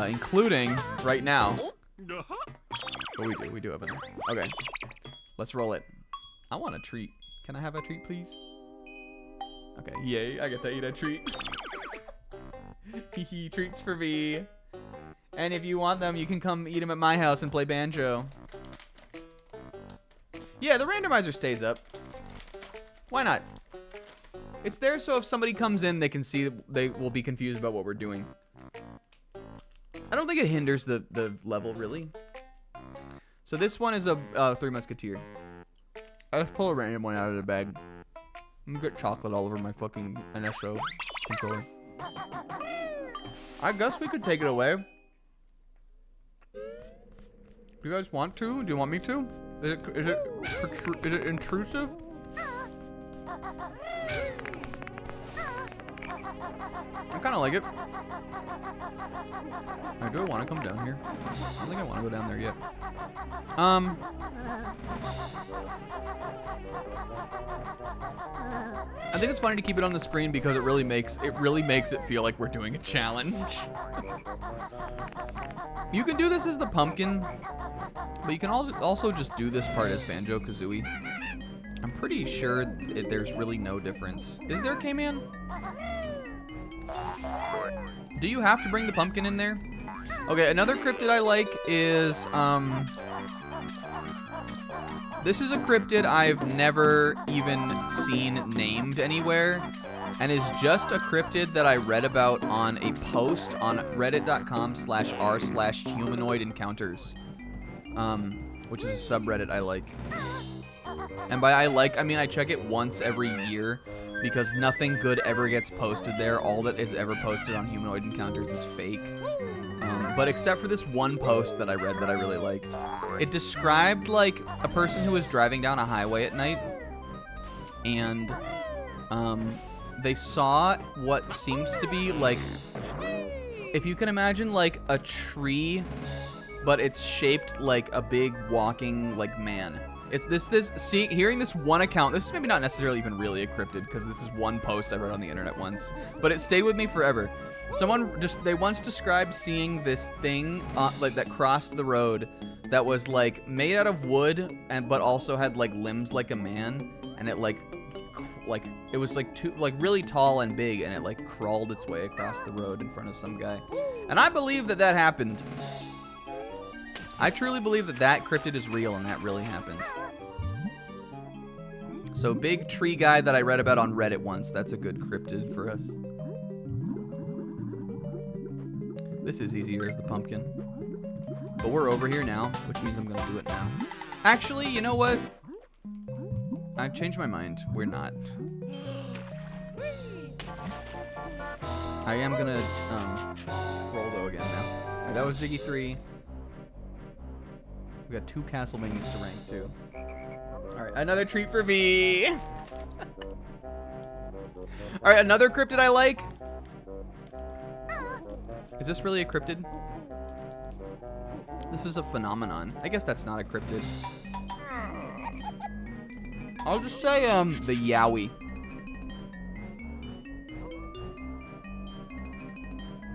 Including, right now... Oh, we do have enough. Okay. Let's roll it. I want a treat. Can I have a treat, please? Okay, yay, I get to eat a treat. Hee treats for me. And if you want them, you can come eat them at my house and play Banjo. Yeah, the randomizer stays up. Why not? It's there so if somebody comes in, they can see, they will be confused about what we're doing. I don't think it hinders the level, really. So this one is a Three Musketeer. I just pull a random one out of the bag. I'm gonna get chocolate all over my fucking NSO controller. I guess we could take it away. Do you guys want to? Do you want me to? Is it intrusive? I kind of like it. Do I want to come down here? I don't think I want to go down there yet. I think it's funny to keep it on the screen because it really makes it feel like we're doing a challenge. You can do this as the pumpkin, but you can also just do this part as Banjo-Kazooie. I'm pretty sure there's really no difference. Is there, K-Man? Do you have to bring the pumpkin in there? Okay, another cryptid I like is, this is a cryptid I've never even seen named anywhere, and is just a cryptid that I read about on a post on reddit.com/r/humanoid-encounters, which is a subreddit I like. And by I like, I mean I check it once every year, because nothing good ever gets posted there. All that is ever posted on Humanoid Encounters is fake. But except for this one post that I read that I really liked. It described like a person who was driving down a highway at night, and they saw what seems to be like, if you can imagine like a tree, but it's shaped like a big walking like man. It's hearing this one account, this is maybe not necessarily even really a cryptid, because this is one post I read on the internet once, but it stayed with me forever. They once described seeing this thing like that crossed the road that was like made out of wood, but also had like limbs like a man, and it like it was like really tall and big, and it like crawled its way across the road in front of some guy. And I believe that happened. I truly believe that cryptid is real and that really happened. So big tree guy that I read about on Reddit once, that's a good cryptid for us. This is easier as the pumpkin. But we're over here now, which means I'm gonna do it now. Actually, you know what? I've changed my mind. We're not. I am gonna roll though again now. All right, that was Diggy 3. We got 2 Castlevanias to rank too. All right, another treat for me. All right, another cryptid I like. Is this really a cryptid? This is a phenomenon. I guess that's not a cryptid. I'll just say the Yowie,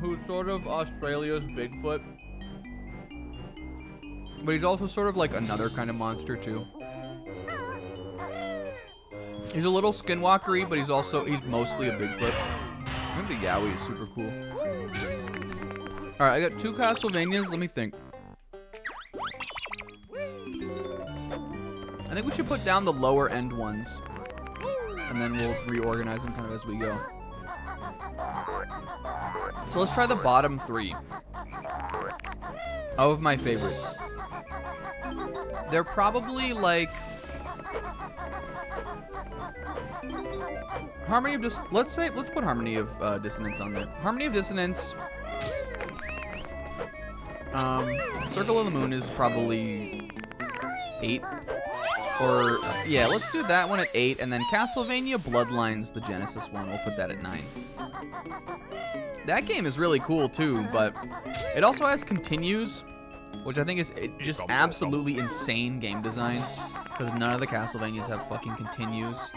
who's sort of Australia's Bigfoot. But he's also sort of like another kind of monster too. He's a little skinwalkery, but he's mostly a Bigfoot. I think the Yowie is super cool. All right, I got 2 Castlevanias. Let me think. I think we should put down the lower end ones, and then we'll reorganize them kind of as we go. So let's try the bottom 3 of my favorites. They're probably like Harmony of let's put Harmony of Dissonance on there. Harmony of Dissonance. Circle of the Moon is probably 8. Or yeah, let's do that one at 8, and then Castlevania Bloodlines, the Genesis one, we'll put that at 9. That game is really cool too, but it also has continues, which I think is just absolutely insane game design, because none of the Castlevanias have fucking continues.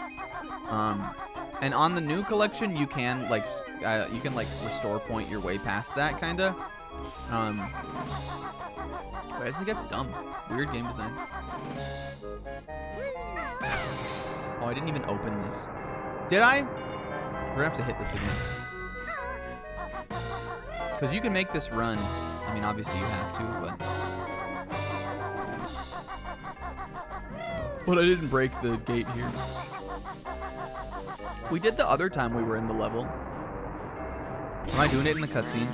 And on the new collection, you can like restore point your way past that kinda. But I just think that's dumb. Weird game design. Oh, I didn't even open this. Did I? We're gonna have to hit this again. Because you can make this run. I mean, obviously you have to, but I didn't break the gate here. We did the other time we were in the level. Am I doing it in the cutscene?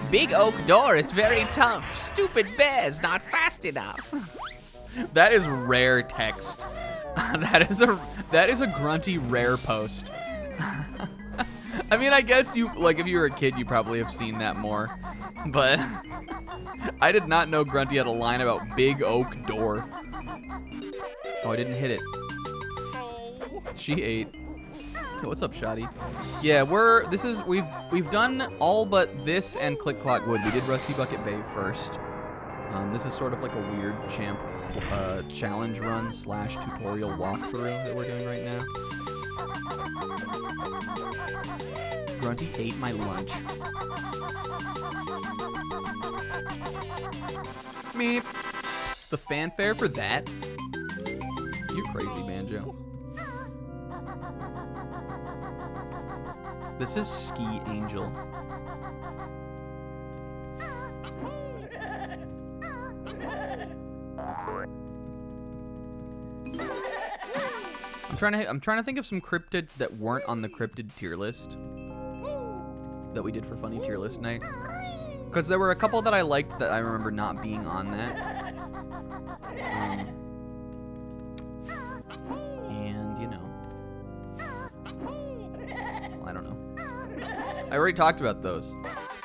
Big oak door is very tough. Stupid bear's not fast enough. That is rare text. That is a grunty rare post. I mean, I guess if you were a kid, you probably have seen that more. But I did not know Grunty had a line about big oak door. Oh, I didn't hit it. She ate. Oh, what's up, Shoddy? Yeah, we've done all but this and Click Clock Wood. We did Rusty Bucket Bay first. This is sort of like a weird challenge run / tutorial walkthrough that we're doing right now. Grunty ate my lunch. Meep. The fanfare for that? You're crazy, Banjo. This is Ski Angel. I'm trying to think of some cryptids that weren't on the cryptid tier list that we did for funny tier list night. Because there were a couple that I liked that I remember not being on that. And, you know. Well, I don't know. I already talked about those.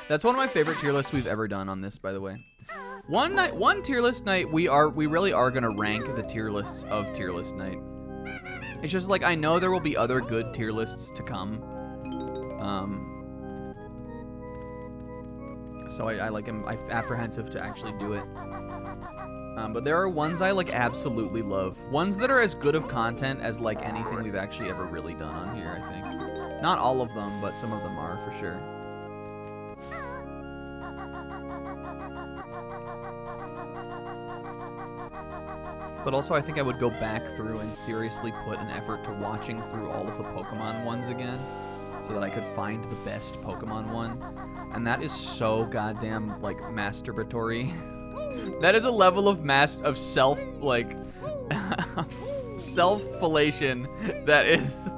That's one of my favorite tier lists we've ever done on this, by the way. One tier list night, we really are gonna rank the tier lists of tier list night. It's just like I know there will be other good tier lists to come. So I'm apprehensive to actually do it. But there are ones I like absolutely love. Ones that are as good of content as like anything we've actually ever really done on here, I think. Not all of them, but some of them are for sure. But also I think I would go back through and seriously put an effort to watching through all of the Pokemon ones again so that I could find the best Pokemon one. And that is so goddamn, like, masturbatory. That is a level of self, like, self-fellation that is...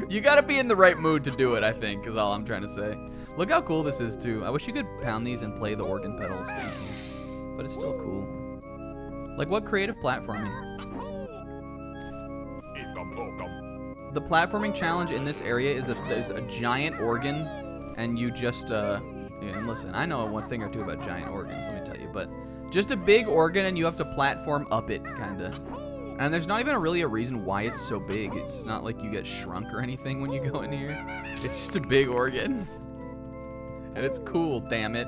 You gotta be in the right mood to do it, I think, is all I'm trying to say. Look how cool this is, too. I wish you could pound these and play the organ pedals, but you can't. But it's still cool. Like, what creative platforming? The platforming challenge in this area is that there's a giant organ, and you just, and listen, I know one thing or two about giant organs, let me tell you, but just a big organ, and you have to platform up it, kinda. And there's not even really a reason why it's so big. It's not like you get shrunk or anything when you go in here. It's just a big organ. And it's cool, damn it.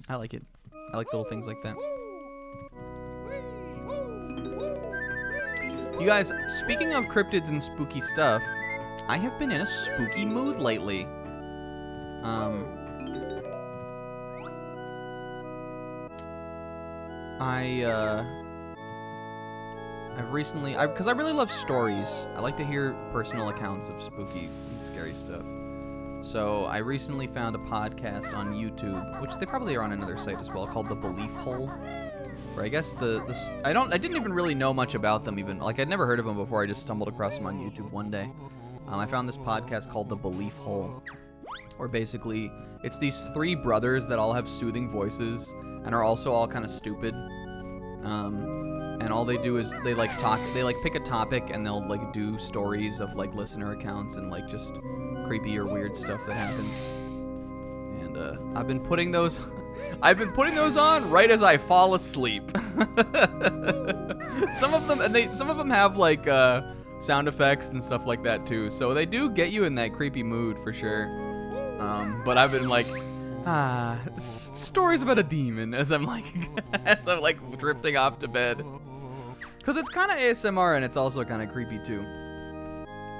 I like it. I like little things like that. You guys, speaking of cryptids and spooky stuff, I have been in a spooky mood lately. I've recently, because I really love stories. I like to hear personal accounts of spooky and scary stuff. So I recently found a podcast on YouTube, which they probably are on another site as well, called The Belief Hole. Where I guess I didn't even really know much about them even. Like, I'd never heard of them before. I just stumbled across them on YouTube one day. I found this podcast called The Belief Hole, where basically it's these three brothers that all have soothing voices and are also all kind of stupid. And all they do is they pick a topic and they'll like do stories of like listener accounts and like just creepy or weird stuff that happens. And I've been putting those on right as I fall asleep. Some of them have like sound effects and stuff like that too. So they do get you in that creepy mood for sure. But I've been like stories about a demon as I'm like drifting off to bed. Cause it's kind of ASMR and it's also kind of creepy too.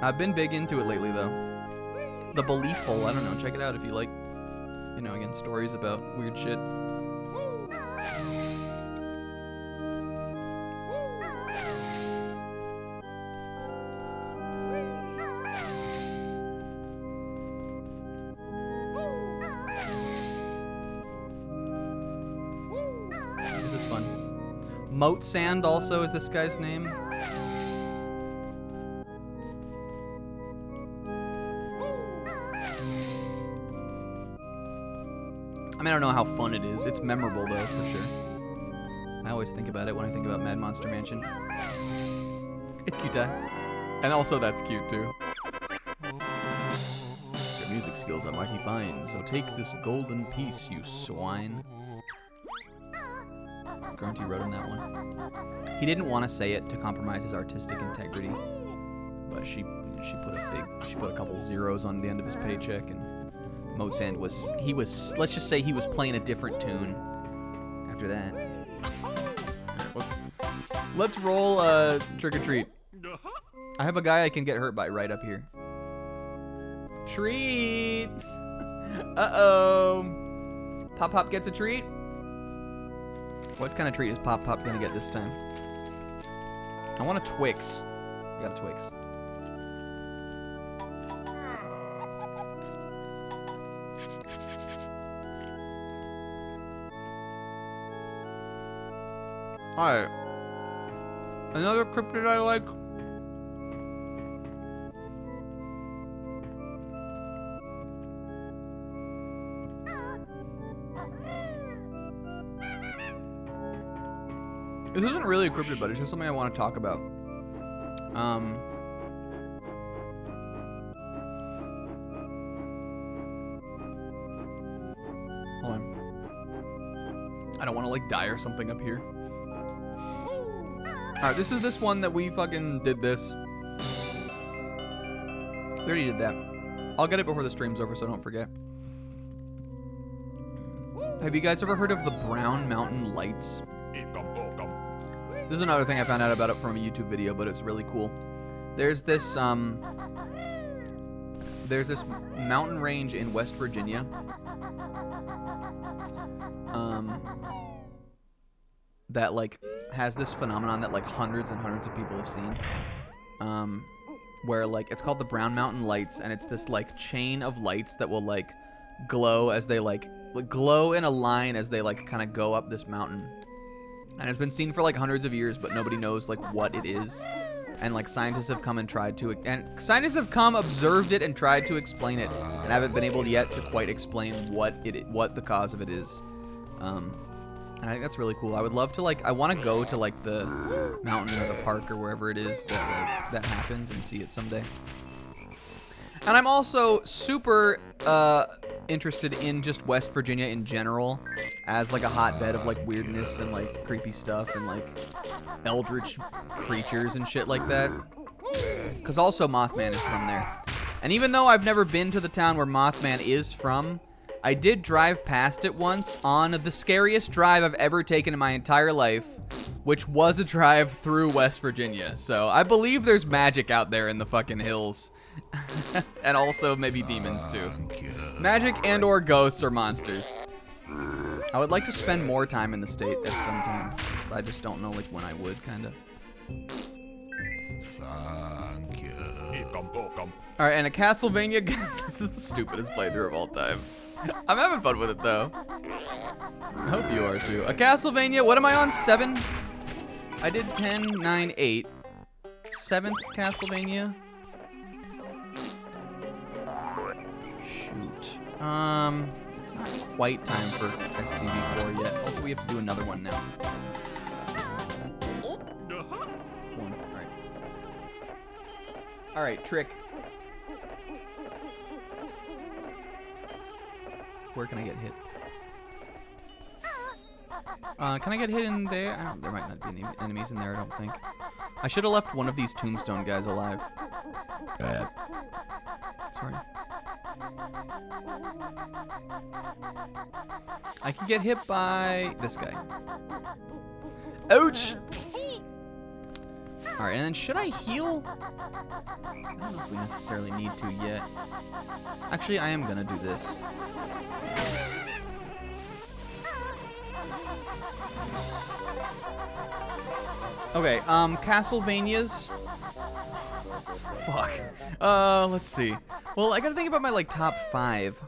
I've been big into it lately though. The Belief Hole, I don't know, check it out if you like, you know, again, stories about weird shit. This is fun. Moat Sand also is this guy's name. I mean, I don't know how fun it is. It's memorable, though, for sure. I always think about it when I think about Mad Monster Mansion. It's cute, and also that's cute, too. Your music skills are mighty fine, so take this golden piece, you swine. Grunty wrote him that one. He didn't want to say it to compromise his artistic integrity, but she put a couple zeros on the end of his paycheck, and Motsand let's just say he was playing a different tune after that. Let's roll trick or treat. I have a guy I can get hurt by right up here. Treat. Uh-oh. Pop Pop gets a treat. What kind of treat is Pop Pop gonna get this time? I want a Twix. I got a Twix. Alright. Another cryptid I like. This isn't really a cryptid, but it's just something I want to talk about. Hold on. I don't want to like die or something up here. Alright, this is this one that we fucking did this. We already did that. I'll get it before the stream's over so don't forget. Have you guys ever heard of the Brown Mountain Lights? This is another thing I found out about it from a YouTube video, but it's really cool. There's this mountain range in West Virginia. That like has this phenomenon that like hundreds and hundreds of people have seen. Where like it's called the Brown Mountain Lights, and it's this like chain of lights that will like glow as they like glow in a line as they like kind of go up this mountain. And it's been seen for like hundreds of years, but nobody knows like what it is. And like scientists have come and tried to, observed it and tried to explain it, and haven't been able yet to quite explain what the cause of it is. And I think that's really cool. I would love to like, I want to go to like the mountain or the park or wherever it is that that happens and see it someday. And I'm also super interested in just West Virginia in general as like a hotbed of like weirdness and like creepy stuff and like eldritch creatures and shit like that. Because also Mothman is from there. And even though I've never been to the town where Mothman is from, I did drive past it once on the scariest drive I've ever taken in my entire life, which was a drive through West Virginia. So I believe there's magic out there in the fucking hills. And also maybe demons too. Magic and or ghosts or monsters. I would like to spend more time in the state at some time. But I just don't know like when I would, kinda. Alright, and a Castlevania. This is the stupidest playthrough of all time. I'm having fun with it though. I hope you are too. A Castlevania, what am I on? 7? I did 10, 9, 8. 7th Castlevania. Shoot. It's not quite time for SCV4 yet. Also, we have to do another one now. One. Alright. Alright, trick. Where can I get hit? Can I get hit in there? There might not be any enemies in there, I don't think. I should have left one of these tombstone guys alive. Sorry. I can get hit by this guy. Ouch! Alright, and then should I heal? I don't know if we necessarily need to yet. Actually, I am gonna do this. Okay, Castlevanias. Fuck. Let's see. Well, I gotta think about my, like, top 5.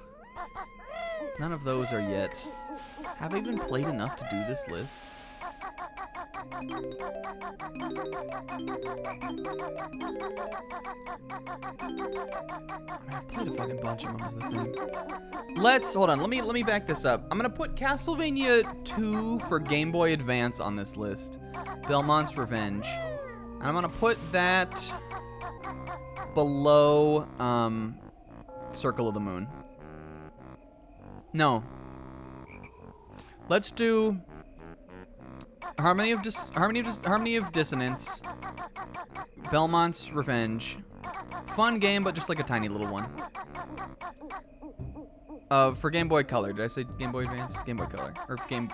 None of those are yet. Have I even played enough to do this list? I've played a fucking bunch of them is the thing. Hold on, let me back this up. I'm gonna put Castlevania 2 for Game Boy Advance on this list. Belmont's Revenge. And I'm gonna put that below, Circle of the Moon. No. Let's do Harmony of Dissonance, Belmont's Revenge. Fun game, but just like a tiny little one. For Game Boy Color. Did I say Game Boy Advance? Game Boy Color. Or Game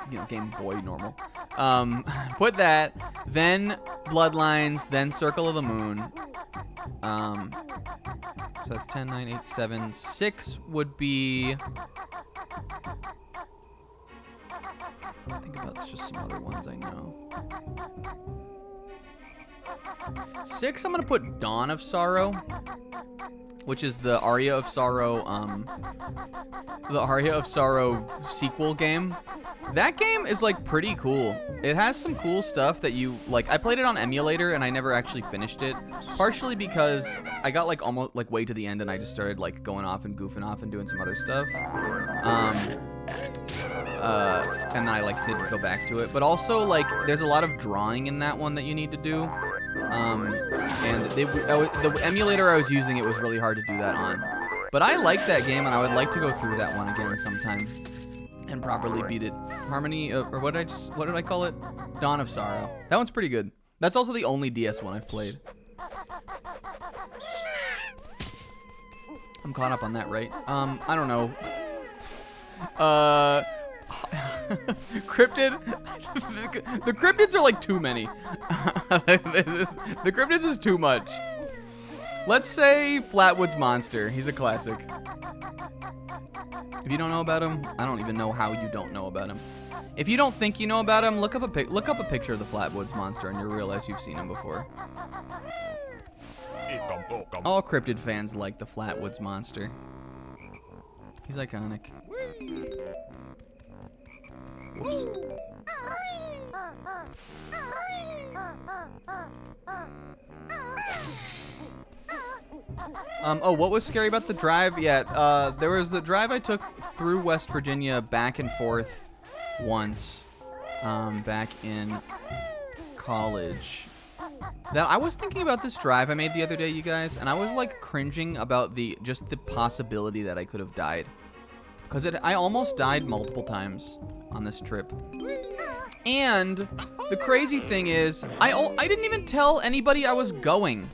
Boy normal. Put that, then Bloodlines, then Circle of the Moon. So that's 10, 9, 8, 7. 6 would be... Think about just some other ones I know. 6, I'm gonna put Dawn of Sorrow, which is the Aria of Sorrow, sequel game. That game is like pretty cool. It has some cool stuff that you like. I played it on emulator and I never actually finished it, partially because I got like almost like way to the end and I just started like going off and goofing off and doing some other stuff. And then I like didn't go back to it. But also like there's a lot of drawing in that one that you need to do. And the emulator I was using, it was really hard to do that on. But I like that game and I would like to go through that one again sometime and properly beat it. Harmony, or what did I call it? Dawn of Sorrow. That one's pretty good. That's also the only DS one I've played. I'm caught up on that, right? I don't know. Cryptid. The cryptids are like too many. The cryptids is too much. Let's say Flatwoods Monster. He's a classic. If you don't know about him, I don't even know how you don't know about him. If you don't think you know about him, look up a picture of the Flatwoods Monster and you'll realize you've seen him before. All cryptid fans like the Flatwoods Monster. He's iconic. Whoops. Oh, what was scary about the drive? Yeah, there was the drive I took through West Virginia back and forth once, back in college. Now, I was thinking about this drive I made the other day, you guys, and I was like cringing about just the possibility that I could have died. Because I almost died multiple times on this trip. And the crazy thing is, I didn't even tell anybody I was going.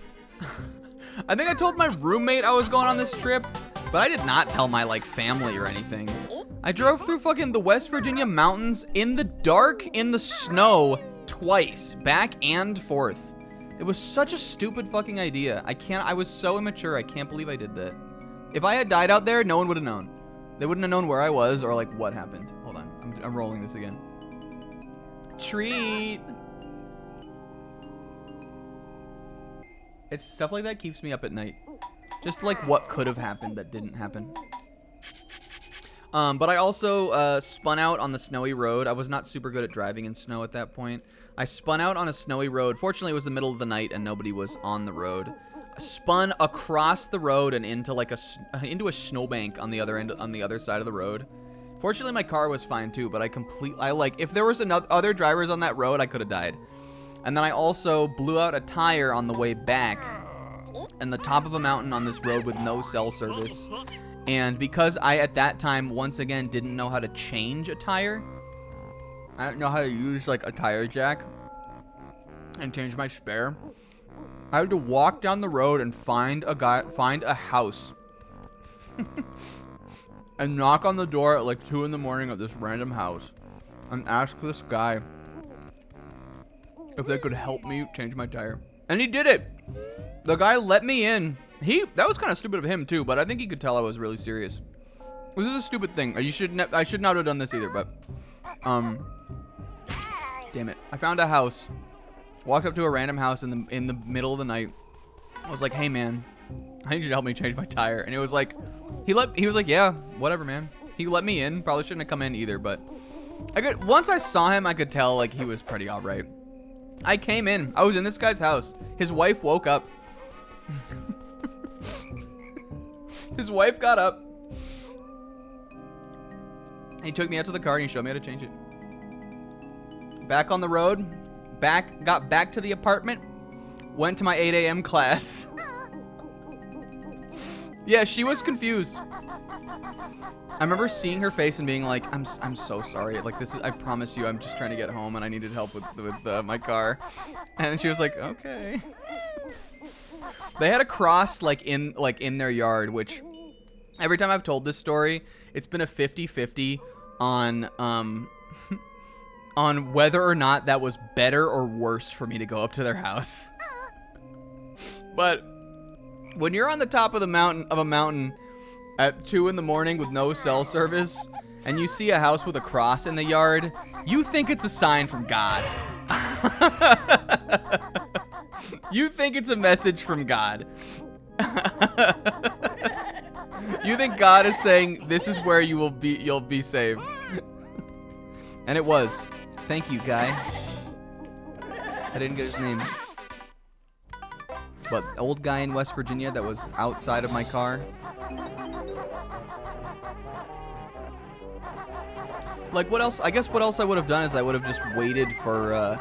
I think I told my roommate I was going on this trip, but I did not tell my like family or anything. I drove through fucking the West Virginia mountains in the dark, in the snow, twice, back and forth. It was such a stupid fucking idea. I was so immature, I can't believe I did that. If I had died out there, no one would have known. They wouldn't have known where I was or like what happened. Hold on, I'm rolling this again. Treat. It's stuff like that keeps me up at night. Just like what could have happened that didn't happen. But I also spun out on the snowy road. I was not super good at driving in snow at that point. I spun out on a snowy road. Fortunately, it was the middle of the night and nobody was on the road. I spun across the road and into like into a snowbank on the other side of the road. Fortunately, my car was fine too, but if there was other drivers on that road, I could have died. And then I also blew out a tire on the way back in the top of a mountain on this road with no cell service. And because I, at that time, once again, didn't know how to change a tire, I didn't know how to use like a tire jack and change my spare, I had to walk down the road and find a house and knock on the door at like 2 in the morning of this random house and ask this guy if they could help me change my tire. And he did it. The guy let me in. That was kind of stupid of him too, but I think he could tell I was really serious. This is a stupid thing. I should not have done this either, but damn it. I found a house. Walked up to a random house in the middle of the night. I was like, "Hey man, I need you to help me change my tire." And it was like he was like, "Yeah, whatever, man." He let me in. Probably shouldn't have come in either, but once I saw him, I could tell like he was pretty all right. I came in. I was in this guy's house. His wife woke up. His wife got up. He took me out to the car and he showed me how to change it. Back on the road. Got back to the apartment. Went to my 8 a.m. class. Yeah, she was confused. I remember seeing her face and being like, I'm so sorry. Like I promise you, I'm just trying to get home and I needed help with my car. And she was like, okay. They had a cross like in their yard, which every time I've told this story, it's been a 50-50 on on whether or not that was better or worse for me to go up to their house. But when you're on the top of a mountain at 2 in the morning with no cell service, and you see a house with a cross in the yard, you think it's a sign from God. You think it's a message from God. You think God is saying, this is where you'll be saved. And it was. Thank you, guy. I didn't get his name. But old guy in West Virginia that was outside of my car. Like, what else? I guess what else I would have done is I would have just waited for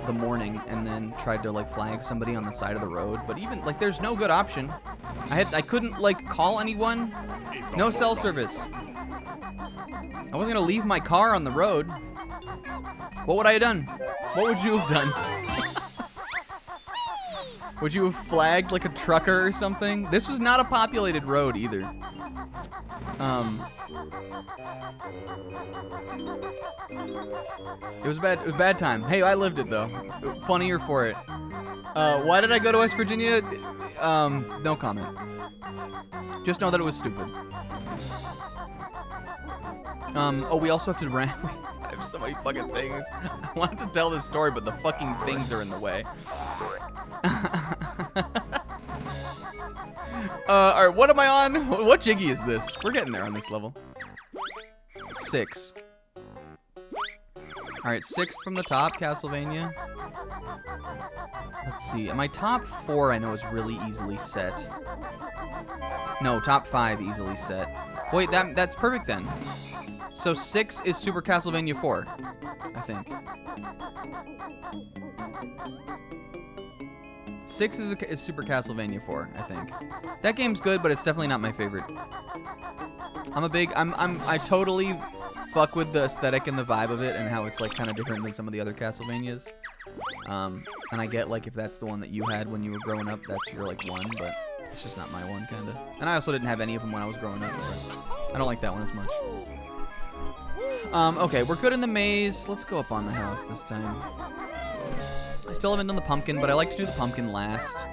the morning and then tried to, like, flag somebody on the side of the road. But even, like, there's no good option. I couldn't, like, call anyone. No cell service. I wasn't gonna leave my car on the road. What would I have done? What would you have done? Would you have flagged, like, a trucker or something? This was not a populated road either. It was a bad time. Hey, I lived it though. Funnier for it. Why did I go to West Virginia? No comment. Just know that it was stupid. Oh, we also have to rant. I have so many fucking things. I wanted to tell this story, but the fucking things are in the way. Alright, what am I on? What jiggy is this? We're getting there on this level. 6. Alright, 6 from the top, Castlevania. Let's see. My top 4 I know is really easily set. No, top 5 easily set. Wait, that's perfect then. So 6 is Super Castlevania 4, I think. 6 is Super Castlevania 4, I think. That game's good, but it's definitely not my favorite. I totally fuck with the aesthetic and the vibe of it and how it's, like, kind of different than some of the other Castlevanias. And I get, like, if that's the one that you had when you were growing up, that's your, like, one, but it's just not my one, kind of. And I also didn't have any of them when I was growing up, but I don't like that one as much. Okay, we're good in the maze. Let's go up on the house this time. I still haven't done the pumpkin, but I like to do the pumpkin last.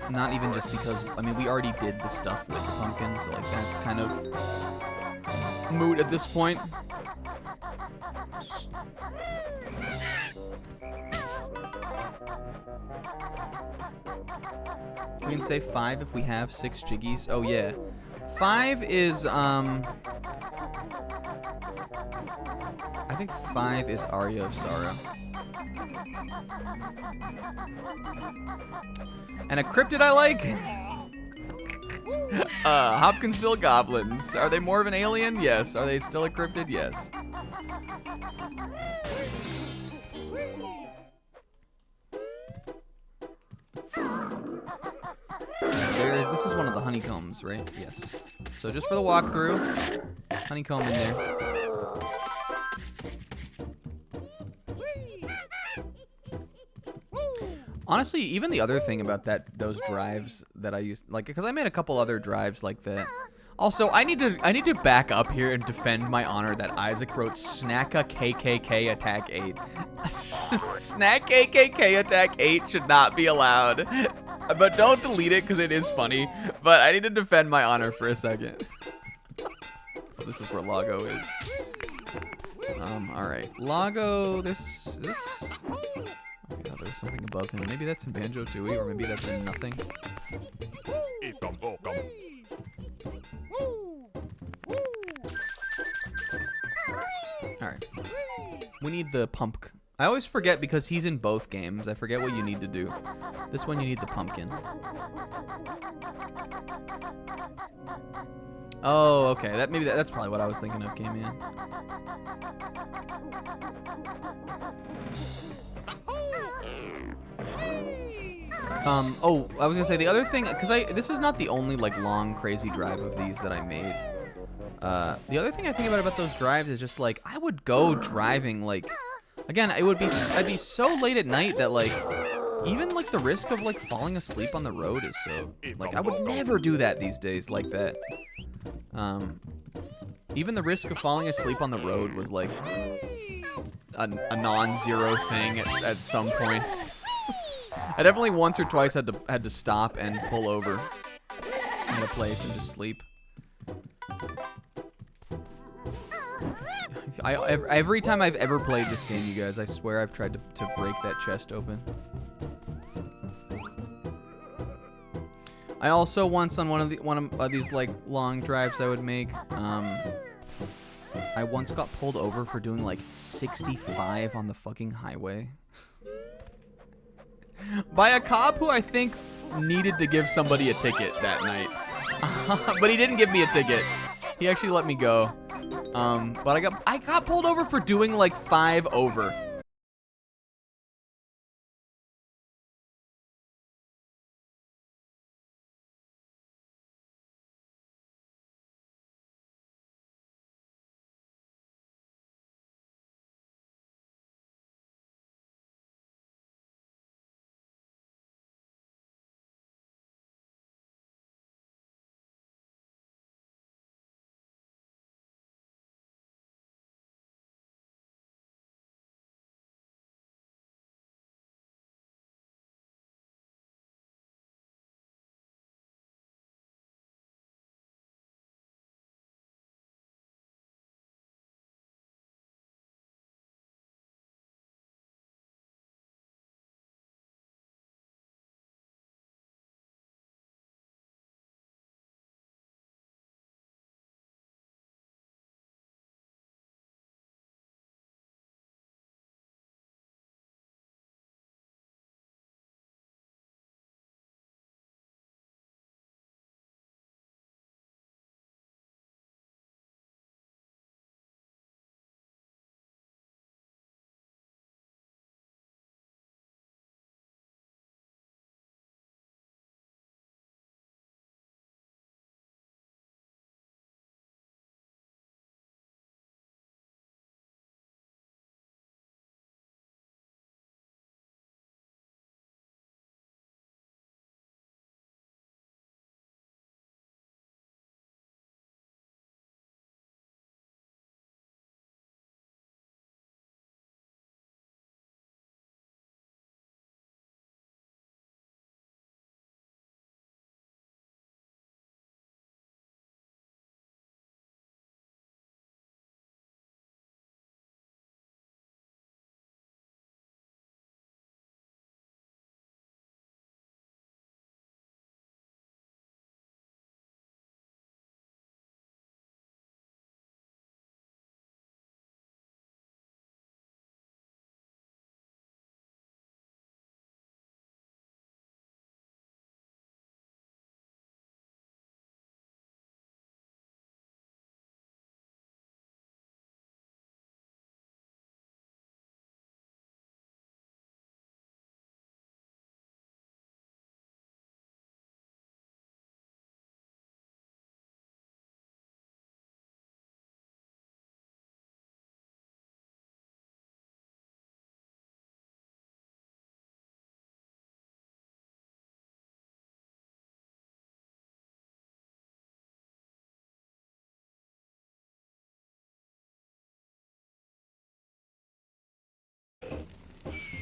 Not even just because, I mean, we already did the stuff with the pumpkin, so, like, that's kind of moot at this point. We can say 5 if we have 6 jiggies. Oh, yeah. 5 is, I think 5 is Aria of Sorrow. And a cryptid I like? Hopkinsville goblins. Are they more of an alien? Yes. Are they still a cryptid? Yes. This is one of the honeycombs, right? Yes. So just for the walkthrough, honeycomb in there. Honestly, even the other thing about those drives that I used, like, because I made a couple other drives like that. Also, I need to back up here and defend my honor that Isaac wrote Snacka KKK Attack 8. Snack KKK Attack 8 should not be allowed. But don't delete it because it is funny. But I need to defend my honor for a second. Oh, this is where Lago is. All right, Lago. This. Okay, oh, there's something above him. Maybe that's in Banjo-Kazooie, or maybe that's in nothing. Alright. We need the pump. I always forget because he's in both games. I forget what you need to do. This one you need the pumpkin. Oh, okay. That's probably what I was thinking of, K-Man. Oh, I was gonna say the other thing, because this is not the only, like, long, crazy drive of these that I made. The other thing I think about those drives is just, like, I would go driving, like, again, I'd be so late at night that, like, even, like, the risk of, like, falling asleep on the road is so, like, I would never do that these days like that. Even the risk of falling asleep on the road was like a non-zero thing at some points. I definitely once or twice had to stop and pull over in a place and just sleep. Every time I've ever played this game, you guys, I swear I've tried to break that chest open. I also once on one of these like long drives I would make, I once got pulled over for doing like 65 on the fucking highway. By a cop who I think needed to give somebody a ticket that night. But he didn't give me a ticket. He actually let me go. But I got pulled over for doing like 5 over.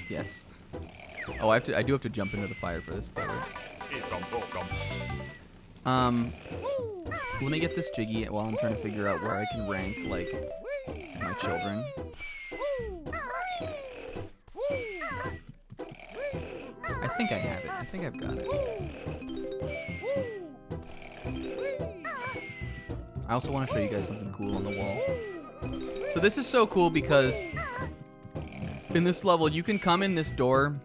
Yes. Oh, I do have to jump into the fire for this though. Let me get this Jiggy while I'm trying to figure out where I can rank like my children. I think I have it. I think I've got it. I also want to show you guys something cool on the wall. So this is so cool because in this level, you can come in this door.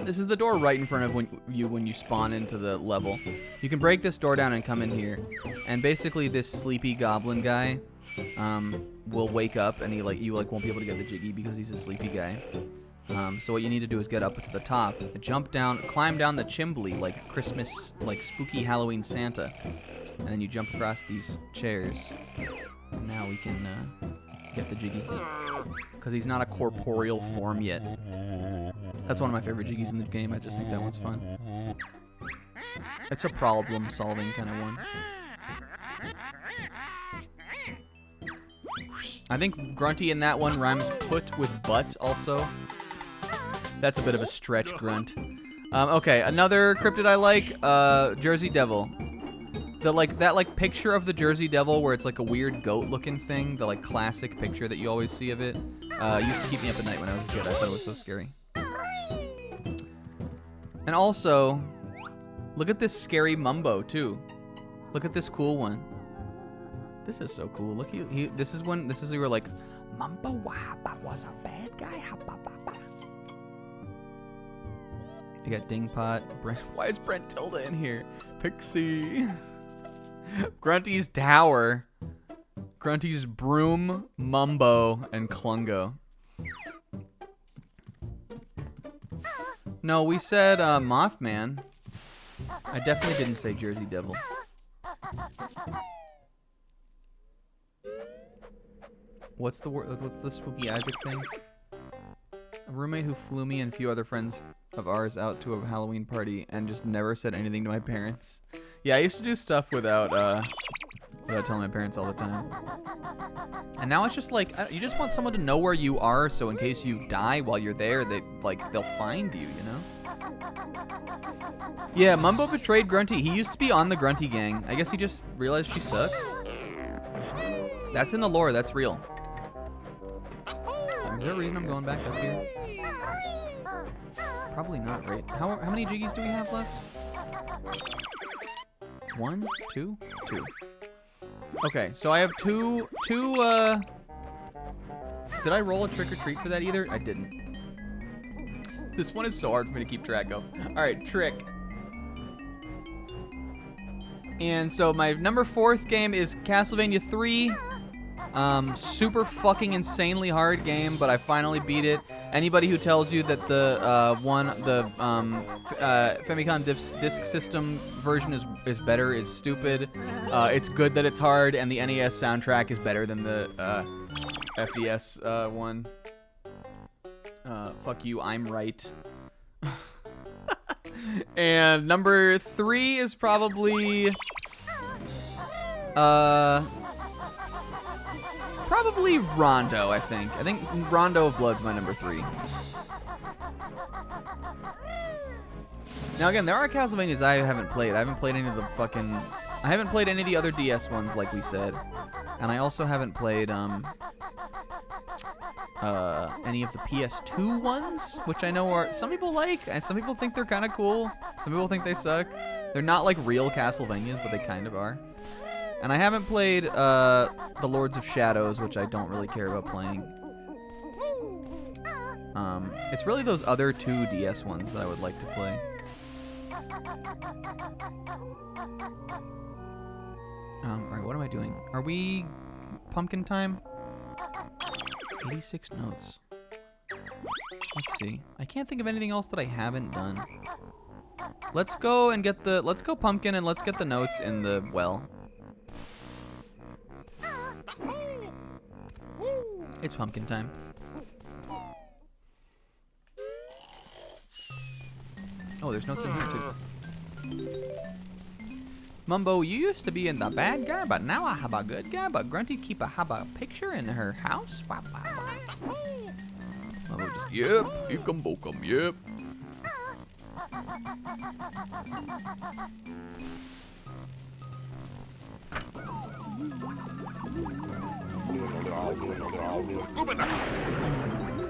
This is the door right in front of when you spawn into the level. You can break this door down and come in here. And basically this sleepy goblin guy will wake up and you won't be able to get the Jiggy because he's a sleepy guy. So what you need to do is get up to the top, jump down, climb down the chimbley like Christmas, like spooky Halloween Santa. And then you jump across these chairs. And now we can get the Jiggy. Because he's not a corporeal form yet. That's one of my favorite Jiggies in the game. I just think that one's fun. It's a problem-solving kind of one. I think grunty in that one rhymes put with butt also. That's a bit of a stretch grunt. Okay, another cryptid I like, Jersey Devil. That picture of the Jersey Devil where it's like a weird goat-looking thing, the like classic picture that you always see of it, used to keep me up at night when I was a kid. I thought it was so scary. And also, look at this scary Mumbo too. Look at this cool one. This is so cool. Look, this is you were like, Mumbo was a bad guy. You got Dingpot. Brent, why is Brent Tilda in here? Pixie. Grunty's Tower. Grunty's Broom, Mumbo, and Klungo. No, we said Mothman. I definitely didn't say Jersey Devil. What's the spooky Isaac thing? A roommate who flew me and a few other friends of ours out to a Halloween party and just never said anything to my parents. Yeah, I used to do stuff without telling my parents all the time. And now it's just like, you just want someone to know where you are, so in case you die while you're there, they'll find you, you know? Yeah, Mumbo betrayed Grunty. He used to be on the Grunty gang. I guess he just realized she sucked. That's in the lore, that's real. Is there a reason I'm going back up here? Probably not, right? How many jiggies do we have left? 1, 2, 2. Okay, so I have two, did I roll a trick or treat for that either? I didn't. This one is so hard for me to keep track of. All right, trick. And so my number 4th game is Castlevania 3. Super fucking insanely hard game, but I finally beat it. Anybody who tells you that the Famicom Disk System version is better is stupid. It's good that it's hard, and the NES soundtrack is better than the FDS one. Fuck you, I'm right. And number 3 is probably probably Rondo, I think. I think Rondo of Blood's my number 3. Now again, there are Castlevanias I haven't played. I haven't played any of the other DS ones, like we said. And I also haven't played any of the PS2 ones, which I know are some people like, and some people think they're kind of cool. Some people think they suck. They're not like real Castlevanias, but they kind of are. And I haven't played the Lords of Shadows, which I don't really care about playing. It's really those other 2 DS ones that I would like to play. Alright, what am I doing? Are we pumpkin time? 86 notes. Let's see. I can't think of anything else that I haven't done. Let's go pumpkin and let's get the notes in the well. It's pumpkin time. Oh, there's notes in here too. Mumbo, you used to be in the bad guy, but now I have a good guy. But Grunty have a picture in her house. Mumbo just, yep, eekum bokum, yep.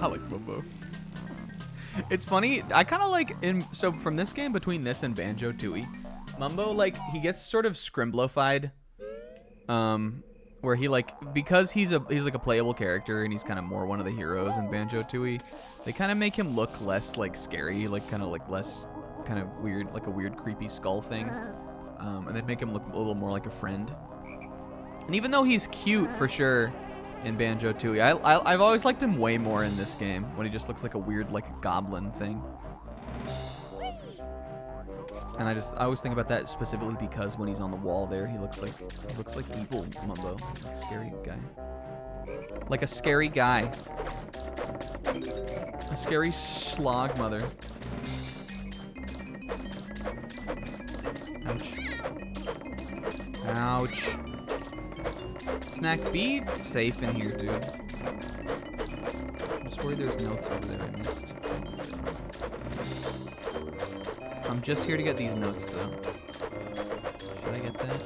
I like Mumbo. It's funny, I kind of like, so from this game, between this and Banjo-Tooie, Mumbo, like, he gets sort of Scrimblified, where he, like, because he's like a playable character and he's kind of more one of the heroes in Banjo-Tooie, they kind of make him look less, like, scary, like, kind of, like, less, kind of weird, like a weird creepy skull thing, and they make him look a little more like a friend. And even though he's cute, for sure, in Banjo-Tooie, I've always liked him way more in this game, when he just looks like a weird, like, goblin thing. And I always think about that specifically because when he's on the wall there, he looks like evil Mumbo, like a scary guy. Like a scary guy. A scary slog mother. Ouch. Ouch. Snack, be safe in here, dude. I'm just worried there's notes over there I missed. I'm just here to get these notes, though. Should I get that?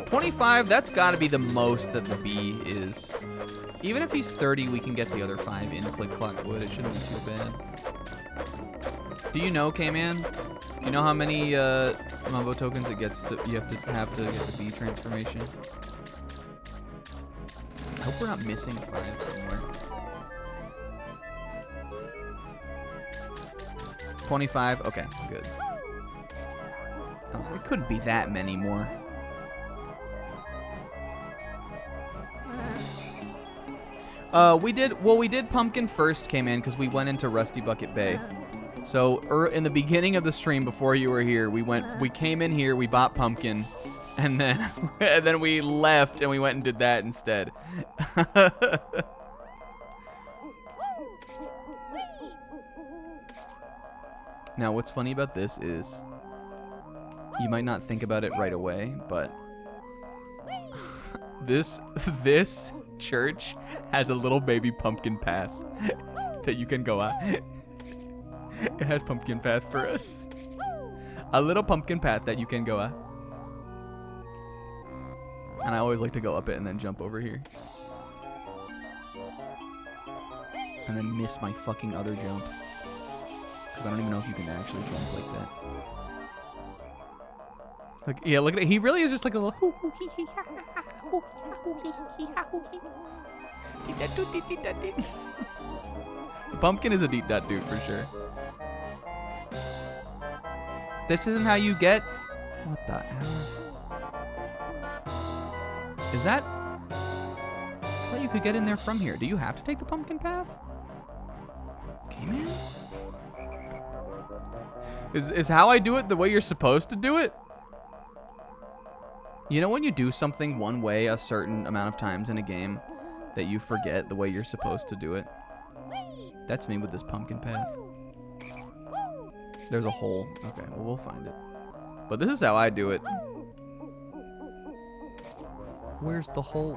25, that's gotta be the most that the bee is. Even if he's 30, we can get the other 5 in Click Clock Wood. It shouldn't be too bad. Do you know, K-Man? Do you know how many Mambo tokens it gets to you have to get the bee transformation? I hope we're not missing 5 somewhere. 25, okay, good. I was like, couldn't be that many more. We did Pumpkin first, came in, because we went into Rusty Bucket Bay. So, in the beginning of the stream, before you were here, we came in here, we bought Pumpkin, and then, and then we left, and we went and did that instead. Now, what's funny about this is, you might not think about it right away, but this church has a little baby pumpkin path that you can go on. It has pumpkin path for us. A little pumpkin path that you can go on. And I always like to go up it and then jump over here. And then miss my fucking other jump. Because I don't even know if you can actually jump like that. Like, yeah, look at it. He really is just like a little... The pumpkin is a deep dot dude for sure. This isn't how you get... What the hell? Is that... I thought you could get in there from here. Do you have to take the pumpkin path? Okay, man. Is how I do it the way you're supposed to do it? You know when you do something one way a certain amount of times in a game that you forget the way you're supposed to do it? That's me with this pumpkin path. There's a hole. Okay, well, we'll find it. But this is how I do it. Where's the hole?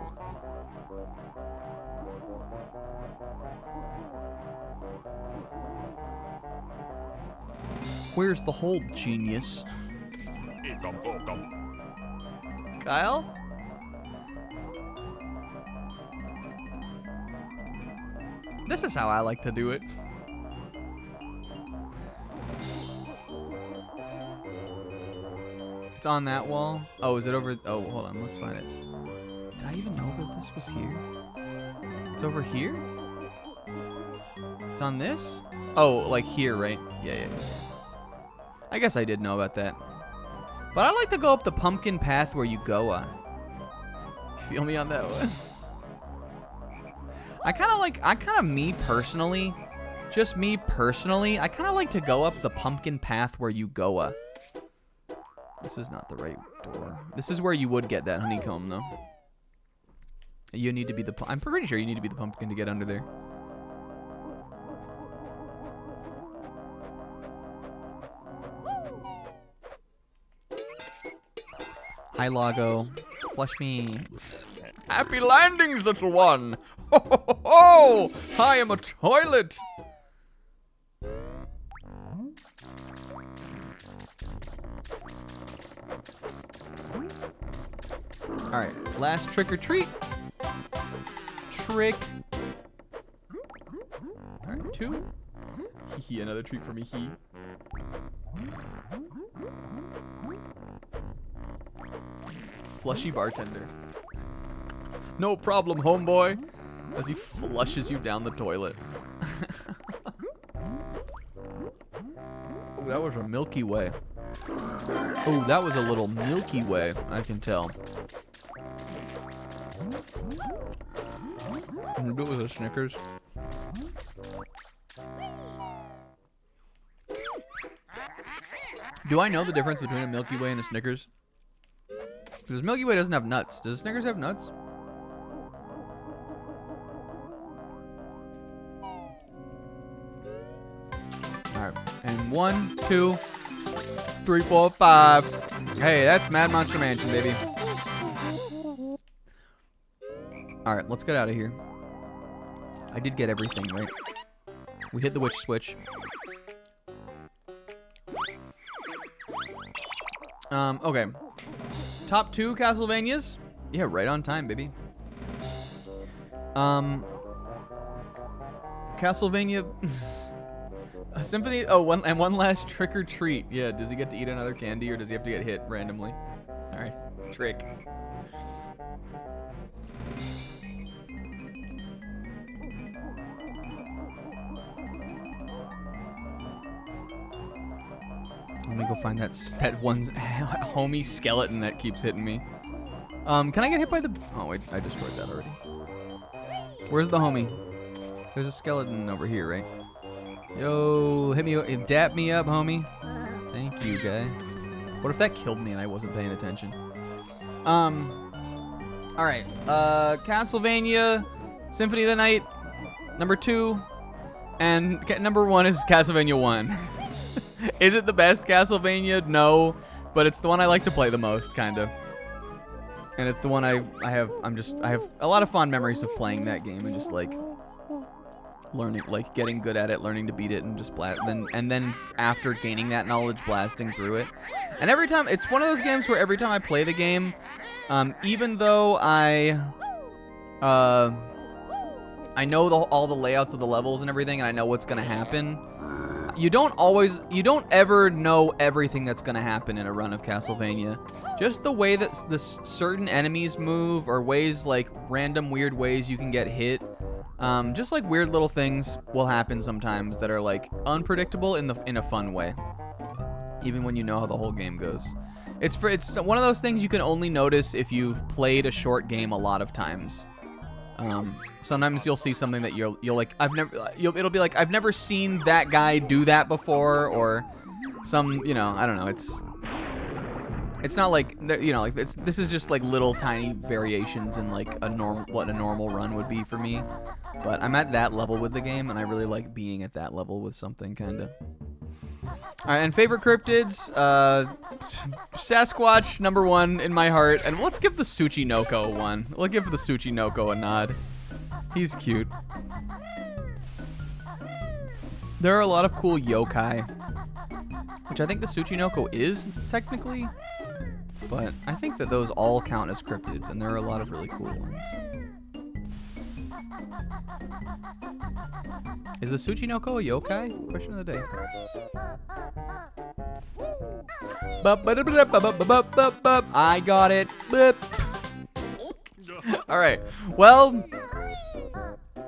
Where's the hole, genius? Kyle? This is how I like to do it. It's on that wall. Oh, is it over? Oh, hold on. Let's find it. Did I even know that this was here? It's over here? It's on this? Oh, like here, right? Yeah. I guess I did know about that. But I like to go up the pumpkin path where you go. Feel me on that one? I kind of me personally, just me personally, I kind of like to go up the pumpkin path where you go. This is not the right door. This is where you would get that honeycomb, though. You need to be the... I'm pretty sure you need to be the pumpkin to get under there. Hi, Lago. Flush me. Happy landings, little one. Ho, ho, ho, ho. I am a toilet. All right, last trick or treat. Trick. All right, 2. Hee, another treat for me, he. Flushy bartender. No problem, homeboy. As he flushes you down the toilet. Oh, that was a Milky Way. Oh, that was a little Milky Way, I can tell. Maybe it was a Snickers. Do I know the difference between a Milky Way and a Snickers? Because Milky Way doesn't have nuts. Does Snickers have nuts? Alright. And 1, 2, 3, 4, 5. Hey, that's Mad Monster Mansion, baby. Alright, let's get out of here. I did get everything, right? We hit the witch switch. Okay. Top 2 Castlevanias? Yeah, right on time, baby. Castlevania... Symphony... Oh, one last trick or treat. Yeah, does he get to eat another candy, or does he have to get hit randomly? Alright, trick. Let me go find that one homie skeleton that keeps hitting me. Can I get hit by the... Oh, wait, I destroyed that already. Where's the homie? There's a skeleton over here, right? Yo, hit me, dap me up, homie. Thank you, guy. What if that killed me and I wasn't paying attention? Alright, Castlevania, Symphony of the Night, number 2, and number 1 is Castlevania 1. Is it the best Castlevania? No, but it's the one I like to play the most, kinda. And it's the one I have a lot of fond memories of playing that game and just like learning, like getting good at it, learning to beat it, and just and then after gaining that knowledge, blasting through it. And every time, it's one of those games where every time I play the game, even though I know all the layouts of the levels and everything, and I know what's gonna happen, you don't ever know everything that's gonna happen in a run of Castlevania. Just the way that the certain enemies move, or ways, like random weird ways you can get hit. Just like weird little things will happen sometimes that are like unpredictable in a fun way. Even when you know how the whole game goes. It's one of those things you can only notice if you've played a short game a lot of times. Sometimes you'll see something that you'll like, it'll be like, I've never seen that guy do that before, or some, you know, I don't know, it's not like, you know, like this is just like little tiny variations in like what a normal run would be for me. But I'm at that level with the game, and I really like being at that level with something, kinda. Alright, and favorite cryptids, Sasquatch, number 1 in my heart, and let's give the Tsuchinoko a 1. We'll give the Tsuchinoko a nod. He's cute. There are a lot of cool yokai, which I think the Tsuchinoko is, technically, but I think that those all count as cryptids, and there are a lot of really cool ones. Is the Tsuchinoko a yokai? Question of the day. I got it. Alright, well,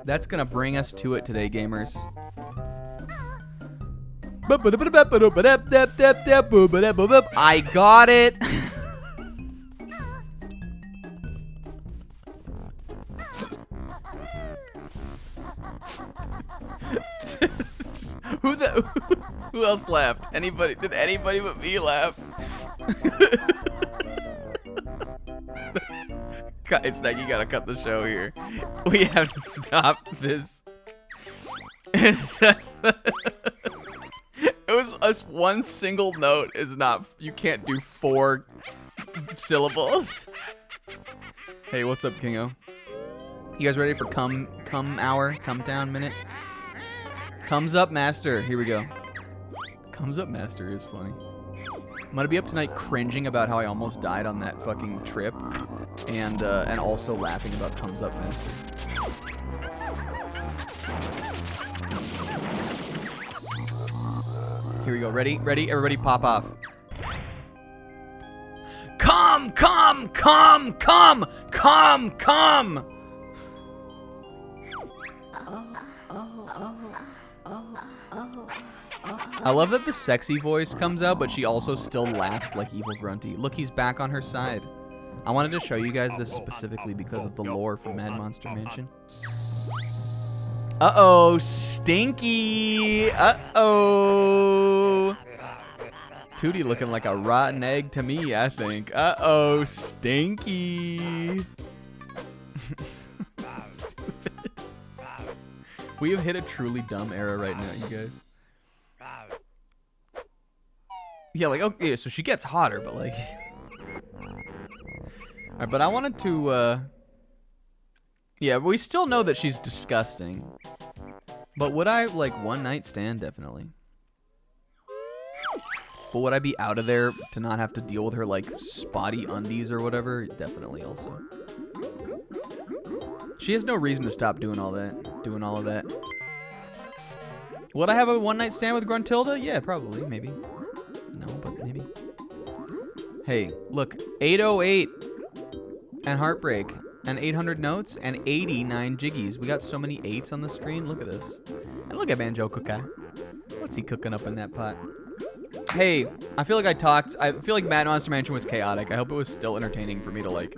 that's gonna bring us to it today, gamers. I got it. Who else laughed? Anybody? Did anybody but me laugh? It's like, you gotta cut the show here. We have to stop this. It was one single note is not. You can't do 4 syllables. Hey, what's up, Kingo? You guys ready for come down minute? Comes up, master. Here we go. Comes up, master is funny. I'm gonna be up tonight cringing about how I almost died on that fucking trip, and also laughing about comes up, master. Here we go. Ready? Everybody, pop off. Come! I love that the sexy voice comes out, but she also still laughs like evil Grunty. Look, he's back on her side. I wanted to show you guys this specifically because of the lore from Mad Monster Mansion. Uh-oh, Stinky! Uh-oh! Tootie looking like a rotten egg to me, I think. Uh-oh, Stinky! Stupid. We have hit a truly dumb era right now, you guys. Yeah, like, okay, so she gets hotter, but like... Alright, but I wanted to, Yeah, but we still know that she's disgusting. But would I, like, one night stand? Definitely. But would I be out of there to not have to deal with her, like, spotty undies or whatever? Definitely also. She has no reason to stop doing all that. Would I have a one-night stand with Gruntilda? Yeah, probably. Maybe. No, but maybe. Hey, look. 808 and Heartbreak and 800 notes and 89 jiggies. We got so many 8s on the screen. Look at this. And look at Banjo-Kazooie. What's he cooking up in that pot? Hey, I feel like I feel like Mad Monster Mansion was chaotic. I hope it was still entertaining for me to, like,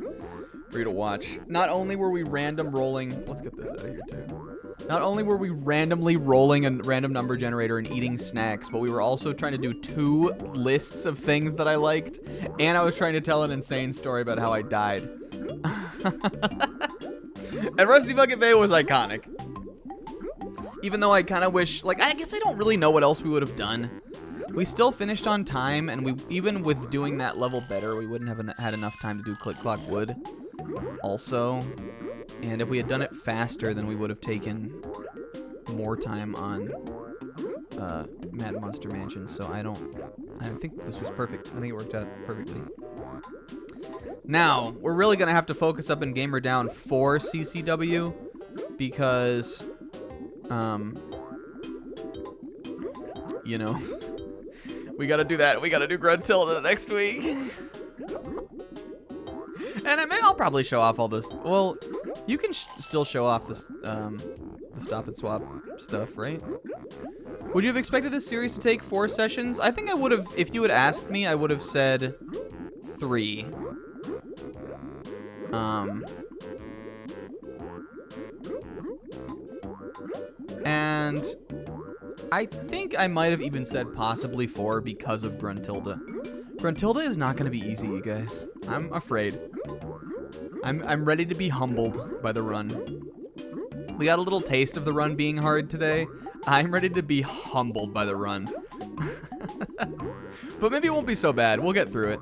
for you to watch. Not only were we random rolling... Let's get this out of here, too. Not only were we randomly rolling a random number generator and eating snacks, but we were also trying to do 2 lists of things that I liked, and I was trying to tell an insane story about how I died. And Rusty Bucket Bay was iconic. Even though I kind of wish... Like, I guess I don't really know what else we would have done. We still finished on time, and we even with doing that level better, we wouldn't have had enough time to do Click Clock Wood also. And if we had done it faster, then we would have taken more time on Mad Monster Mansion. So I think this was perfect. I think it worked out perfectly. Now, we're really going to have to focus up in Gamer Down for CCW because, you know, we got to do that. We got to do Gruntilda next week. And I'll probably show off all this. Well, you can still show off this, the stop and swap stuff, right? Would you have expected this series to take 4 sessions? I think I would have, if you had asked me, I would have said 3. And I think I might have even said possibly 4 because of Gruntilda. Gruntilda is not going to be easy, you guys. I'm afraid. I'm ready to be humbled by the run. We got a little taste of the run being hard today. I'm ready to be humbled by the run. But maybe it won't be so bad. We'll get through it.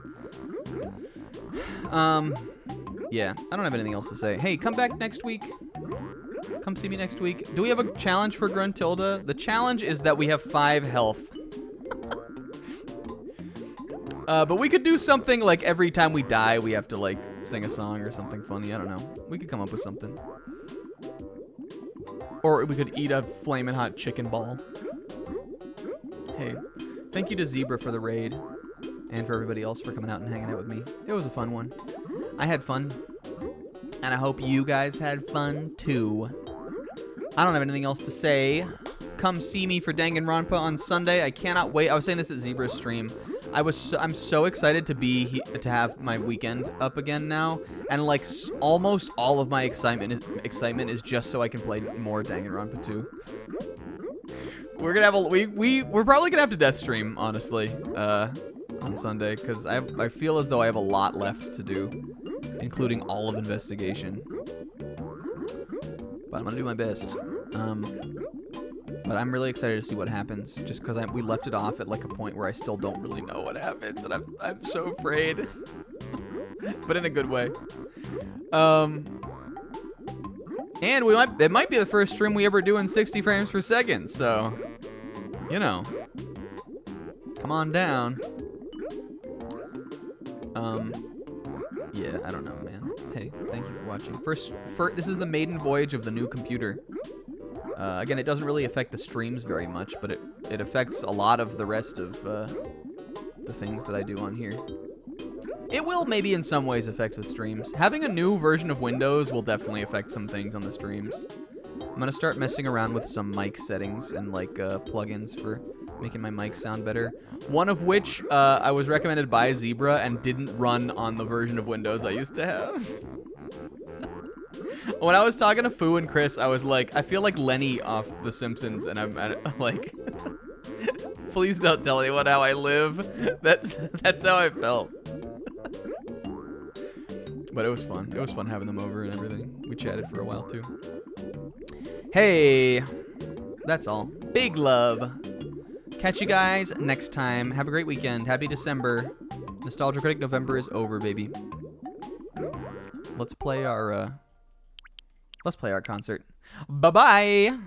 Yeah, I don't have anything else to say. Hey, come back next week. Come see me next week. Do we have a challenge for Gruntilda? The challenge is that we have 5 health. But we could do something like every time we die, we have to, like, sing a song or something funny. I don't know. We could come up with something. Or we could eat a flaming hot chicken ball. Hey, thank you to Zebra for the raid. And for everybody else for coming out and hanging out with me. It was a fun one. I had fun. And I hope you guys had fun, too. I don't have anything else to say. Come see me for Danganronpa on Sunday. I cannot wait. I was saying this at Zebra's stream. I'm so excited to have my weekend up again now, and like almost all of my excitement is just so I can play more Danganronpa 2. We're gonna have we're probably gonna have to death stream, honestly, on Sunday, because I feel as though I have a lot left to do, including all of investigation. But I'm gonna do my best. But I'm really excited to see what happens, just because we left it off at like a point where I still don't really know what happens, and I'm so afraid, but in a good way. And it might be the first stream we ever do in 60 frames per second, so you know, come on down. Yeah, I don't know, man. Hey, thank you for watching. This is the maiden voyage of the new computer. Again, it doesn't really affect the streams very much, but it affects a lot of the rest of the things that I do on here. It will maybe in some ways affect the streams. Having a new version of Windows will definitely affect some things on the streams. I'm going to start messing around with some mic settings and like plugins for making my mic sound better. One of which I was recommended by Zebra and didn't run on the version of Windows I used to have. When I was talking to Fu and Chris, I was like, I feel like Lenny off The Simpsons, and I'm like, please don't tell anyone how I live. That's how I felt. But it was fun. It was fun having them over and everything. We chatted for a while too. Hey, that's all. Big love. Catch you guys next time. Have a great weekend. Happy December. Nostalgia Critic November is over, baby. Let's play our Let's play art concert. Bye-bye.